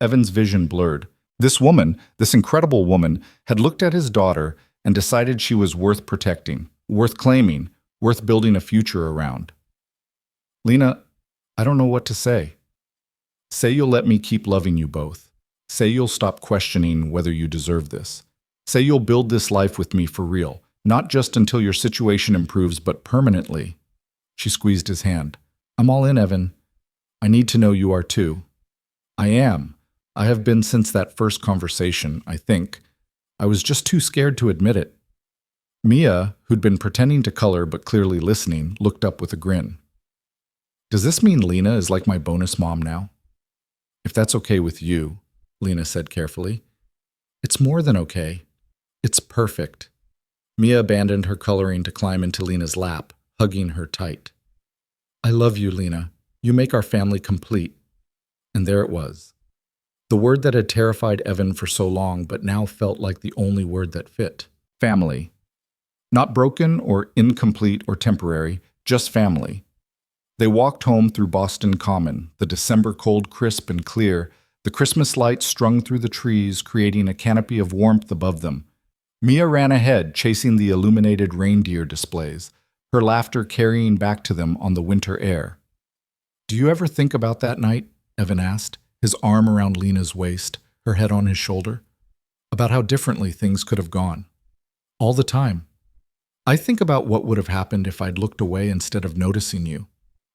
Evan's vision blurred. This woman, this incredible woman, had looked at his daughter and decided she was worth protecting, worth claiming, worth building a future around. Lena, I don't know what to say. Say you'll let me keep loving you both. Say you'll stop questioning whether you deserve this. Say you'll build this life with me for real, not just until your situation improves, but permanently. She squeezed his hand. I'm all in, Evan. I need to know you are too. I am. I have been since that first conversation, I think. I was just too scared to admit it. Mia, who'd been pretending to color but clearly listening, looked up with a grin. Does this mean Lena is like my bonus mom now? If that's okay with you, Lena said carefully. It's more than okay. It's perfect. Mia abandoned her coloring to climb into Lena's lap, hugging her tight. I love you, Lena. You make our family complete. And there it was. The word that had terrified Evan for so long, but now felt like the only word that fit. Family. Not broken or incomplete or temporary, just family. They walked home through Boston Common, the December cold crisp and clear, the Christmas lights strung through the trees, creating a canopy of warmth above them. Mia ran ahead, chasing the illuminated reindeer displays, her laughter carrying back to them on the winter air. Do you ever think about that night? Evan asked, his arm around Lena's waist, her head on his shoulder. About how differently things could have gone. All the time. I think about what would have happened if I'd looked away instead of noticing you,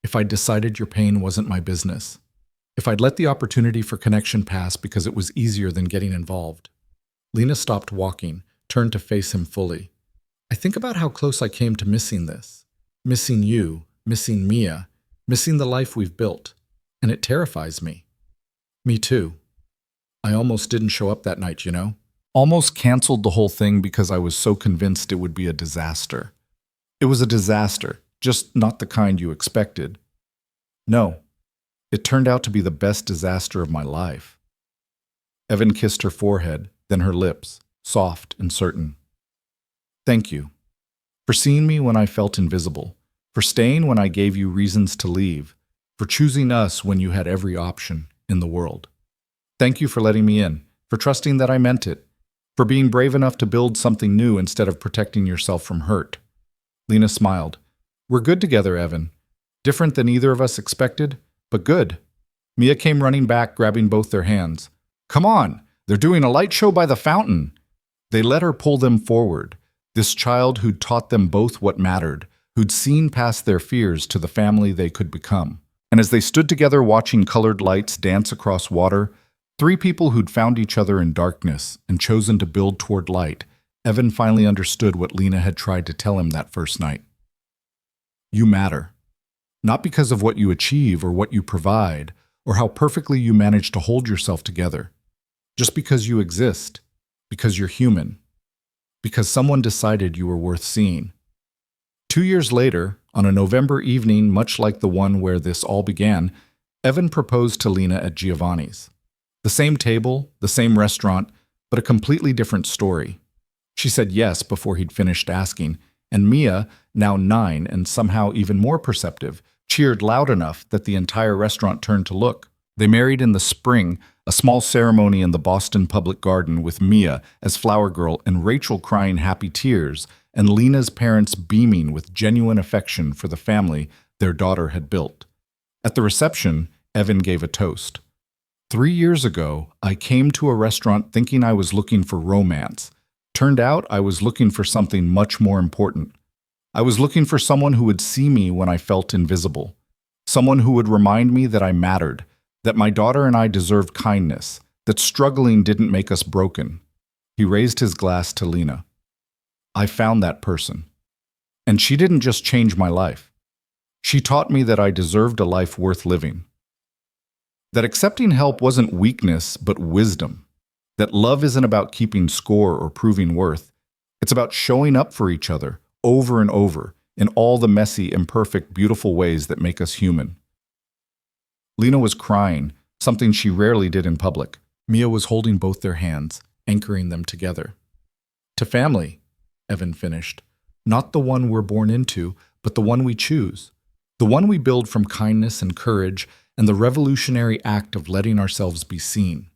if I'd decided your pain wasn't my business, if I'd let the opportunity for connection pass because it was easier than getting involved. Lena stopped walking, turned to face him fully. I think about how close I came to missing this. Missing you, missing Mia, missing the life we've built. And it terrifies me. Me too. I almost didn't show up that night, you know? Almost canceled the whole thing because I was so convinced it would be a disaster. It was a disaster, just not the kind you expected. No, it turned out to be the best disaster of my life. Evan kissed her forehead, then her lips, soft and certain. Thank you. For seeing me when I felt invisible, for staying when I gave you reasons to leave, for choosing us when you had every option in the world. Thank you for letting me in, for trusting that I meant it, for being brave enough to build something new instead of protecting yourself from hurt. Lena smiled. We're good together, Evan. Different than either of us expected, but good. Mia came running back, grabbing both their hands. Come on, they're doing a light show by the fountain. They let her pull them forward, this child who'd taught them both what mattered, who'd seen past their fears to the family they could become. And as they stood together watching colored lights dance across water, three people who'd found each other in darkness and chosen to build toward light, Evan finally understood what Lena had tried to tell him that first night. You matter. Not because of what you achieve or what you provide, or how perfectly you manage to hold yourself together. Just because you exist, because you're human, because someone decided you were worth seeing. 2 years later, on a November evening much like the one where this all began, Evan proposed to Lena at Giovanni's. The same table, the same restaurant, but a completely different story. She said yes before he'd finished asking, and Mia, now 9 and somehow even more perceptive, cheered loud enough that the entire restaurant turned to look. They married in the spring, a small ceremony in the Boston Public Garden with Mia as flower girl and Rachel crying happy tears, and Lena's parents beaming with genuine affection for the family their daughter had built. At the reception, Evan gave a toast. 3 years ago, I came to a restaurant thinking I was looking for romance. Turned out I was looking for something much more important. I was looking for someone who would see me when I felt invisible. Someone who would remind me that I mattered, that my daughter and I deserved kindness, that struggling didn't make us broken. He raised his glass to Lena. I found that person. And she didn't just change my life. She taught me that I deserved a life worth living. That accepting help wasn't weakness, but wisdom. That love isn't about keeping score or proving worth. It's about showing up for each other, over and over, in all the messy, imperfect, beautiful ways that make us human. Lena was crying, something she rarely did in public. Mia was holding both their hands, anchoring them together. To family, Evan finished. Not the one we're born into, but the one we choose. The one we build from kindness and courage and the revolutionary act of letting ourselves be seen.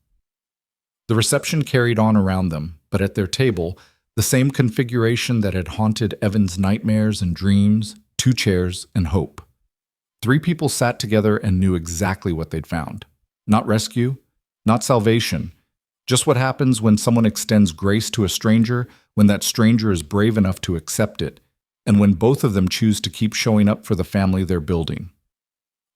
The reception carried on around them, but at their table, the same configuration that had haunted Evan's nightmares and dreams, 2 chairs and hope. 3 people sat together and knew exactly what they'd found. Not rescue, not salvation, just what happens when someone extends grace to a stranger, when that stranger is brave enough to accept it, and when both of them choose to keep showing up for the family they're building.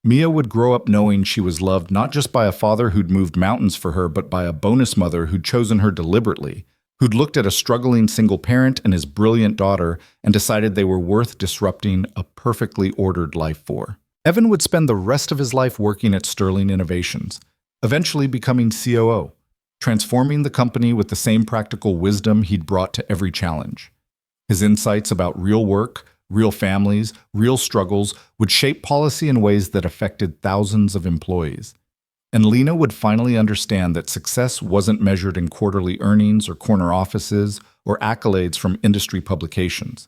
Mia would grow up knowing she was loved not just by a father who'd moved mountains for her, but by a bonus mother who'd chosen her deliberately, who'd looked at a struggling single parent and his brilliant daughter and decided they were worth disrupting a perfectly ordered life for. Evan would spend the rest of his life working at Sterling Innovations, eventually becoming COO, transforming the company with the same practical wisdom he'd brought to every challenge. His insights about real work, real families, real struggles would shape policy in ways that affected thousands of employees. And Lena would finally understand that success wasn't measured in quarterly earnings or corner offices or accolades from industry publications.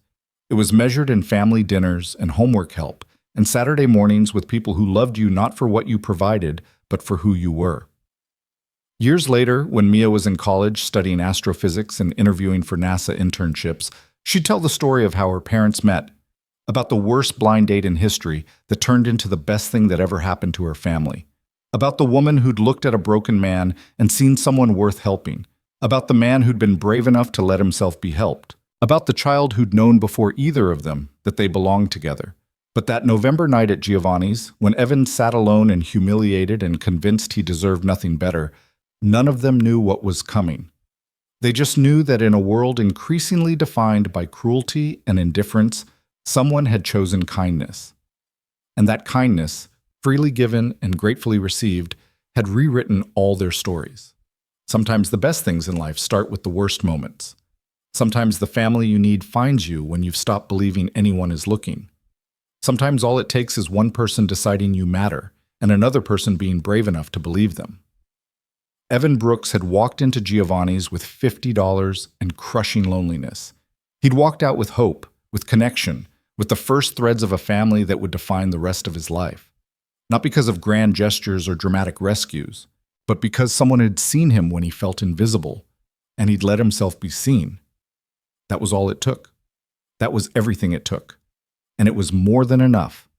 It was measured in family dinners and homework help and Saturday mornings with people who loved you not for what you provided, but for who you were. Years later, when Mia was in college studying astrophysics and interviewing for NASA internships, she'd tell the story of how her parents met, about the worst blind date in history that turned into the best thing that ever happened to her family, about the woman who'd looked at a broken man and seen someone worth helping, about the man who'd been brave enough to let himself be helped, about the child who'd known before either of them that they belonged together. But that November night at Giovanni's, when Evan sat alone and humiliated and convinced he deserved nothing better, none of them knew what was coming. They just knew that in a world increasingly defined by cruelty and indifference, someone had chosen kindness. And that kindness, freely given and gratefully received, had rewritten all their stories. Sometimes the best things in life start with the worst moments. Sometimes the family you need finds you when you've stopped believing anyone is looking. Sometimes all it takes is one person deciding you matter and another person being brave enough to believe them. Evan Brooks had walked into Giovanni's with $50 and crushing loneliness. He'd walked out with hope, with connection, with the first threads of a family that would define the rest of his life. Not because of grand gestures or dramatic rescues, but because someone had seen him when he felt invisible, and he'd let himself be seen. That was all it took. That was everything it took. And it was more than enough.